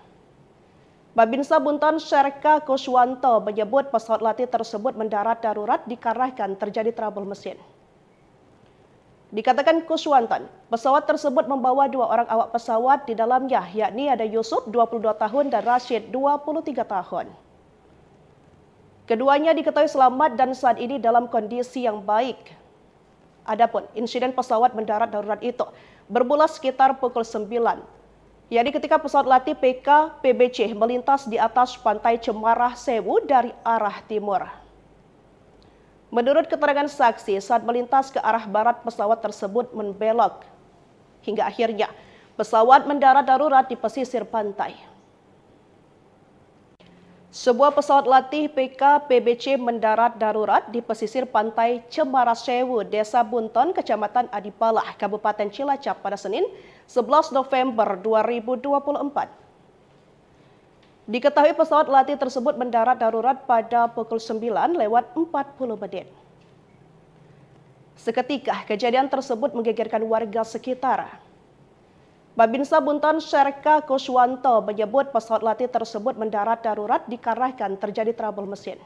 Babinsa Bunton Syarka Kuswanto menyebut pesawat latih tersebut mendarat darurat dikarenakan terjadi trouble mesin. Dikatakan Kuswanton, pesawat tersebut membawa 2 orang awak pesawat di dalamnya, yakni ada Yusuf 22 tahun dan Rashid 23 tahun. Keduanya diketahui selamat dan saat ini dalam kondisi yang baik. Adapun insiden pesawat mendarat darurat itu bermula sekitar pukul 9, yakni ketika pesawat latih PK PBC melintas di atas pantai Cemarah Sewu dari arah timur. Menurut keterangan saksi, saat melintas ke arah barat pesawat tersebut membelok. Hingga akhirnya pesawat mendarat darurat di pesisir pantai. Sebuah pesawat latih PK PBC mendarat darurat di pesisir pantai Cemarah Sewu, Desa Bunton, Kecamatan Adipalah, Kabupaten Cilacap pada Senin 11 November 2024. Diketahui pesawat latih tersebut mendarat darurat pada pukul 9:40 menit. Seketika kejadian tersebut menggegerkan warga sekitar. Babinsa Bunton Syarka Kuswanto menyebut pesawat latih tersebut mendarat darurat dikarenakan terjadi trouble mesin.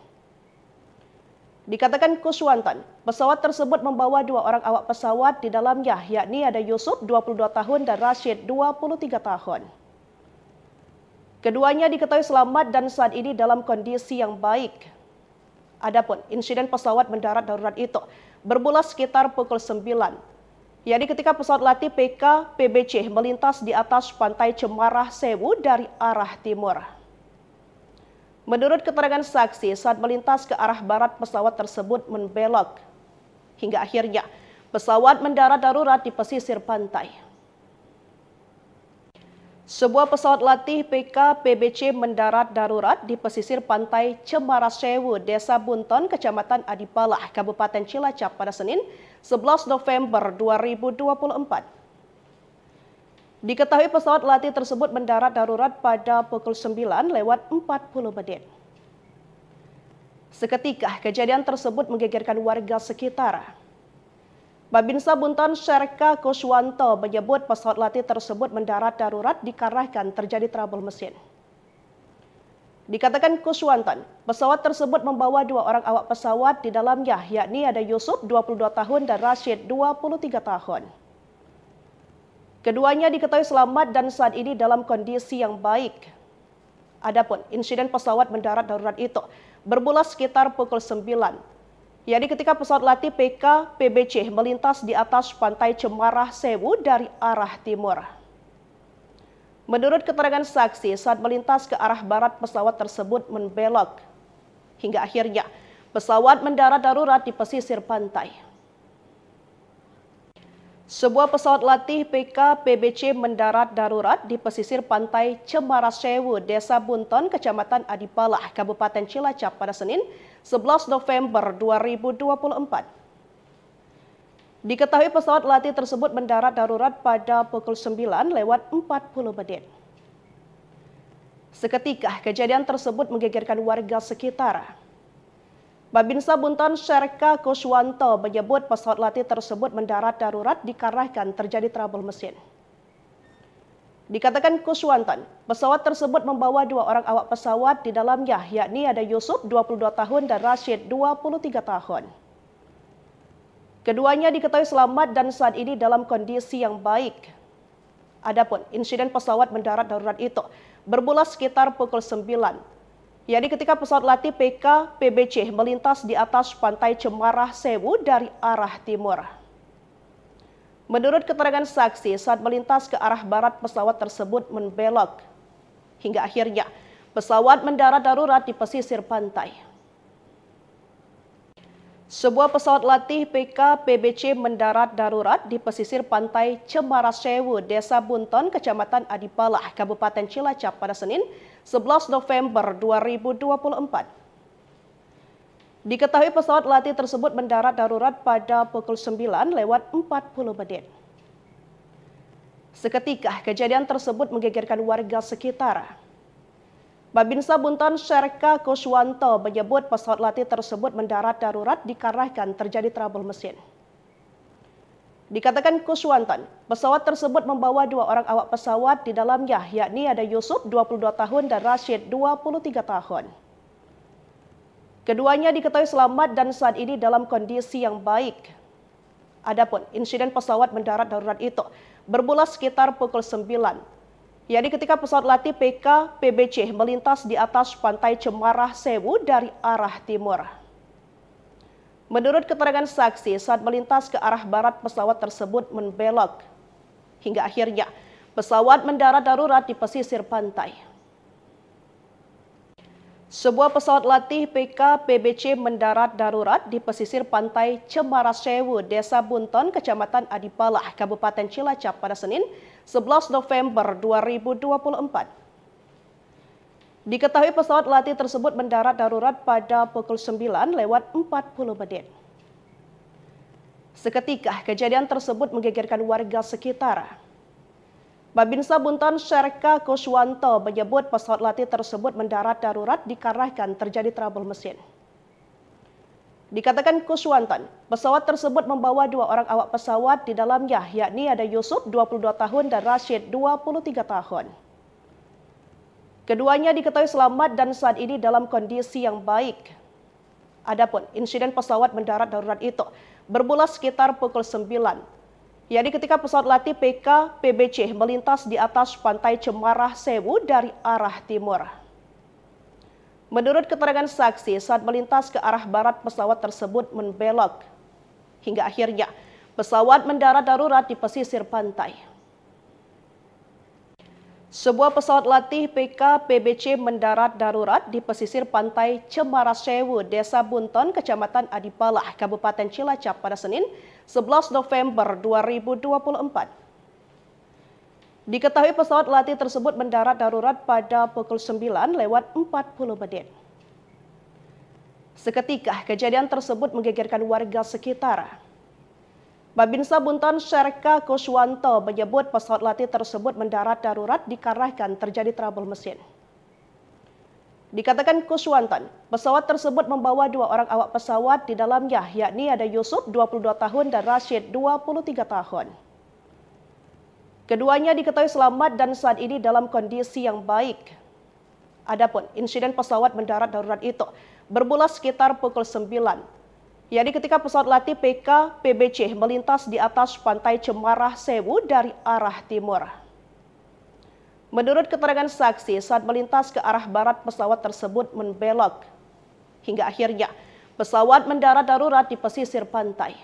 Dikatakan Kuswanto, pesawat tersebut membawa 2 orang awak pesawat di dalamnya, yakni ada Yusuf 22 tahun dan Rashid 23 tahun. Keduanya diketahui selamat dan saat ini dalam kondisi yang baik. Adapun insiden pesawat mendarat darurat itu bermula sekitar pukul 9, yakni ketika pesawat latih PK PBC melintas di atas pantai Cemarah Sewu dari arah timur. Menurut keterangan saksi, saat melintas ke arah barat pesawat tersebut membelok. Hingga akhirnya pesawat mendarat darurat di pesisir pantai. Sebuah pesawat latih PK PBC mendarat darurat di pesisir pantai Cemarah Sewu, Desa Bunton, Kecamatan Adipalah, Kabupaten Cilacap pada Senin 11 November 2024. Diketahui pesawat latih tersebut mendarat darurat pada pukul 9:40 menit. Seketika kejadian tersebut menggegerkan warga sekitar. Babinsa Bunton Syarka Kuswanto menyebut pesawat latih tersebut mendarat darurat dikarenakan terjadi trouble mesin. Dikatakan Kuswanto, pesawat tersebut membawa 2 orang awak pesawat di dalamnya, yakni ada Yusuf 22 tahun dan Rashid 23 tahun. Keduanya diketahui selamat dan saat ini dalam kondisi yang baik. Adapun insiden pesawat mendarat darurat itu bermula sekitar pukul 9, yakni ketika pesawat latih PK PBC melintas di atas pantai Cemarah Sewu dari arah timur. Menurut keterangan saksi, saat melintas ke arah barat pesawat tersebut membelok. Hingga akhirnya pesawat mendarat darurat di pesisir pantai. Sebuah pesawat latih PK PBC mendarat darurat di pesisir pantai Cemarah Sewu, Desa Bunton, Kecamatan Adipalah, Kabupaten Cilacap pada Senin 11 November 2024. Diketahui pesawat latih tersebut mendarat darurat pada pukul 9:40 menit. Seketika kejadian tersebut menggegerkan warga sekitar. Babinsa Bunton Syarka Kuswanto menyebut pesawat latih tersebut mendarat darurat dikarenakan terjadi trouble mesin. Dikatakan Kuswanto, pesawat tersebut membawa 2 orang awak pesawat di dalamnya, yakni ada Yusuf 22 tahun dan Rashid 23 tahun. Keduanya diketahui selamat dan saat ini dalam kondisi yang baik. Adapun insiden pesawat mendarat darurat itu bermula sekitar pukul 9, yakni ketika pesawat latih PK PBC melintas di atas pantai Cemarah Sewu dari arah timur. Menurut keterangan saksi, saat melintas ke arah barat pesawat tersebut membelok. Hingga akhirnya pesawat mendarat darurat di pesisir pantai. Sebuah pesawat latih PK PBC mendarat darurat di pesisir pantai Cemarah Sewu, Desa Bunton, Kecamatan Adipalah, Kabupaten Cilacap pada Senin 11 November 2024. Diketahui pesawat latih tersebut mendarat darurat pada pukul 9:40 menit. Seketika kejadian tersebut menggegerkan warga sekitar. Babinsa Bunton Syarka Kuswanto menyebut pesawat latih tersebut mendarat darurat dikarenakan terjadi trouble mesin. Dikatakan Kuswanton, pesawat tersebut membawa 2 orang awak pesawat di dalamnya, yakni ada Yusuf 22 tahun dan Rashid 23 tahun. Keduanya diketahui selamat dan saat ini dalam kondisi yang baik. Adapun insiden pesawat mendarat darurat itu bermula sekitar pukul 9, yakni ketika pesawat latih PK-PBC melintas di atas pantai Cemarah Sewu dari arah timur. Menurut keterangan saksi, saat melintas ke arah barat pesawat tersebut membelok. Hingga akhirnya pesawat mendarat darurat di pesisir pantai. Sebuah pesawat latih PK-PBC mendarat darurat di pesisir pantai Cemarah Sewu, Desa Bunton, Kecamatan Adipalah, Kabupaten Cilacap pada Senin 11 November 2024. Diketahui pesawat latih tersebut mendarat darurat pada pukul 9:40. Seketika kejadian tersebut menggegerkan warga sekitar. Babinsa Bunton Syarka Kuswanto menyebut pesawat latih tersebut mendarat darurat dikarenakan terjadi trouble mesin. Dikatakan Kuswanton, pesawat tersebut membawa 2 orang awak pesawat di dalamnya, yakni ada Yusuf 22 tahun dan Rashid 23 tahun. Keduanya diketahui selamat dan saat ini dalam kondisi yang baik. Adapun insiden pesawat mendarat darurat itu bermula sekitar pukul 9, yakni ketika pesawat latih PK-PBC melintas di atas pantai Cemarah Sewu dari arah timur. Menurut keterangan saksi, saat melintas ke arah barat pesawat tersebut membelok. Hingga akhirnya pesawat mendarat darurat di pesisir pantai. Sebuah pesawat latih PK-PBC mendarat darurat di pesisir pantai Cemarah Sewu, Desa Bunton, Kecamatan Adipalah, Kabupaten Cilacap pada Senin 11 November 2024. Diketahui pesawat latih tersebut mendarat darurat pada pukul 9:40. Seketika kejadian tersebut menggegerkan warga sekitar. Babinsa Bunton Syarka Kuswanto menyebut pesawat latih tersebut mendarat darurat dikarenakan terjadi trouble mesin. Dikatakan Kuswanton, pesawat tersebut membawa 2 orang awak pesawat di dalamnya, yakni ada Yusuf 22 tahun dan Rashid 23 tahun. Keduanya diketahui selamat dan saat ini dalam kondisi yang baik. Adapun insiden pesawat mendarat darurat itu bermula sekitar pukul 9, yakni ketika pesawat latih PK-PBC melintas di atas pantai Cemarah Sewu dari arah timur. Menurut keterangan saksi, saat melintas ke arah barat pesawat tersebut membelok. Hingga akhirnya pesawat mendarat darurat di pesisir pantai.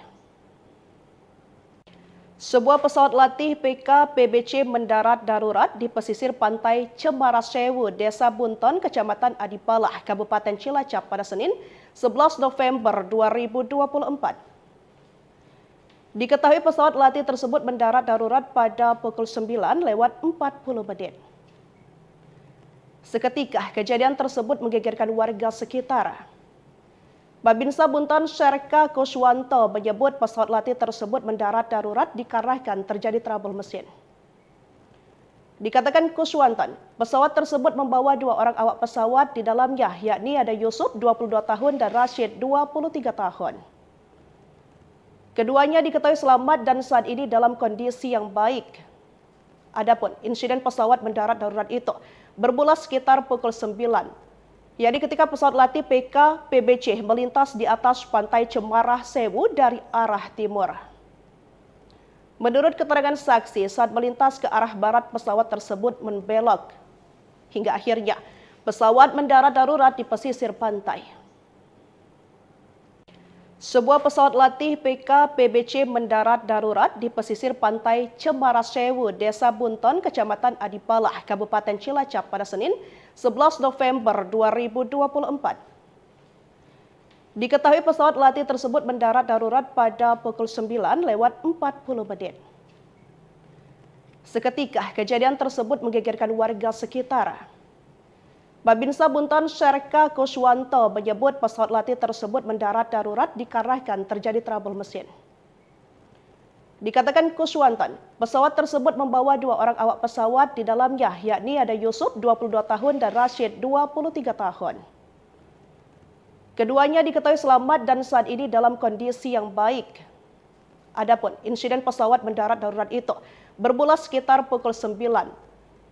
Sebuah pesawat latih PK-PBC mendarat darurat di pesisir pantai Cemarah Sewu, Desa Bunton, Kecamatan Adipalah, Kabupaten Cilacap pada Senin 11 November 2024. Diketahui pesawat latih tersebut mendarat darurat pada pukul 9:40. Seketika kejadian tersebut menggegerkan warga sekitar. Babinsa Bunton Syarka Kuswanto menyebut pesawat latih tersebut mendarat darurat dikarenakan terjadi trouble mesin. Dikatakan Kuswanton, pesawat tersebut membawa 2 orang awak pesawat di dalamnya, yakni ada Yusuf 22 tahun dan Rashid 23 tahun. Keduanya diketahui selamat dan saat ini dalam kondisi yang baik. Adapun insiden pesawat mendarat darurat itu bermula sekitar pukul 9, yakni ketika pesawat latih PK-PBC melintas di atas pantai Cemarah Sewu dari arah timur. Menurut keterangan saksi, saat melintas ke arah barat pesawat tersebut membelok. Hingga akhirnya pesawat mendarat darurat di pesisir pantai. Sebuah pesawat latih PK-PBC mendarat darurat di pesisir pantai Cemarah Sewu, Desa Bunton, Kecamatan Adipalah, Kabupaten Cilacap pada Senin 11 November 2024. Diketahui pesawat latih tersebut mendarat darurat pada pukul 9:40. Seketika kejadian tersebut menggegerkan warga sekitar. Babinsa Bunton Syarka Kuswanto menyebut pesawat latih tersebut mendarat darurat dikarenakan terjadi trouble mesin. Dikatakan Kuswantan, pesawat tersebut membawa 2 orang awak pesawat di dalamnya, yakni ada Yusuf 22 tahun dan Rashid 23 tahun. Keduanya diketahui selamat dan saat ini dalam kondisi yang baik. Adapun insiden pesawat mendarat darurat itu bermula sekitar pukul 9,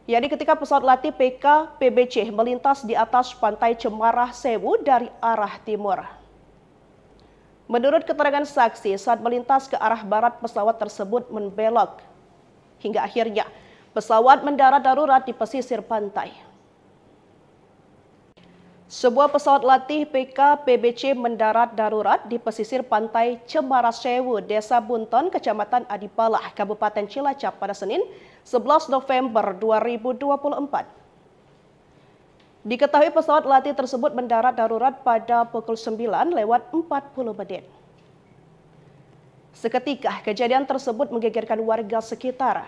yakni ketika pesawat latih PK PBC melintas di atas pantai Cemarah Sewu dari arah timur. Menurut keterangan saksi, saat melintas ke arah barat pesawat tersebut membelok. Hingga akhirnya pesawat mendarat darurat di pesisir pantai. Sebuah pesawat latih PK PBC mendarat darurat di pesisir pantai Cemarah Sewu, Desa Bunton, Kecamatan Adipalah, Kabupaten Cilacap pada Senin 11 November 2024. Diketahui pesawat latih tersebut mendarat darurat pada pukul 9:40. Seketika kejadian tersebut menggegerkan warga sekitar.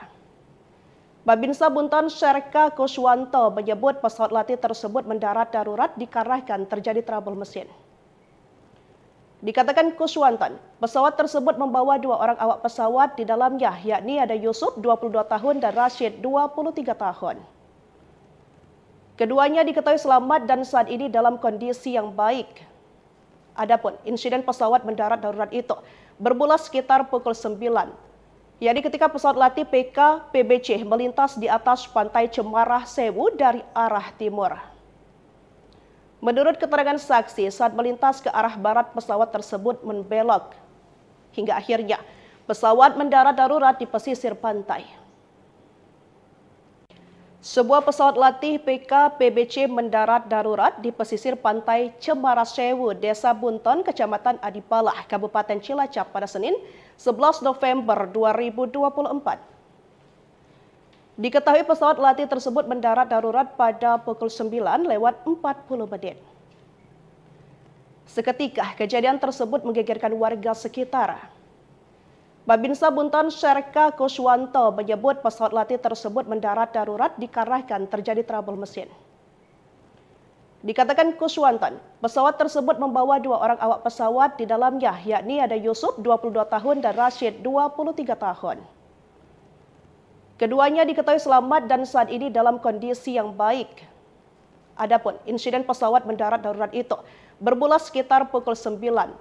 Babinsa Bunton Serka Kuswanto menyebut pesawat latih tersebut mendarat darurat dikarenakan terjadi trouble mesin. Dikatakan Kuswanton, pesawat tersebut membawa 2 orang awak pesawat di dalamnya, yakni ada Yusuf 22 tahun dan Rashid 23 tahun. Keduanya diketahui selamat dan saat ini dalam kondisi yang baik. Adapun insiden pesawat mendarat darurat itu bermula sekitar pukul 9, yakni ketika pesawat latih PK PBC melintas di atas pantai Cemarah Sewu dari arah timur. Menurut keterangan saksi, saat melintas ke arah barat pesawat tersebut membelok. Hingga akhirnya pesawat mendarat darurat di pesisir pantai. Sebuah pesawat latih PK PBC mendarat darurat di pesisir pantai Cemarah Sewu, Desa Bunton, Kecamatan Adipalah, Kabupaten Cilacap pada Senin 11 November 2024. Diketahui pesawat latih tersebut mendarat darurat pada pukul 9:40. Seketika kejadian tersebut menggegerkan warga sekitar. Babinsa Bunton Serka Kuswanto menyebut pesawat latih tersebut mendarat darurat dikarenakan terjadi trouble mesin. Dikatakan Kuswanton, pesawat tersebut membawa 2 orang awak pesawat di dalamnya, yakni ada Yusuf 22 tahun dan Rashid 23 tahun. Keduanya diketahui selamat dan saat ini dalam kondisi yang baik. Adapun insiden pesawat mendarat darurat itu bermula sekitar pukul 9,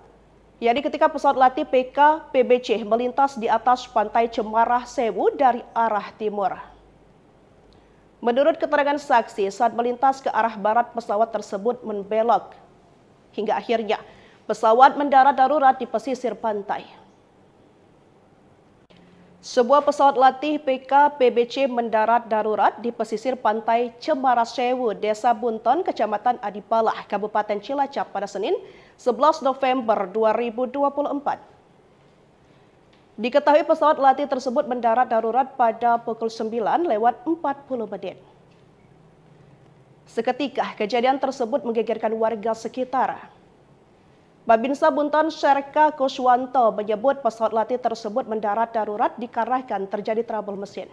yakni ketika pesawat latih PK PBC melintas di atas pantai Cemarah Sewu dari arah timur. Menurut keterangan saksi, saat melintas ke arah barat pesawat tersebut membelok. Hingga akhirnya pesawat mendarat darurat di pesisir pantai. Sebuah pesawat latih PK PBC mendarat darurat di pesisir pantai Cemarah Sewu, Desa Bunton, Kecamatan Adipalah, Kabupaten Cilacap pada Senin 11 November 2024. Diketahui pesawat latih tersebut mendarat darurat pada pukul 9:40. Seketika kejadian tersebut menggegerkan warga sekitar. Babinsa Bunton Serka Kuswanto menyebut pesawat latih tersebut mendarat darurat dikarenakan terjadi trouble mesin.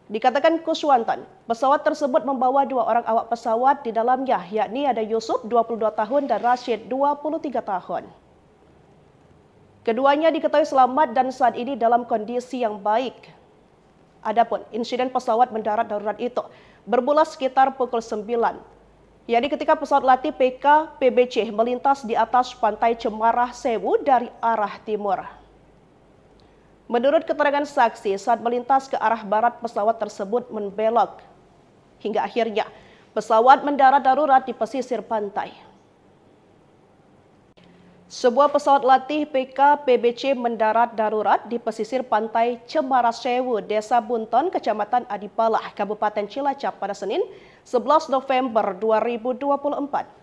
Dikatakan Kuswanton, pesawat tersebut membawa 2 orang awak pesawat di dalamnya, yakni ada Yusuf 22 tahun dan Rashid 23 tahun. Keduanya diketahui selamat dan saat ini dalam kondisi yang baik. Adapun insiden pesawat mendarat darurat itu bermula sekitar pukul 9, yakni ketika pesawat latih PK PBC melintas di atas pantai Cemarah Sewu dari arah timur. Menurut keterangan saksi, saat melintas ke arah barat pesawat tersebut membelok. Hingga akhirnya pesawat mendarat darurat di pesisir pantai. Sebuah pesawat latih PK PBC mendarat darurat di pesisir pantai Cemarah Sewu, Desa Bunton, Kecamatan Adipalah, Kabupaten Cilacap pada Senin 11 November 2024.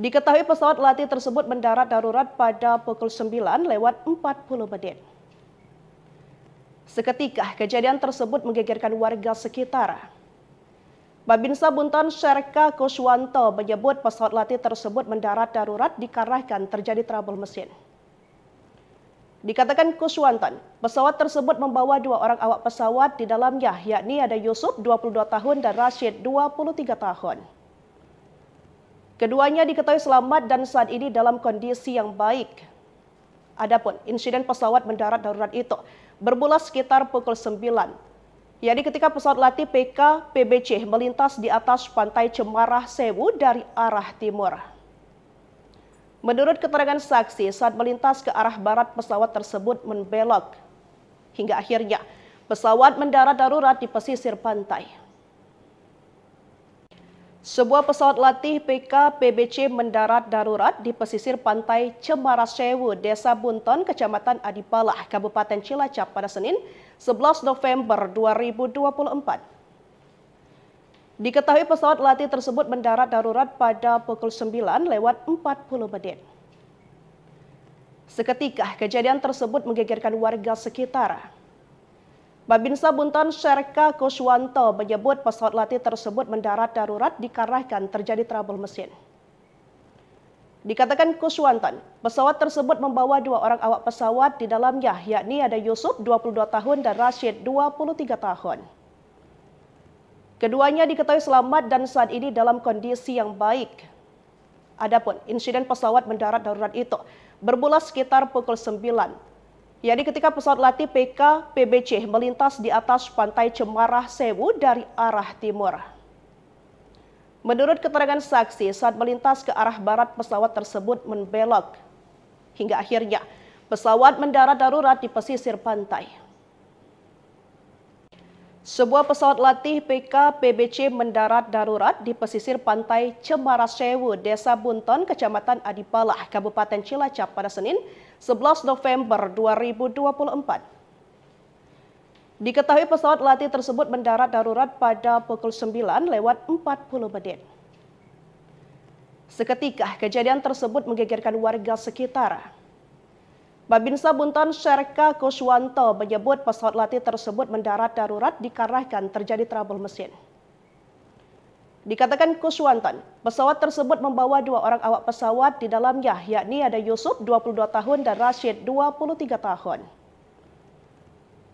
Diketahui pesawat latih tersebut mendarat darurat pada pukul 9:40. Seketika kejadian tersebut menggegerkan warga sekitar. Babinsa Bunton Serka Kuswanto menyebut pesawat latih tersebut mendarat darurat dikarenakan terjadi trouble mesin. Dikatakan Kuswanton, pesawat tersebut membawa 2 orang awak pesawat di dalamnya, yakni ada Yusuf 22 tahun dan Rashid 23 tahun. Keduanya diketahui selamat dan saat ini dalam kondisi yang baik. Adapun insiden pesawat mendarat darurat itu bermula sekitar pukul 9, yakni ketika pesawat latih PK PBC melintas di atas pantai Cemarah Sewu dari arah timur. Menurut keterangan saksi, saat melintas ke arah barat pesawat tersebut membelok, hingga akhirnya pesawat mendarat darurat di pesisir pantai. Sebuah pesawat latih PK PBC mendarat darurat di pesisir pantai Cemarah Sewu, Desa Bunton, Kecamatan Adipalah, Kabupaten Cilacap pada Senin 11 November 2024. Diketahui pesawat latih tersebut mendarat darurat pada pukul 9:40 menit. Seketika kejadian tersebut menggegerkan warga sekitar. Babinsa Bunton Serka Kuswanto menyebut pesawat latih tersebut mendarat darurat dikarenakan terjadi trouble mesin. Dikatakan Kuswanto, pesawat tersebut membawa 2 orang awak pesawat di dalamnya, yakni ada Yusuf 22 tahun dan Rashid 23 tahun. Keduanya diketahui selamat dan saat ini dalam kondisi yang baik. Adapun insiden pesawat mendarat darurat itu bermula sekitar pukul 9, yakni ketika pesawat latih PK PBC melintas di atas pantai Cemarah Sewu dari arah timur. Menurut keterangan saksi, saat melintas ke arah barat pesawat tersebut membelok, hingga akhirnya pesawat mendarat darurat di pesisir pantai. Sebuah pesawat latih PK PBC mendarat darurat di pesisir pantai Cemarah Sewu, Desa Bunton, Kecamatan Adipalah, Kabupaten Cilacap pada Senin 11 November 2024. Diketahui pesawat latih tersebut mendarat darurat pada pukul 9:40 menit. Seketika kejadian tersebut menggegerkan warga sekitar. Babinsa Bunton Serka Kuswanto menyebut pesawat latih tersebut mendarat darurat dikarenakan terjadi trouble mesin. Dikatakan Kuswanto, pesawat tersebut membawa 2 orang awak pesawat di dalamnya, yakni ada Yusuf 22 tahun dan Rashid 23 tahun.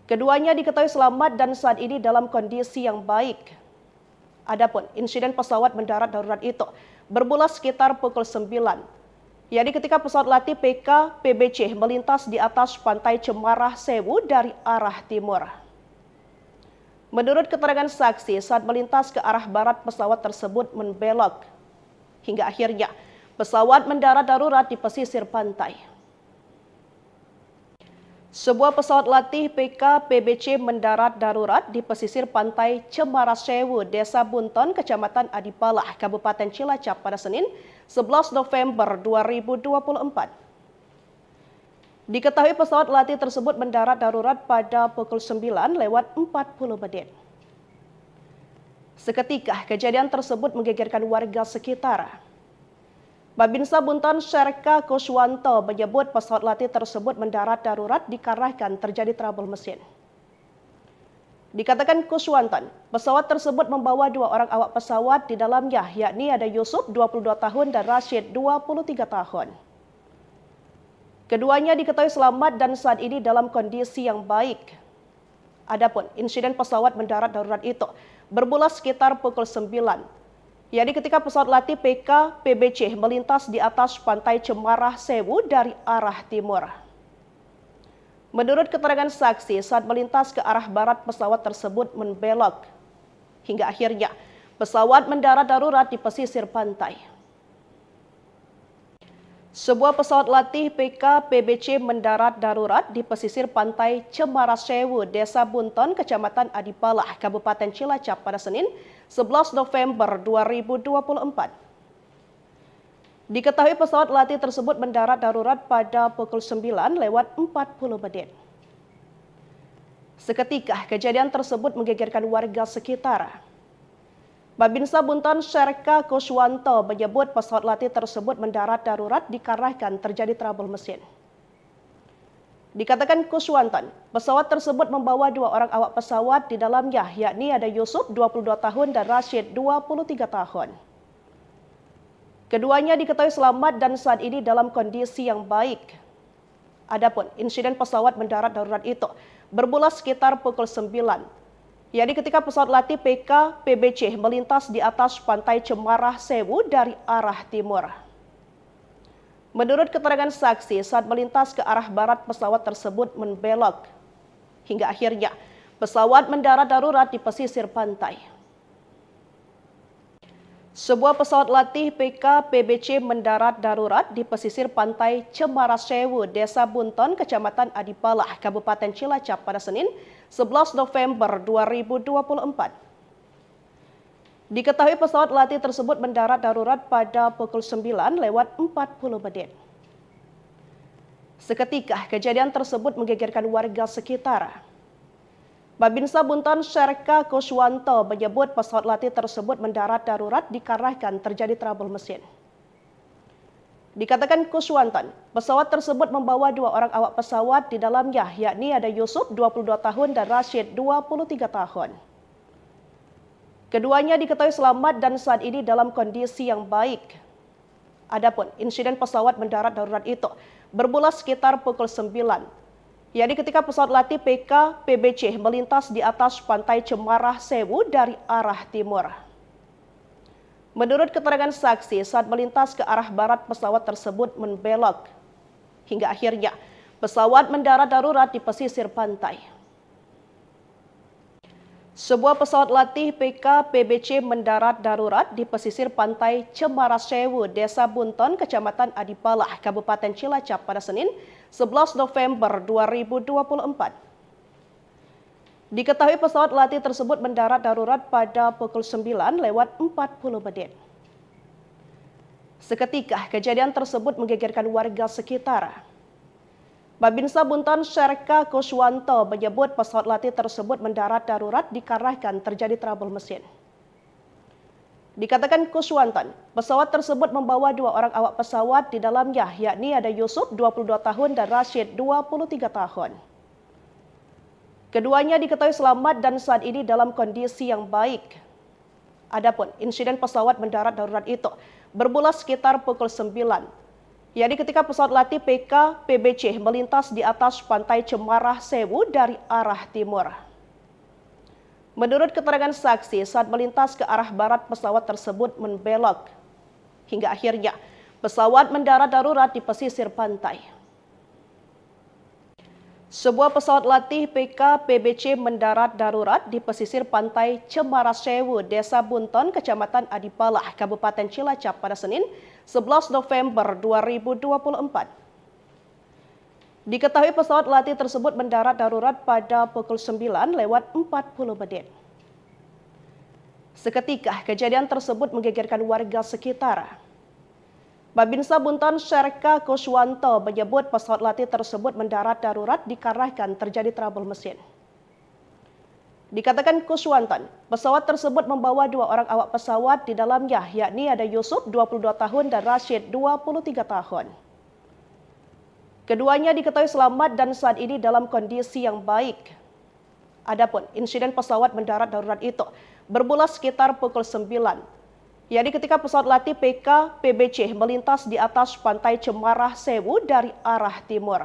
Keduanya diketahui selamat dan saat ini dalam kondisi yang baik. Adapun insiden pesawat mendarat darurat itu bermula sekitar pukul 9, yakni ketika pesawat latih PK PBC melintas di atas pantai Cemarah Sewu dari arah timur. Menurut keterangan saksi, saat melintas ke arah barat pesawat tersebut membelok, hingga akhirnya pesawat mendarat darurat di pesisir pantai. Sebuah pesawat latih PK PBC mendarat darurat di pesisir pantai Cemarah Sewu, Desa Bunton, Kecamatan Adipalah, Kabupaten Cilacap pada Senin 11 November 2024. Diketahui pesawat latih tersebut mendarat darurat pada pukul 9:40 menit. Seketika kejadian tersebut menggegerkan warga sekitar. Babinsa Bunton Serka Kuswanto menyebut pesawat latih tersebut mendarat darurat dikarenakan terjadi trouble mesin. Dikatakan Kuswanto, pesawat tersebut membawa 2 orang awak pesawat di dalamnya, yakni ada Yusuf 22 tahun dan Rashid 23 tahun. Keduanya diketahui selamat dan saat ini dalam kondisi yang baik. Adapun insiden pesawat mendarat darurat itu bermula sekitar pukul 9, yakni ketika pesawat latih PK PBC melintas di atas pantai Cemarah Sewu dari arah timur. Menurut keterangan saksi, saat melintas ke arah barat pesawat tersebut membelok, hingga akhirnya pesawat mendarat darurat di pesisir pantai. Sebuah pesawat latih PK PBC mendarat darurat di pesisir pantai Cemarah Sewu, Desa Bunton, Kecamatan Adipalah, Kabupaten Cilacap pada Senin 11 November 2024. Diketahui pesawat latih tersebut mendarat darurat pada pukul 9:40 menit. Seketika kejadian tersebut menggegerkan warga sekitar. Babinsa Bunton Serka Kuswanto menyebut pesawat latih tersebut mendarat darurat dikarenakan terjadi trouble mesin. Dikatakan Kuswanto, pesawat tersebut membawa 2 orang awak pesawat di dalamnya, yakni ada Yusuf 22 tahun dan Rashid 23 tahun. Keduanya diketahui selamat dan saat ini dalam kondisi yang baik. Adapun insiden pesawat mendarat darurat itu bermula sekitar pukul 9, yakni ketika pesawat latih PK PBC melintas di atas pantai Cemarah Sewu dari arah timur. Menurut keterangan saksi, saat melintas ke arah barat pesawat tersebut membelok. Hingga akhirnya pesawat mendarat darurat di pesisir pantai. Sebuah pesawat latih PK-PBC mendarat darurat di pesisir pantai Cemara Sewu, Desa Bunton, Kecamatan Adipalah, Kabupaten Cilacap pada Senin 11 November 2024. Diketahui pesawat latih tersebut mendarat darurat pada pukul 9:40 menit. Seketika kejadian tersebut menggegerkan warga sekitar. Babinsa Bunton Serka Kuswanto menyebut pesawat latih tersebut mendarat darurat dikarenakan terjadi trouble mesin. Dikatakan Kuswanto, pesawat tersebut membawa 2 orang awak pesawat di dalamnya, yakni ada Yusuf 22 tahun dan Rashid 23 tahun. Keduanya diketahui selamat dan saat ini dalam kondisi yang baik. Adapun insiden pesawat mendarat darurat itu bermula sekitar pukul 9. Yakni ketika pesawat latih PK-PBC melintas di atas pantai Cemara Sewu dari arah timur. Menurut keterangan saksi, saat melintas ke arah barat pesawat tersebut membelok. Hingga akhirnya pesawat mendarat darurat di pesisir pantai. Sebuah pesawat latih PK-PBC mendarat darurat di pesisir pantai Cemara Sewu, Desa Bunton, Kecamatan Adipalah, Kabupaten Cilacap pada Senin 11 November 2024. Diketahui pesawat latih tersebut mendarat darurat pada pukul 9:40 menit. Seketika kejadian tersebut menggegerkan warga sekitar. Babinsa Bunton Serka Kuswanto menyebut pesawat latih tersebut mendarat darurat dikarenakan terjadi trouble mesin. Dikatakan Kuswanto, pesawat tersebut membawa 2 orang awak pesawat di dalamnya, yakni ada Yusuf 22 tahun dan Rashid 23 tahun. Keduanya diketahui selamat dan saat ini dalam kondisi yang baik. Adapun insiden pesawat mendarat darurat itu bermula sekitar pukul 9. Yakni ketika pesawat latih PK-PBC melintas di atas pantai Cemara Sewu dari arah timur. Menurut keterangan saksi, saat melintas ke arah barat pesawat tersebut membelok. Hingga akhirnya pesawat mendarat darurat di pesisir pantai. Sebuah pesawat latih PK-PBC mendarat darurat di pesisir pantai Cemara Sewu, Desa Bunton, Kecamatan Adipalah, Kabupaten Cilacap pada Senin 11 November 2024. Diketahui pesawat latih tersebut mendarat darurat pada pukul 9:40 menit. Seketika kejadian tersebut menggegerkan warga sekitar. Babinsa Bunton Serka Kuswanto menyebut pesawat latih tersebut mendarat darurat dikarenakan terjadi trouble mesin. Dikatakan Kuswanto, pesawat tersebut membawa 2 orang awak pesawat di dalamnya, yakni ada Yusuf 22 tahun dan Rashid 23 tahun. Keduanya diketahui selamat dan saat ini dalam kondisi yang baik. Adapun insiden pesawat mendarat darurat itu bermula sekitar pukul 9. Yakni ketika pesawat latih PK-PBC melintas di atas pantai Cemara Sewu dari arah timur.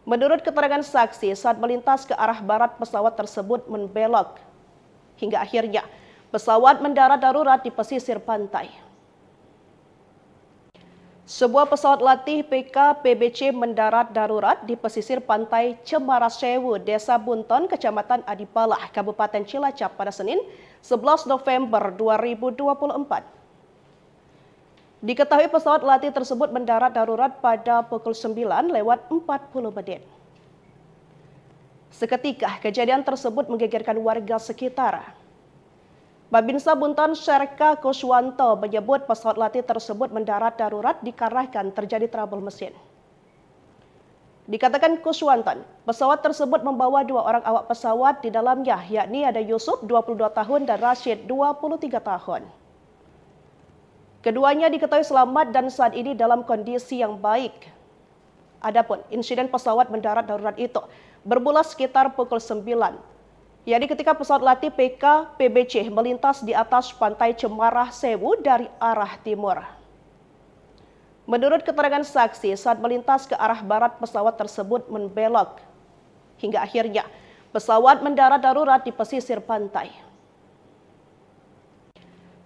Menurut keterangan saksi, saat melintas ke arah barat pesawat tersebut membelok. Hingga akhirnya pesawat mendarat darurat di pesisir pantai. Sebuah pesawat latih PK-PBC mendarat darurat di pesisir pantai Cemara Sewu, Desa Bunton, Kecamatan Adipalah, Kabupaten Cilacap pada Senin 11 November 2024. Diketahui pesawat latih tersebut mendarat darurat pada pukul 9:40 menit. Seketika kejadian tersebut menggegerkan warga sekitar. Babinsa Bunton Serka Kuswanto menyebut pesawat latih tersebut mendarat darurat dikarenakan terjadi trouble mesin. Dikatakan Kuswanto, pesawat tersebut membawa 2 orang awak pesawat di dalamnya, yakni ada Yusuf 22 tahun dan Rashid 23 tahun. Keduanya diketahui selamat dan saat ini dalam kondisi yang baik. Adapun insiden pesawat mendarat darurat itu bermula sekitar pukul 9. Yakni ketika pesawat latih PK-PBC melintas di atas pantai Cemara Sewu dari arah timur. Menurut keterangan saksi, saat melintas ke arah barat pesawat tersebut membelok. Hingga akhirnya pesawat mendarat darurat di pesisir pantai.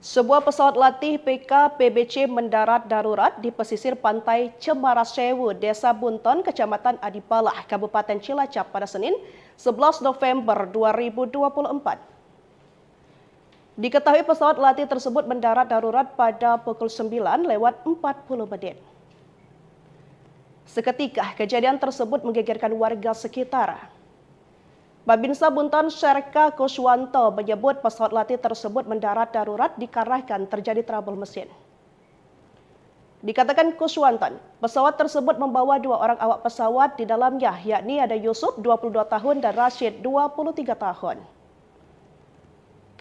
Sebuah pesawat latih PKPBC mendarat darurat di pesisir pantai Cemara Sewu, Desa Bunton, Kecamatan Adipalah, Kabupaten Cilacap pada Senin 11 November 2024. Diketahui pesawat latih tersebut mendarat darurat pada pukul 9:40 menit. Seketika kejadian tersebut menggegerkan warga sekitar. Babinsa Bunton Serka Kuswanto menyebut pesawat latih tersebut mendarat darurat dikarenakan terjadi trouble mesin. Dikatakan Kuswanto, pesawat tersebut membawa dua orang awak pesawat di dalamnya, yakni ada Yusuf 22 tahun dan Rashid 23 tahun.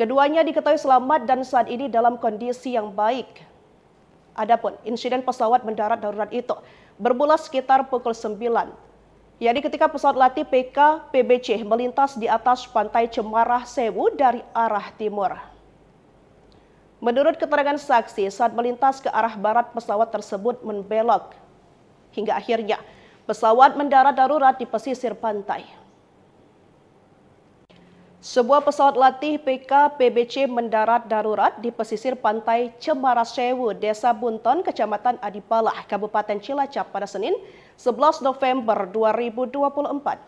Keduanya diketahui selamat dan saat ini dalam kondisi yang baik. Adapun insiden pesawat mendarat darurat itu bermula sekitar pukul 9. Yakni ketika pesawat latih PKPBC melintas di atas pantai Cemara Sewu dari arah timur. Menurut keterangan saksi, saat melintas ke arah barat pesawat tersebut membelok. Hingga akhirnya pesawat mendarat darurat di pesisir pantai. Sebuah pesawat latih PKPBC mendarat darurat di pesisir pantai Cemara Sewu, Desa Bunton, Kecamatan Adipalah, Kabupaten Cilacap pada Senin 11 November 2024.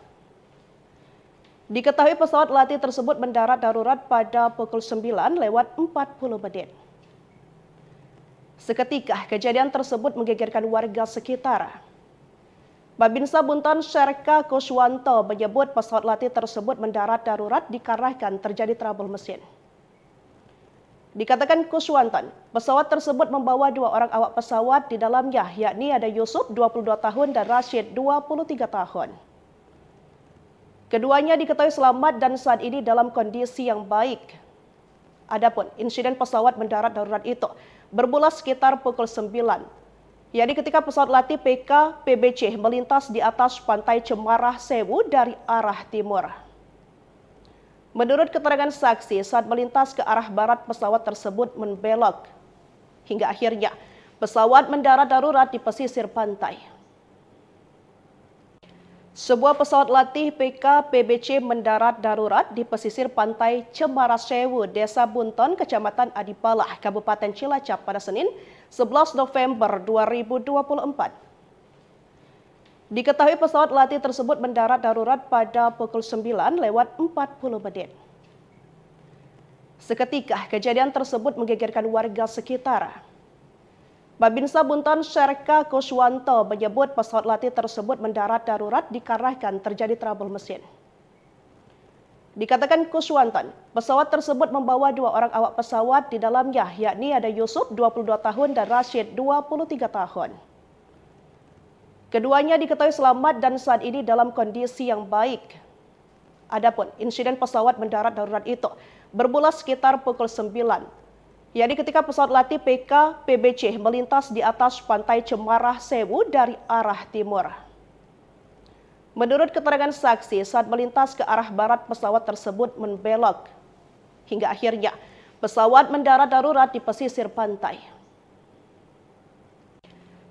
Diketahui pesawat latih tersebut mendarat darurat pada pukul 9:40 menit. Seketika kejadian tersebut menggegerkan warga sekitar. Babinsa Bunton Serka Kuswanto menyebut pesawat latih tersebut mendarat darurat dikarenakan terjadi trouble mesin. Dikatakan Kuswanto, pesawat tersebut membawa dua orang awak pesawat di dalamnya, yakni ada Yusuf 22 tahun dan Rashid 23 tahun. Keduanya diketahui selamat dan saat ini dalam kondisi yang baik. Adapun insiden pesawat mendarat darurat itu bermula sekitar pukul 9. Yakni ketika pesawat latih PKPBC melintas di atas pantai Cemara Sewu dari arah timur. Menurut keterangan saksi, saat melintas ke arah barat pesawat tersebut membelok. Hingga akhirnya pesawat mendarat darurat di pesisir pantai. Sebuah pesawat latih PKPBC mendarat darurat di pesisir pantai Cemara Sewu, Desa Bunton, Kecamatan Adipalah, Kabupaten Cilacap pada Senin 11 November 2024. Diketahui pesawat latih tersebut mendarat darurat pada pukul 9:40 menit. Seketika kejadian tersebut menggegerkan warga sekitar. Babinsa Bunton Serka Kuswanto menyebut pesawat latih tersebut mendarat darurat dikarenakan terjadi trouble mesin. Dikatakan Kuswanto, pesawat tersebut membawa dua orang awak pesawat di dalamnya, yakni ada Yusuf 22 tahun dan Rashid 23 tahun. Keduanya diketahui selamat dan saat ini dalam kondisi yang baik. Adapun insiden pesawat mendarat darurat itu bermula sekitar pukul 9. Yakni ketika pesawat latih PKPBC melintas di atas pantai Cemara Sewu dari arah timur. Menurut keterangan saksi, saat melintas ke arah barat pesawat tersebut membelok. Hingga akhirnya pesawat mendarat darurat di pesisir pantai.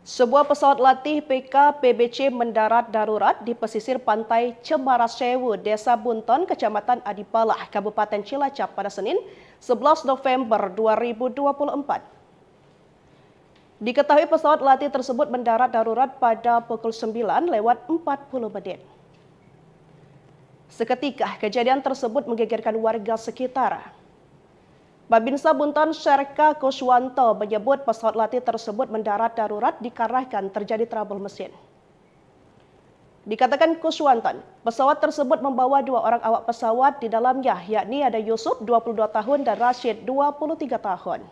Sebuah pesawat latih PKPBC mendarat darurat di pesisir pantai Cemara Sewu, Desa Bunton, Kecamatan Adipalah, Kabupaten Cilacap pada Senin 11 November 2024. Diketahui pesawat latih tersebut mendarat darurat pada pukul 9:40 menit. Seketika kejadian tersebut menggegerkan warga sekitar. Babinsa Bunton Serka Kuswanto menyebut pesawat latih tersebut mendarat darurat dikarenakan terjadi trouble mesin. Dikatakan Kuswanto, pesawat tersebut membawa dua orang awak pesawat di dalamnya, yakni ada Yusuf 22 tahun dan Rashid 23 tahun.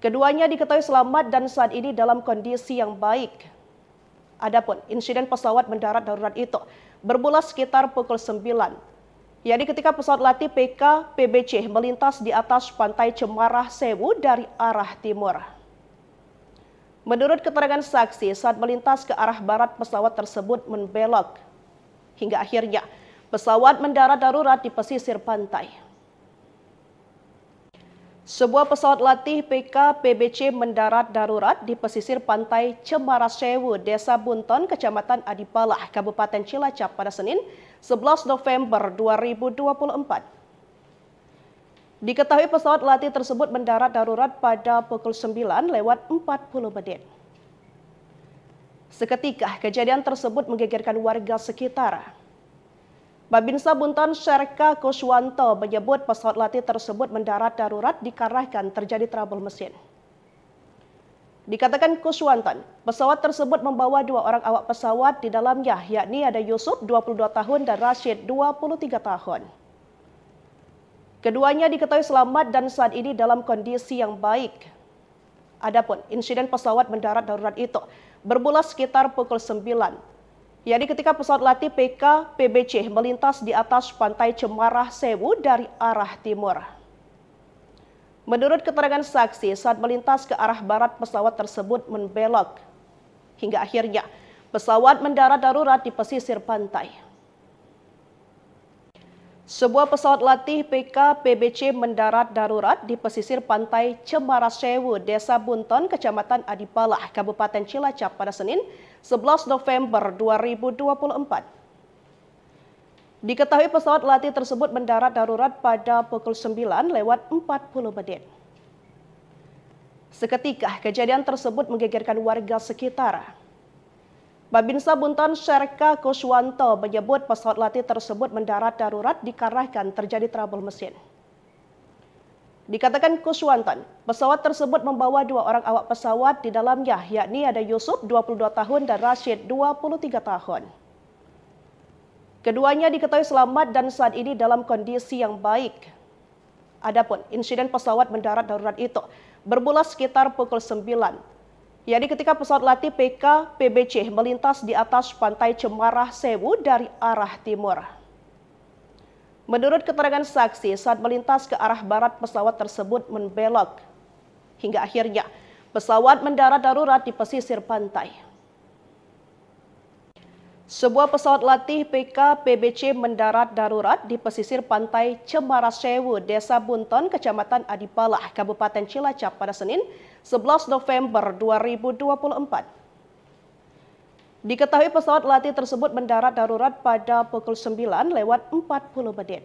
Keduanya diketahui selamat dan saat ini dalam kondisi yang baik. Adapun insiden pesawat mendarat darurat itu bermula sekitar pukul 9. Yakni ketika pesawat latih PKPBC melintas di atas pantai Cemara Sewu dari arah timur. Menurut keterangan saksi, saat melintas ke arah barat pesawat tersebut membelok. Hingga akhirnya pesawat mendarat darurat di pesisir pantai. Sebuah pesawat latih PKPBC mendarat darurat di pesisir pantai Cemara Sewu, Desa Bunton, Kecamatan Adipalah, Kabupaten Cilacap pada Senin 11 November 2024. Diketahui pesawat latih tersebut mendarat darurat pada pukul 9:40 menit. Seketika kejadian tersebut menggegerkan warga sekitar. Babinsa Bunton Syarka Kuswanto menyebut pesawat latih tersebut mendarat darurat dikarenakan terjadi trouble mesin. Dikatakan Kuswanton, pesawat tersebut membawa dua orang awak pesawat di dalamnya, yakni ada Yusuf 22 tahun dan Rashid 23 tahun. Keduanya diketahui selamat dan saat ini dalam kondisi yang baik. Adapun insiden pesawat mendarat darurat itu bermula sekitar pukul 9, yakni ketika pesawat latih PK PBC melintas di atas pantai Cemarah Sewu dari arah timur. Menurut keterangan saksi, saat melintas ke arah barat pesawat tersebut membelok. Hingga akhirnya pesawat mendarat darurat di pesisir pantai. Sebuah pesawat latih PK PBC mendarat darurat di pesisir pantai Cemarah Sewu, Desa Bunton, Kecamatan Adipalah, Kabupaten Cilacap pada Senin 11 November 2024. Diketahui pesawat latih tersebut mendarat darurat pada pukul 9:40 menit. Seketika kejadian tersebut menggegerkan warga sekitar. Babinsa Bunton Syarka Kuswanto menyebut pesawat latih tersebut mendarat darurat dikarenakan terjadi trouble mesin. Dikatakan Kuswanto, pesawat tersebut membawa dua orang awak pesawat di dalamnya, yakni ada Yusuf 22 tahun dan Rashid 23 tahun. Keduanya diketahui selamat dan saat ini dalam kondisi yang baik. Adapun insiden pesawat mendarat darurat itu bermula sekitar pukul 9, yakni ketika pesawat latih PK PBC melintas di atas pantai Cemarah Sewu dari arah timur. Menurut keterangan saksi, saat melintas ke arah barat pesawat tersebut membelok. Hingga akhirnya pesawat mendarat darurat di pesisir pantai. Sebuah pesawat latih PK PBC mendarat darurat di pesisir pantai Cemarah Sewu, Desa Bunton, Kecamatan Adipalah, Kabupaten Cilacap pada Senin 11 November 2024. Diketahui pesawat latih tersebut mendarat darurat pada pukul 9:40 menit.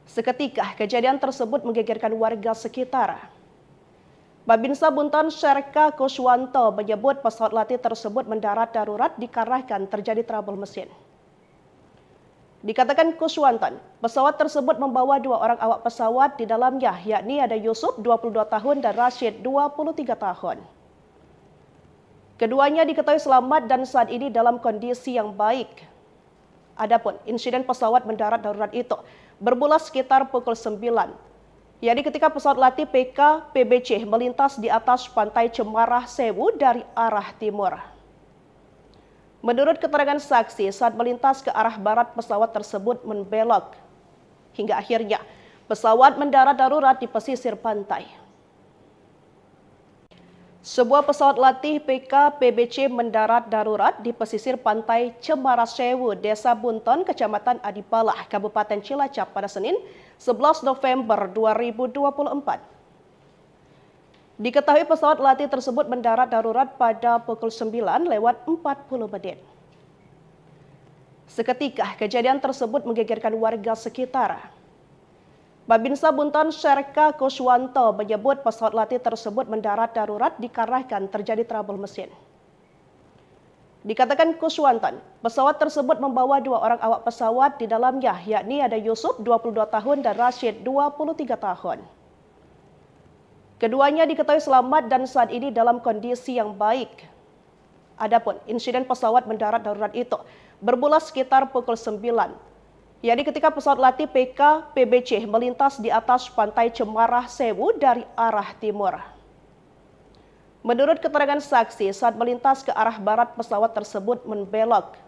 Seketika kejadian tersebut menggegerkan warga sekitar. Babinsa Bunton Syarka Kuswanto menyebut pesawat latih tersebut mendarat darurat dikarenakan terjadi trouble mesin. Dikatakan Kuswanto, pesawat tersebut membawa dua orang awak pesawat di dalamnya, yakni ada Yusuf 22 tahun dan Rashid 23 tahun. Keduanya diketahui selamat dan saat ini dalam kondisi yang baik. Adapun insiden pesawat mendarat darurat itu bermula sekitar pukul 9, yakni ketika pesawat latih PK PBC melintas di atas pantai Cemarah Sewu dari arah timur. Menurut keterangan saksi, saat melintas ke arah barat pesawat tersebut membelok. Hingga akhirnya pesawat mendarat darurat di pesisir pantai. Sebuah pesawat latih PK PBC mendarat darurat di pesisir pantai Cemarah Sewu, Desa Bunton, Kecamatan Adipalah, Kabupaten Cilacap pada Senin 11 November 2024. Diketahui pesawat latih tersebut mendarat darurat pada pukul 9:40 menit. Seketika kejadian tersebut menggegerkan warga sekitar. Babinsa Bunton Syarka Kuswanto menyebut pesawat latih tersebut mendarat darurat dikarenakan terjadi trouble mesin. Dikatakan Kuswanto, pesawat tersebut membawa dua orang awak pesawat di dalamnya, yakni ada Yusuf 22 tahun dan Rashid 23 tahun. Keduanya diketahui selamat dan saat ini dalam kondisi yang baik. Adapun insiden pesawat mendarat darurat itu bermula sekitar pukul 9, yakni ketika pesawat latih PK PBC melintas di atas pantai Cemarah Sewu dari arah timur. Menurut keterangan saksi, saat melintas ke arah barat pesawat tersebut membelok.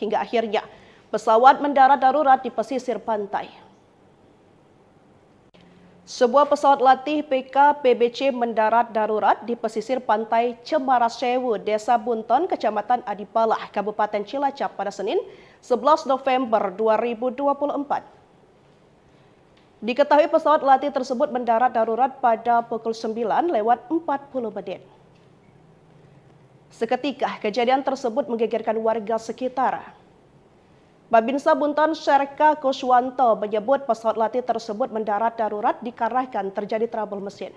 Hingga akhirnya pesawat mendarat darurat di pesisir pantai. Sebuah pesawat latih PK PBC mendarat darurat di pesisir pantai Cemarah Sewu, Desa Bunton, Kecamatan Adipalah, Kabupaten Cilacap pada Senin 11 November 2024. Diketahui pesawat latih tersebut mendarat darurat pada pukul 9:40 menit. Seketika kejadian tersebut menggegerkan warga sekitar. Babinsa Bunton Syarka Kuswanto menyebut pesawat latih tersebut mendarat darurat dikarenakan terjadi trouble mesin.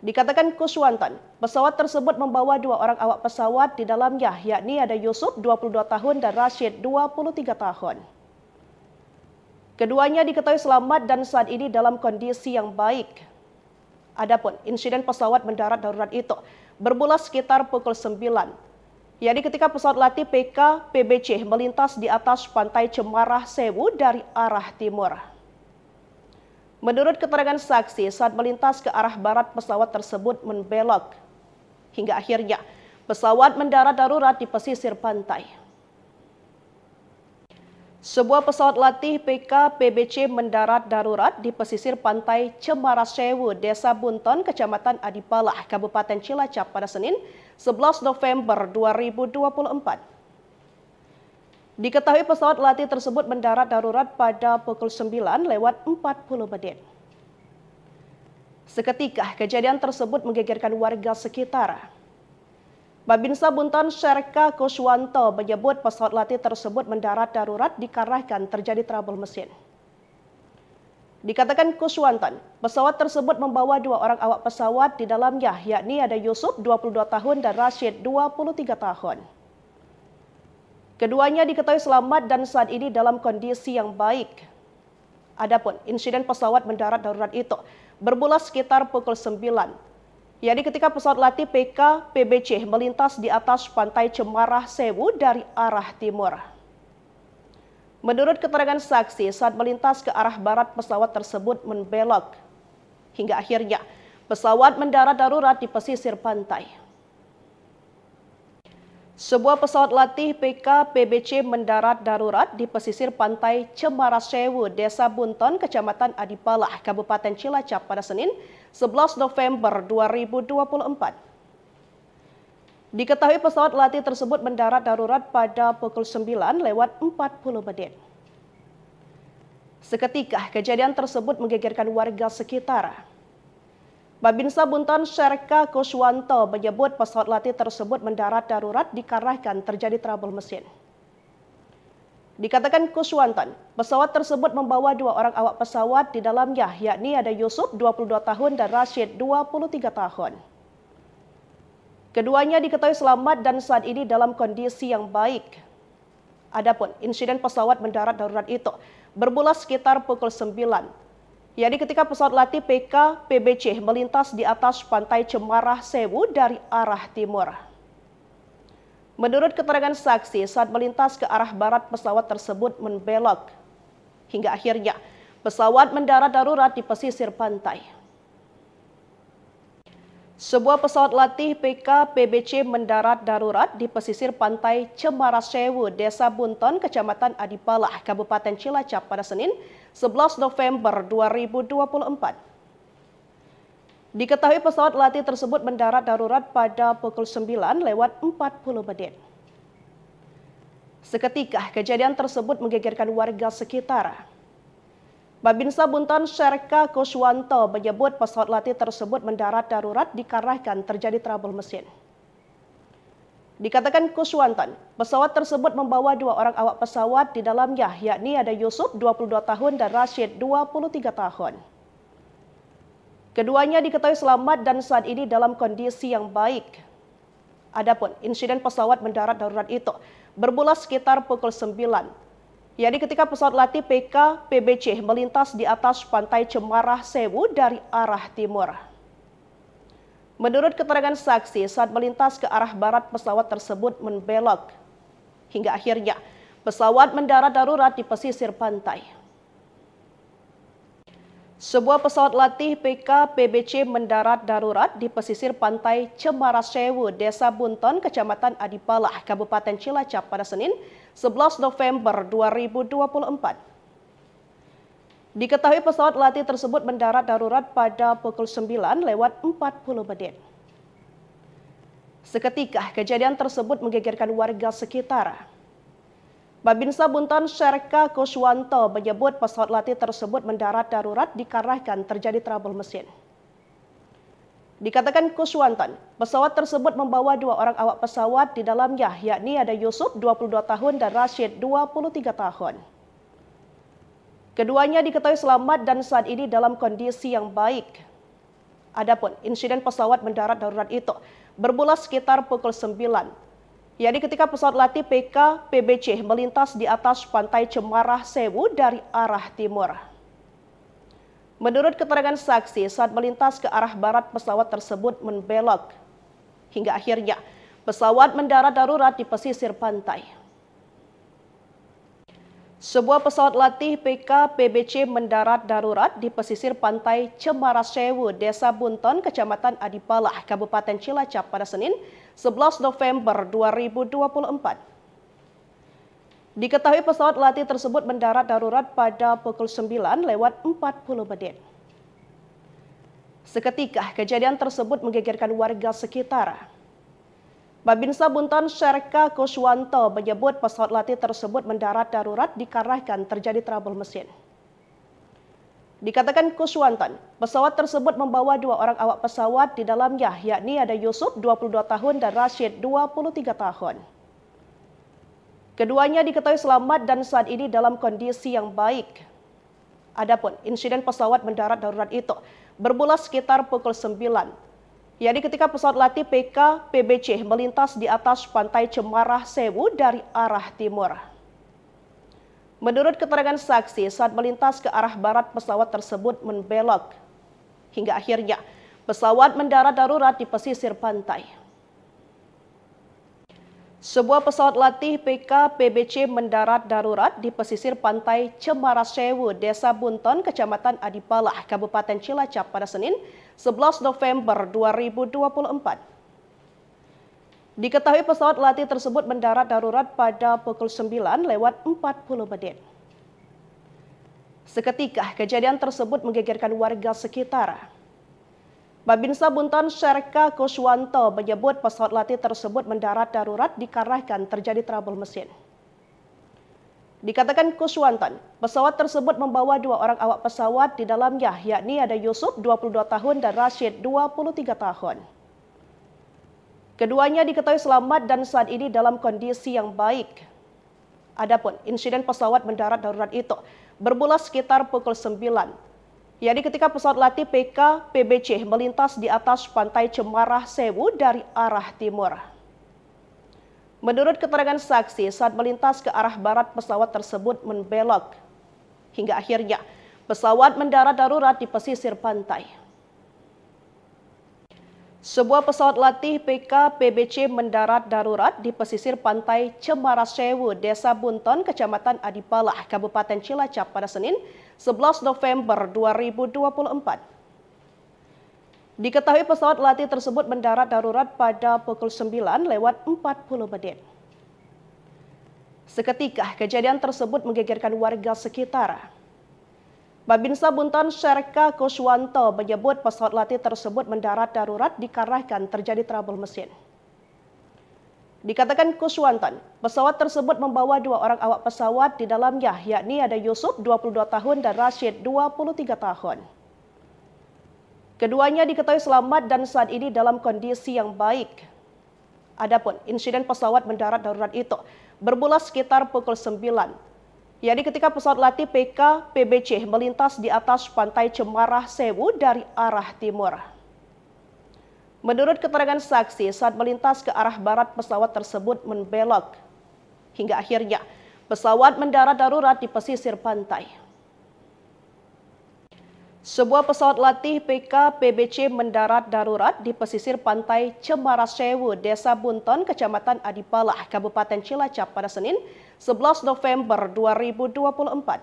Dikatakan Kuswanton, pesawat tersebut membawa 2 orang awak pesawat di dalamnya, yakni ada Yusuf 22 tahun dan Rashid 23 tahun. Keduanya diketahui selamat dan saat ini dalam kondisi yang baik. Adapun insiden pesawat mendarat darurat itu bermula sekitar pukul 9. Yakni ketika pesawat latih PK PBC melintas di atas pantai Cemarah Sewu dari arah timur. Menurut keterangan saksi, saat melintas ke arah barat pesawat tersebut membelok. Hingga akhirnya pesawat mendarat darurat di pesisir pantai. Sebuah pesawat latih PK PBC mendarat darurat di pesisir pantai Cemarah Sewu, Desa Bunton, Kecamatan Adipalah, Kabupaten Cilacap pada Senin 11 November 2024. Diketahui pesawat latih tersebut mendarat darurat pada pukul 9:40. Seketika kejadian tersebut menggegerkan warga sekitar. Babinsa Bunton Syarka Kuswanto menyebut pesawat latih tersebut mendarat darurat dikarenakan terjadi trouble mesin. Dikatakan Kuswanton, pesawat tersebut membawa 2 orang awak pesawat di dalamnya, yakni ada Yusuf 22 tahun dan Rashid 23 tahun. Keduanya diketahui selamat dan saat ini dalam kondisi yang baik. Adapun insiden pesawat mendarat darurat itu bermula sekitar pukul 9. Yakni ketika pesawat latih PK PBC melintas di atas pantai Cemarah Sewu dari arah timur. Menurut keterangan saksi, saat melintas ke arah barat pesawat tersebut membelok. Hingga akhirnya pesawat mendarat darurat di pesisir pantai. Sebuah pesawat latih PK PBC mendarat darurat di pesisir pantai Cemarah Sewu, Desa Bunton, Kecamatan Adipalah, Kabupaten Cilacap pada Senin 11 November 2024. Diketahui pesawat latih tersebut mendarat darurat pada pukul 9:40. Seketika kejadian tersebut menggegerkan warga sekitar. Babinsa Bunton Syarka Kuswanto menyebut pesawat latih tersebut mendarat darurat dikarenakan terjadi trouble mesin. Dikatakan Kuswanton, pesawat tersebut membawa 2 orang awak pesawat di dalamnya, yakni ada Yusuf 22 tahun dan Rashid 23 tahun. Keduanya diketahui selamat dan saat ini dalam kondisi yang baik. Adapun insiden pesawat mendarat darurat itu bermula sekitar pukul 9. Yakni ketika pesawat latih PK PBC melintas di atas pantai Cemarah Sewu dari arah timur. Menurut keterangan saksi, saat melintas ke arah barat pesawat tersebut membelok. Hingga akhirnya pesawat mendarat darurat di pesisir pantai. Sebuah pesawat latih PK PBC mendarat darurat di pesisir pantai Cemarah Sewu, Desa Bunton, Kecamatan Adipalah, Kabupaten Cilacap pada Senin 11 November 2024. Diketahui pesawat latih tersebut mendarat darurat pada pukul 9:40. Seketika kejadian tersebut menggegerkan warga sekitar. Babinsa Bunton Syarka Kuswanto menyebut pesawat latih tersebut mendarat darurat dikarenakan terjadi trouble mesin. Dikatakan Kuswanton, pesawat tersebut membawa 2 orang awak pesawat di dalamnya, yakni ada Yusuf 22 tahun dan Rashid 23 tahun. Keduanya diketahui selamat dan saat ini dalam kondisi yang baik. Adapun insiden pesawat mendarat darurat itu bermula sekitar pukul 9. Yakni ketika pesawat latih PK PBC melintas di atas pantai Cemarah Sewu dari arah timur. Menurut keterangan saksi, saat melintas ke arah barat pesawat tersebut membelok. Hingga akhirnya pesawat mendarat darurat di pesisir pantai. Sebuah pesawat latih PK PBC mendarat darurat di pesisir pantai Cemarah Sewu, Desa Bunton, Kecamatan Adipalah, Kabupaten Cilacap pada Senin 11 November 2024. Diketahui pesawat latih tersebut mendarat darurat pada pukul 9:40. Seketika kejadian tersebut menggegerkan warga sekitar. Babinsa Bunton Syarka Kuswanto menyebut pesawat latih tersebut mendarat darurat dikarenakan terjadi trouble mesin. Dikatakan Kuswanton, pesawat tersebut membawa 2 orang awak pesawat di dalamnya, yakni ada Yusuf 22 tahun dan Rashid 23 tahun. Keduanya diketahui selamat dan saat ini dalam kondisi yang baik. Adapun insiden pesawat mendarat darurat itu bermula sekitar pukul 9, yakni ketika pesawat latih PK PBC melintas di atas pantai Cemarah Sewu dari arah timur. Menurut keterangan saksi, saat melintas ke arah barat pesawat tersebut membelok. Hingga akhirnya pesawat mendarat darurat di pesisir pantai. Sebuah pesawat latih PK PBC mendarat darurat di pesisir pantai Cemarah Sewu, Desa Bunton, Kecamatan Adipalah, Kabupaten Cilacap pada Senin 11 November 2024. Diketahui pesawat latih tersebut mendarat darurat pada pukul 9:40. Seketika kejadian tersebut menggegerkan warga sekitar. Babinsa Bunton Syarka Kuswanto menyebut pesawat latih tersebut mendarat darurat dikarenakan terjadi trouble mesin. Dikatakan Kuswanton, pesawat tersebut membawa 2 orang awak pesawat di dalamnya, yakni ada Yusuf 22 tahun dan Rashid 23 tahun. Keduanya diketahui selamat dan saat ini dalam kondisi yang baik. Adapun insiden pesawat mendarat darurat itu bermula sekitar pukul 9, yakni ketika pesawat latih PK PBC melintas di atas pantai Cemarah Sewu dari arah timur. Menurut keterangan saksi, saat melintas ke arah barat pesawat tersebut membelok. Hingga akhirnya pesawat mendarat darurat di pesisir pantai. Sebuah pesawat latih PK PBC mendarat darurat di pesisir pantai Cemarah Sewu, Desa Bunton, Kecamatan Adipalah, Kabupaten Cilacap pada Senin 11 November 2024. Diketahui pesawat latih tersebut mendarat darurat pada pukul 9:40. Seketika kejadian tersebut menggegerkan warga sekitar. Babinsa Bunton Syarka Kuswanto menyebut pesawat latih tersebut mendarat darurat dikarenakan terjadi trouble mesin. Dikatakan Kuswanton, pesawat tersebut membawa 2 orang awak pesawat di dalamnya, yakni ada Yusuf 22 tahun dan Rashid 23 tahun. Keduanya diketahui selamat dan saat ini dalam kondisi yang baik. Adapun insiden pesawat mendarat darurat itu bermula sekitar pukul 9, yakni ketika pesawat latih PK PBC melintas di atas pantai Cemarah Sewu dari arah timur. Menurut keterangan saksi, saat melintas ke arah barat pesawat tersebut membelok. Hingga akhirnya pesawat mendarat darurat di pesisir pantai. Sebuah pesawat latih PK PBC mendarat darurat di pesisir pantai Cemarah Sewu, Desa Bunton, Kecamatan Adipalah, Kabupaten Cilacap pada Senin 11 November 2024. Diketahui pesawat latih tersebut mendarat darurat pada pukul 9:40. Seketika kejadian tersebut menggegerkan warga sekitar. Babinsa Bunton Syarka Kuswanto menyebut pesawat latih tersebut mendarat darurat dikarenakan terjadi trouble mesin. Dikatakan Kuswanton, pesawat tersebut membawa 2 orang awak pesawat di dalamnya, yakni ada Yusuf 22 tahun dan Rashid 23 tahun. Keduanya diketahui selamat dan saat ini dalam kondisi yang baik. Adapun insiden pesawat mendarat darurat itu bermula sekitar pukul 9, yakni ketika pesawat latih PK PBC melintas di atas pantai Cemarah Sewu dari arah timur. Menurut keterangan saksi, saat melintas ke arah barat pesawat tersebut membelok. Hingga akhirnya pesawat mendarat darurat di pesisir pantai. Sebuah pesawat latih PK PBC mendarat darurat di pesisir pantai Cemarah Sewu, Desa Bunton, Kecamatan Adipalah, Kabupaten Cilacap pada Senin 11 November 2024.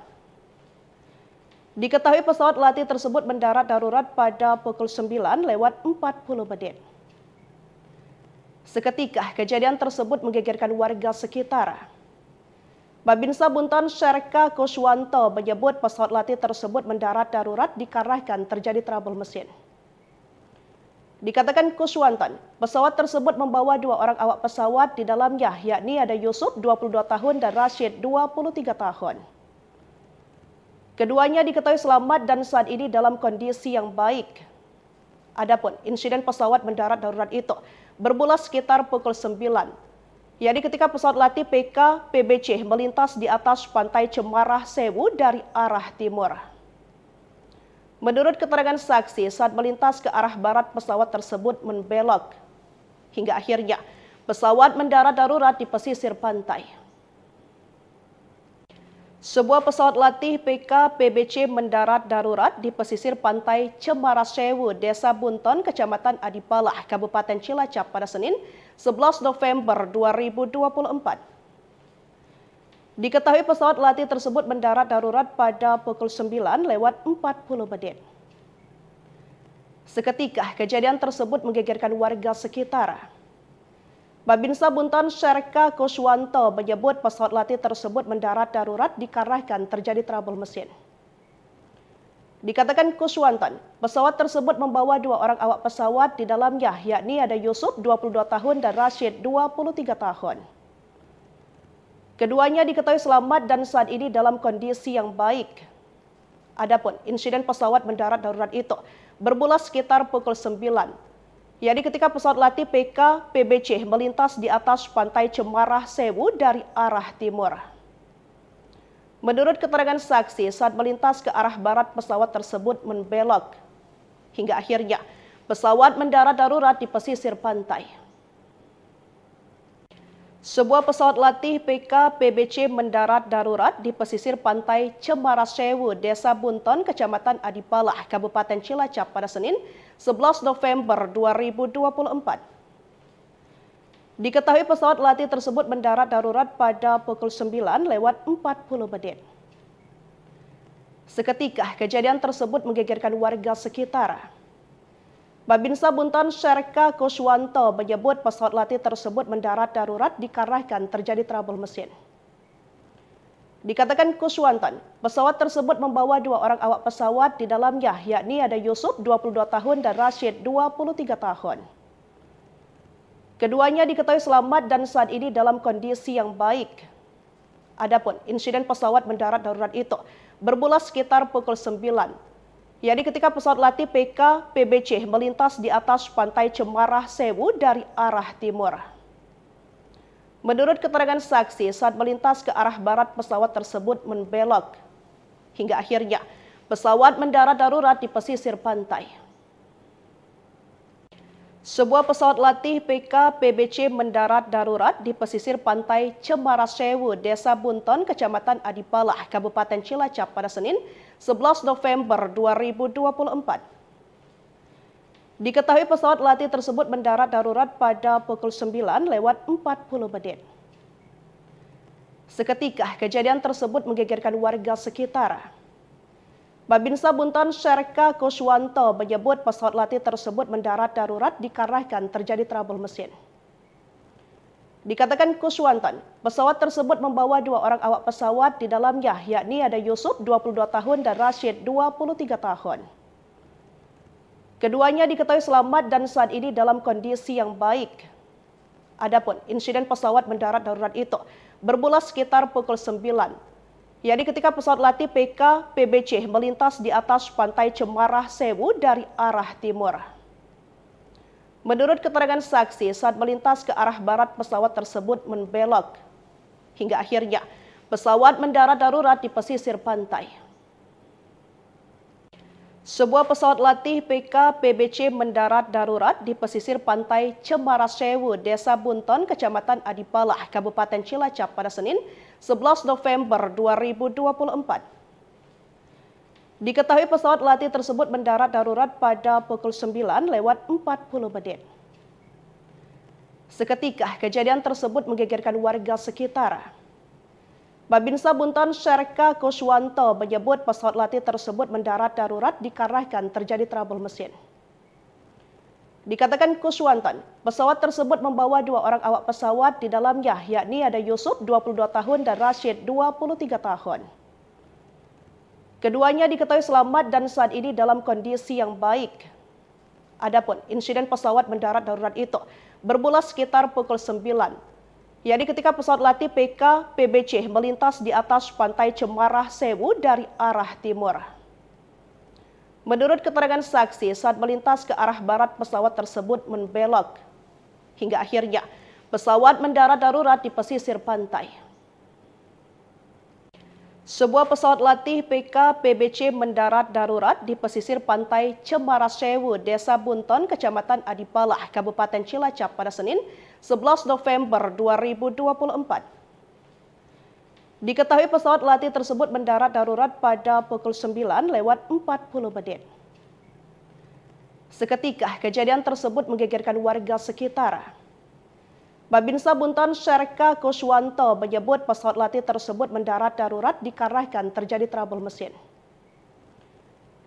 Diketahui pesawat latih tersebut mendarat darurat pada pukul 9:40. Seketika kejadian tersebut menggegerkan warga sekitar. Babinsa Bunton Syarka Kuswanto menyebut pesawat latih tersebut mendarat darurat dikarenakan terjadi trouble mesin. Dikatakan Kuswanto, pesawat tersebut membawa 2 orang awak pesawat di dalamnya, yakni ada Yusuf 22 tahun dan Rashid 23 tahun. Keduanya diketahui selamat dan saat ini dalam kondisi yang baik. Adapun insiden pesawat mendarat darurat itu bermula sekitar pukul 9, yakni ketika pesawat latih PK PBC melintas di atas pantai Cemarah Sewu dari arah timur. Menurut keterangan saksi, saat melintas ke arah barat pesawat tersebut membelok, hingga akhirnya pesawat mendarat darurat di pesisir pantai. Sebuah pesawat latih PK PBC mendarat darurat di pesisir pantai Cemarah Sewu, Desa Bunton, Kecamatan Adipalah, Kabupaten Cilacap pada Senin 11 November 2024. Diketahui pesawat latih tersebut mendarat darurat pada pukul 9:40. Seketika kejadian tersebut menggegerkan warga sekitar. Babinsa Bunton Serka Kuswanto menyebut pesawat latih tersebut mendarat darurat dikarenakan terjadi trouble mesin. Dikatakan Kuswanto, pesawat tersebut membawa 2 orang awak pesawat di dalamnya, yakni ada Yusuf 22 tahun dan Rashid 23 tahun. Keduanya diketahui selamat dan saat ini dalam kondisi yang baik. Adapun insiden pesawat mendarat darurat itu bermula sekitar pukul 9, yakni ketika pesawat latih PK PBC melintas di atas pantai Cemarah Sewu dari arah timur. Menurut keterangan saksi, saat melintas ke arah barat pesawat tersebut membelok, hingga akhirnya pesawat mendarat darurat di pesisir pantai. Sebuah pesawat latih PK PBC mendarat darurat di pesisir pantai Cemarah Sewu, Desa Bunton, Kecamatan Adipalah, Kabupaten Cilacap pada Senin 11 November 2024. Diketahui pesawat latih tersebut mendarat darurat pada pukul 9:40. Seketika kejadian tersebut menggegerkan warga sekitar. Babinsa Bunton Serka Kuswanto menyebut pesawat latih tersebut mendarat darurat dikarenakan terjadi trouble mesin. Dikatakan Kuswanto, pesawat tersebut membawa 2 orang awak pesawat di dalamnya, yakni ada Yusuf 22 tahun dan Rashid 23 tahun. Keduanya diketahui selamat dan saat ini dalam kondisi yang baik. Adapun insiden pesawat mendarat darurat itu bermula sekitar pukul 9, yakni ketika pesawat latih PK PBC melintas di atas pantai Cemarah Sewu dari arah timur. Menurut keterangan saksi, saat melintas ke arah barat pesawat tersebut membelok, hingga akhirnya pesawat mendarat darurat di pesisir pantai. Sebuah pesawat latih PK PBC mendarat darurat di pesisir pantai Cemarah Sewu, Desa Bunton, Kecamatan Adipalah, Kabupaten Cilacap pada Senin 11 November 2024. Diketahui pesawat latih tersebut mendarat darurat pada pukul 9:40. Seketika kejadian tersebut menggegerkan warga sekitar. Babinsa Bunton Serka Kuswanto menyebut pesawat latih tersebut mendarat darurat dikarenakan terjadi trouble mesin. Dikatakan Kuswanto, pesawat tersebut membawa 2 orang awak pesawat di dalamnya, yakni ada Yusuf 22 tahun dan Rashid 23 tahun. Keduanya diketahui selamat dan saat ini dalam kondisi yang baik. Adapun insiden pesawat mendarat darurat itu bermula sekitar pukul 9, yakni ketika pesawat latih PK PBC melintas di atas pantai Cemarah Sewu dari arah timur. Menurut keterangan saksi, saat melintas ke arah barat pesawat tersebut membelok, hingga akhirnya pesawat mendarat darurat di pesisir pantai. Sebuah pesawat latih PK PBC mendarat darurat di pesisir pantai Cemarah Sewu, Desa Bunton, Kecamatan Adipalah, Kabupaten Cilacap pada Senin 11 November 2024. Diketahui pesawat latih tersebut mendarat darurat pada pukul 9:40. Seketika kejadian tersebut menggegerkan warga sekitar. Babinsa Bunton Serka Kuswanto menyebut pesawat latih tersebut mendarat darurat dikarenakan terjadi trouble mesin. Dikatakan Kuswanto, pesawat tersebut membawa 2 orang awak pesawat di dalamnya, yakni ada Yusuf 22 tahun dan Rashid 23 tahun. Keduanya diketahui selamat dan saat ini dalam kondisi yang baik. Adapun insiden pesawat mendarat darurat itu bermula sekitar pukul 9, yakni ketika pesawat latih PK PBC melintas di atas pantai Cemarah Sewu dari arah timur. Menurut keterangan saksi, saat melintas ke arah barat pesawat tersebut membelok. Hingga akhirnya pesawat mendarat darurat di pesisir pantai. Sebuah pesawat latih PKPBC mendarat darurat di pesisir pantai Cemara Sewu, Desa Bunton, Kecamatan Adipalah, Kabupaten Cilacap pada Senin 11 November 2024. Diketahui pesawat latih tersebut mendarat darurat pada pukul 9:40 menit. Seketika kejadian tersebut menggegerkan warga sekitar. Babinsa Bunton Serka Kuswanto menyebut pesawat latih tersebut mendarat darurat dikarenakan terjadi trouble mesin.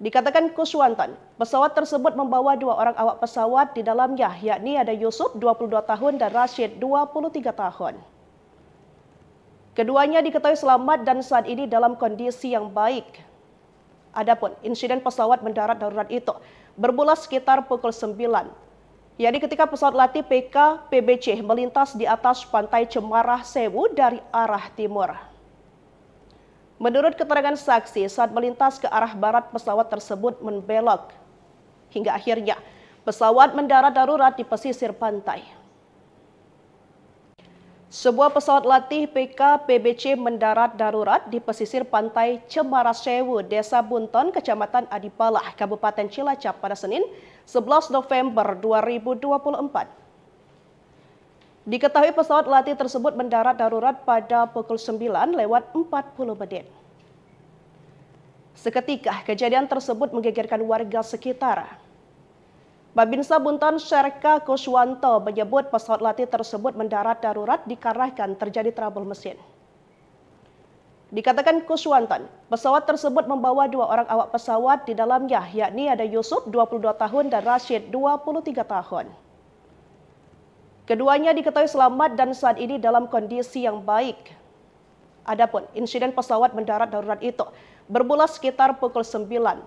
Dikatakan Kuswanto, pesawat tersebut membawa 2 orang awak pesawat di dalamnya, yakni ada Yusuf 22 tahun dan Rashid 23 tahun. Keduanya diketahui selamat dan saat ini dalam kondisi yang baik. Adapun insiden pesawat mendarat darurat itu bermula sekitar pukul 9, yakni ketika pesawat latih PKPBC melintas di atas pantai Cemara Sewu dari arah timur. Menurut keterangan saksi, saat melintas ke arah barat pesawat tersebut membelok. Hingga akhirnya pesawat mendarat darurat di pesisir pantai. Sebuah pesawat latih PKPBC mendarat darurat di pesisir pantai Cemara Sewu, Desa Bunton, Kecamatan Adipalah, Kabupaten Cilacap pada Senin 11 November 2024. Diketahui pesawat latih tersebut mendarat darurat pada pukul 9:40 menit. Seketika kejadian tersebut menggegerkan warga sekitar. Babinsa Bunton Serka Kuswanto menyebut pesawat latih tersebut mendarat darurat dikarenakan terjadi trouble mesin. Dikatakan Kuswanto, pesawat tersebut membawa 2 orang awak pesawat di dalamnya, yakni ada Yusuf 22 tahun dan Rashid 23 tahun. Keduanya diketahui selamat dan saat ini dalam kondisi yang baik. Adapun insiden pesawat mendarat darurat itu bermula sekitar pukul 9,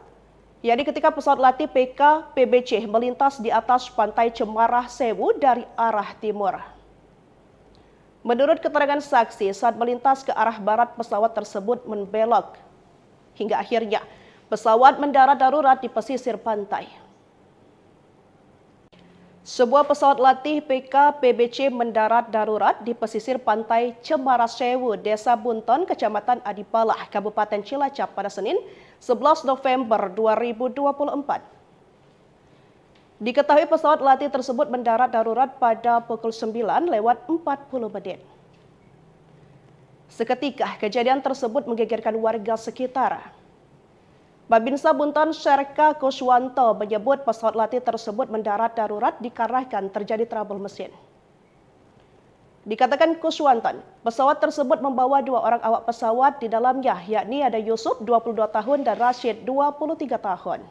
yakni ketika pesawat latih PKPBC melintas di atas pantai Cemara Sewu dari arah timur. Menurut keterangan saksi, saat melintas ke arah barat pesawat tersebut membelok. Hingga akhirnya pesawat mendarat darurat di pesisir pantai. Sebuah pesawat latih PKPBC mendarat darurat di pesisir pantai Cemara Sewu, Desa Bunton, Kecamatan Adipalah, Kabupaten Cilacap pada Senin 11 November 2024. Diketahui pesawat latih tersebut mendarat darurat pada pukul 9:40 menit. Seketika kejadian tersebut menggegerkan warga sekitar. Babinsa Bunton Serka Kuswanto menyebut pesawat latih tersebut mendarat darurat dikarenakan terjadi trouble mesin. Dikatakan Kuswanto, pesawat tersebut membawa 2 orang awak pesawat di dalamnya, yakni ada Yusuf 22 tahun dan Rashid 23 tahun.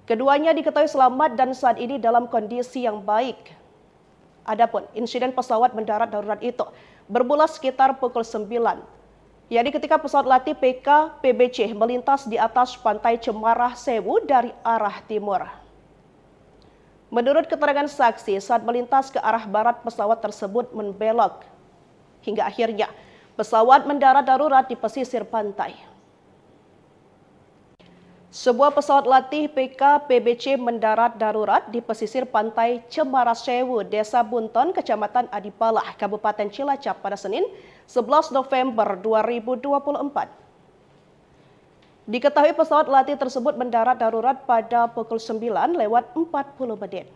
Keduanya diketahui selamat dan saat ini dalam kondisi yang baik. Adapun insiden pesawat mendarat darurat itu bermula sekitar pukul 9, yakni ketika pesawat latih PKPBC melintas di atas pantai Cemara Sewu dari arah timur. Menurut keterangan saksi, saat melintas ke arah barat pesawat tersebut membelok. Hingga akhirnya pesawat mendarat darurat di pesisir pantai. Sebuah pesawat latih PKPBC mendarat darurat di pesisir pantai Cemara Sewu, Desa Bunton, Kecamatan Adipalah, Kabupaten Cilacap pada Senin 11 November 2024. Diketahui pesawat latih tersebut mendarat darurat pada pukul 9:40 menit.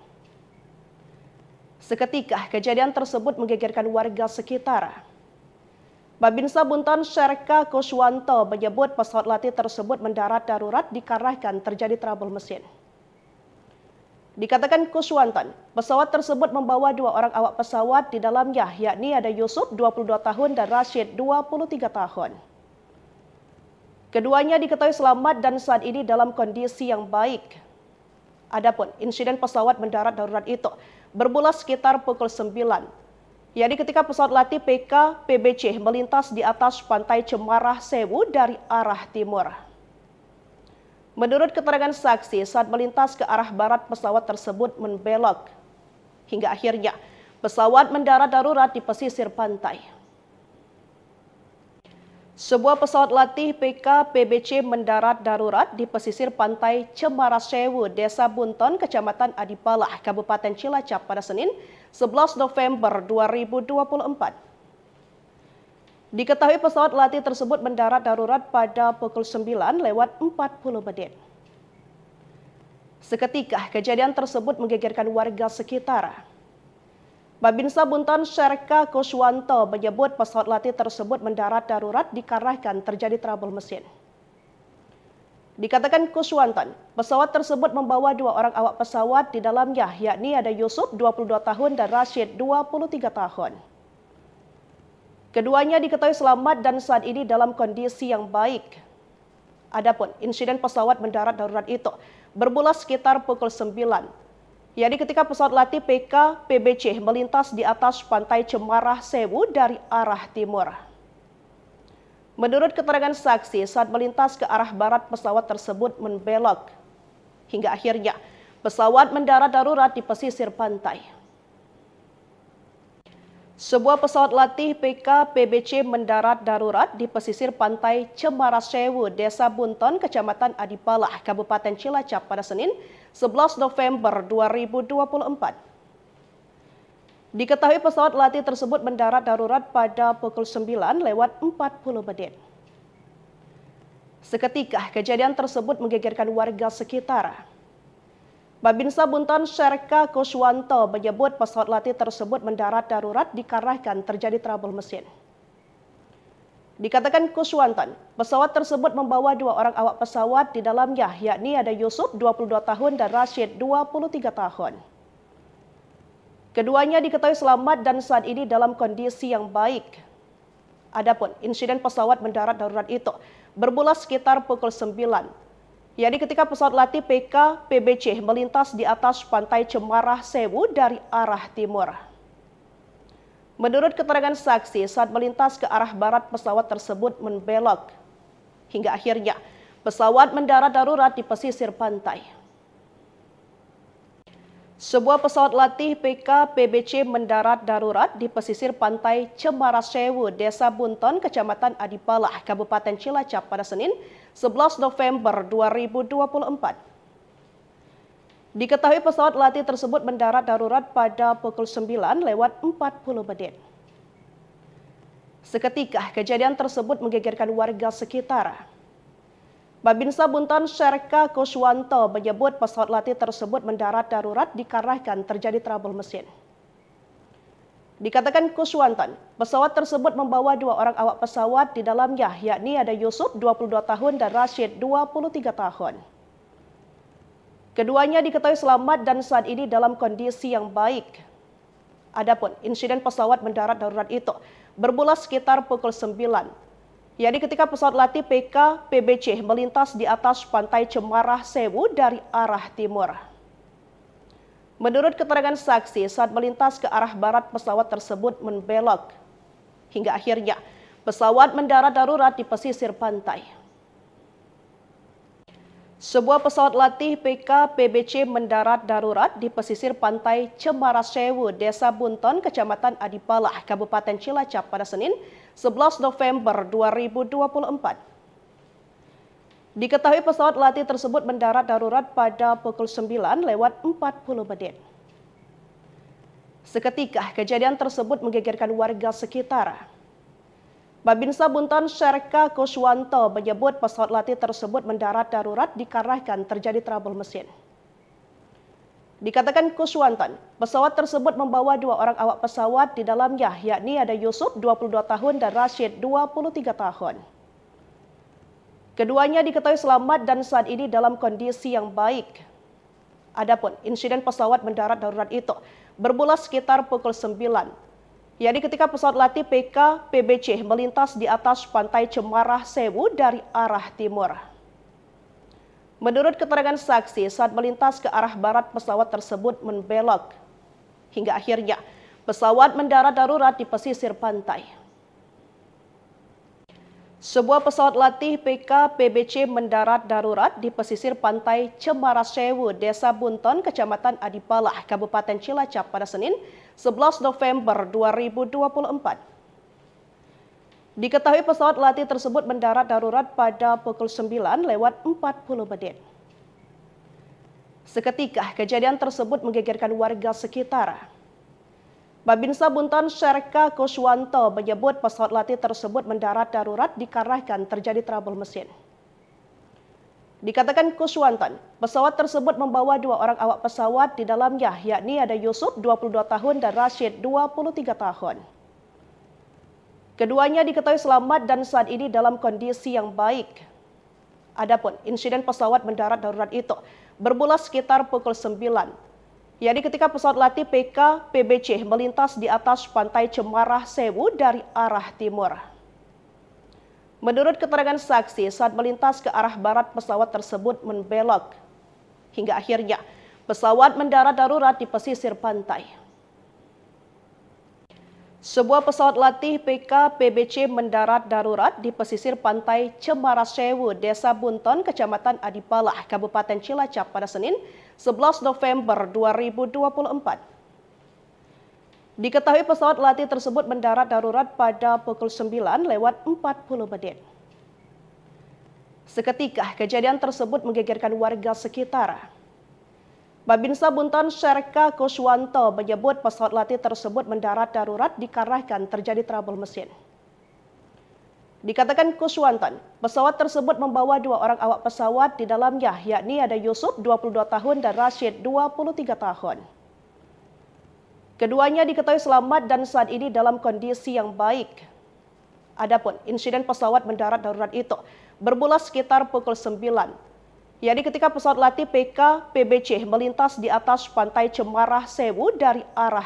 Seketika kejadian tersebut menggegerkan warga sekitar. Babinsa Bunton Serka Kuswanto menyebut pesawat latih tersebut mendarat darurat dikarenakan terjadi trouble mesin. Dikatakan Kuswanto, pesawat tersebut membawa 2 orang awak pesawat di dalamnya, yakni ada Yusuf 22 tahun dan Rashid 23 tahun. Keduanya diketahui selamat dan saat ini dalam kondisi yang baik. Adapun insiden pesawat mendarat darurat itu bermula sekitar pukul 9, yakni ketika pesawat latih PKPBC melintas di atas pantai Cemara Sewu dari arah timur. Menurut keterangan saksi, saat melintas ke arah barat pesawat tersebut membelok. Hingga akhirnya pesawat mendarat darurat di pesisir pantai. Sebuah pesawat latih PKPBC mendarat darurat di pesisir pantai Cemara Sewu, Desa Bunton, Kecamatan Adipalah, Kabupaten Cilacap pada Senin 11 November 2024. Diketahui pesawat latih tersebut mendarat darurat pada pukul 9:40 menit. Seketika kejadian tersebut menggegerkan warga sekitar. Babinsa Bunton Serka Kuswanto menyebut pesawat latih tersebut mendarat darurat dikarenakan terjadi trouble mesin. Dikatakan Kuswanto, pesawat tersebut membawa dua orang awak pesawat di dalamnya, yakni ada Yusuf 22 tahun dan Rashid 23 tahun. Keduanya diketahui selamat dan saat ini dalam kondisi yang baik. Adapun insiden pesawat mendarat darurat itu bermula sekitar pukul 9. Yakni ketika pesawat latih PKPBC melintas di atas pantai Cemara Sewu dari arah timur. Menurut keterangan saksi, saat melintas ke arah barat pesawat tersebut membelok. Hingga akhirnya pesawat mendarat darurat di pesisir pantai. Sebuah pesawat latih PKPBC mendarat darurat di pesisir pantai Cemara Sewu, Desa Bunton, Kecamatan Adipalah, Kabupaten Cilacap pada Senin 11 November 2024. Diketahui pesawat latih tersebut mendarat darurat pada pukul 9:40 menit. Seketika kejadian tersebut menggegerkan warga sekitar. Babinsa Bunton Serka Kuswanto menyebut pesawat latih tersebut mendarat darurat dikarenakan terjadi trouble mesin. Dikatakan Kuswanto, pesawat tersebut membawa dua orang awak pesawat di dalamnya, yakni ada Yusuf 22 tahun dan Rashid 23 tahun. Keduanya diketahui selamat dan saat ini dalam kondisi yang baik. Adapun insiden pesawat mendarat darurat itu bermula sekitar pukul 9. Yakni ketika pesawat latih PKPBC melintas di atas pantai Cemara Sewu dari arah timur. Menurut keterangan saksi, saat melintas ke arah barat pesawat tersebut membelok. Hingga akhirnya pesawat mendarat darurat di pesisir pantai. Sebuah pesawat latih PKPBC mendarat darurat di pesisir pantai Cemara Sewu, Desa Bunton, Kecamatan Adipalah, Kabupaten Cilacap pada Senin 11 November 2024. Diketahui pesawat latih tersebut mendarat darurat pada pukul 9:40 menit. Seketika kejadian tersebut menggegerkan warga sekitar. Babinsa Bunton Serka Kuswanto menyebut pesawat latih tersebut mendarat darurat dikarenakan terjadi trouble mesin. Dikatakan Kuswanto, pesawat tersebut membawa dua orang awak pesawat di dalamnya, yakni ada Yusuf 22 tahun dan Rashid 23 tahun. Keduanya diketahui selamat dan saat ini dalam kondisi yang baik. Adapun insiden pesawat mendarat darurat itu bermula sekitar pukul 9. Yakni ketika pesawat latih PKPBC melintas di atas pantai Cemara Sewu dari arah timur. Menurut keterangan saksi, saat melintas ke arah barat pesawat tersebut membelok. Hingga akhirnya pesawat mendarat darurat di pesisir pantai. Sebuah pesawat latih PKPBC mendarat darurat di pesisir pantai Cemara Sewu, Desa Bunton, Kecamatan Adipalah, Kabupaten Cilacap pada Senin 11 November 2024. Diketahui pesawat latih tersebut mendarat darurat pada pukul 9:40 menit. Seketika kejadian tersebut menggegerkan warga sekitar. Babinsa Bunton Serka Kuswanto menyebut pesawat latih tersebut mendarat darurat dikarenakan terjadi trouble mesin. Dikatakan Kuswanto, pesawat tersebut membawa dua orang awak pesawat di dalamnya, yakni ada Yusuf 22 tahun dan Rashid 23 tahun. Keduanya diketahui selamat dan saat ini dalam kondisi yang baik. Adapun insiden pesawat mendarat darurat itu bermula sekitar pukul 9. Yakni ketika pesawat latih PKPBC melintas di atas pantai Cemara Sewu dari arah timur. Menurut keterangan saksi, saat melintas ke arah barat pesawat tersebut membelok. Hingga akhirnya pesawat mendarat darurat di pesisir pantai. Sebuah pesawat latih PKPBC mendarat darurat di pesisir pantai Cemara Sewu, Desa Bunton, Kecamatan Adipalah, Kabupaten Cilacap pada Senin 11 November 2024. Diketahui pesawat latih tersebut mendarat darurat pada pukul 9:40 menit. Seketika kejadian tersebut menggegerkan warga sekitar. Babinsa Bunton Syarka Kuswanto menyebut pesawat latih tersebut mendarat darurat dikarenakan terjadi trouble mesin. Dikatakan Kuswanton, pesawat tersebut membawa 2 orang awak pesawat di dalamnya, yakni ada Yusuf 22 tahun dan Rashid 23 tahun. Keduanya diketahui selamat dan saat ini dalam kondisi yang baik. Adapun insiden pesawat mendarat darurat itu bermula sekitar pukul 9, yakni ketika pesawat latih PK PBC melintas di atas pantai Cemarah Sewu dari arah timur. Menurut keterangan saksi, saat melintas ke arah barat pesawat tersebut membelok. Hingga akhirnya pesawat mendarat darurat di pesisir pantai. Sebuah pesawat latih PK PBC mendarat darurat di pesisir pantai Cemarah Sewu, Desa Bunton, Kecamatan Adipalah, Kabupaten Cilacap pada Senin 11 November 2024. Diketahui pesawat latih tersebut mendarat darurat pada pukul 9:40 menit. Seketika kejadian tersebut menggegerkan warga sekitar. Babinsa Bunton Syarka Kuswanto menyebut pesawat latih tersebut mendarat darurat dikarenakan terjadi trouble mesin. Dikatakan Kuswanto, pesawat tersebut membawa 2 orang awak pesawat di dalamnya, yakni ada Yusuf 22 tahun dan Rashid 23 tahun. Keduanya diketahui selamat dan saat ini dalam kondisi yang baik. Adapun insiden pesawat mendarat darurat itu bermula sekitar pukul 9, yakni ketika pesawat latih PK PBC melintas di atas pantai Cemarah Sewu dari arah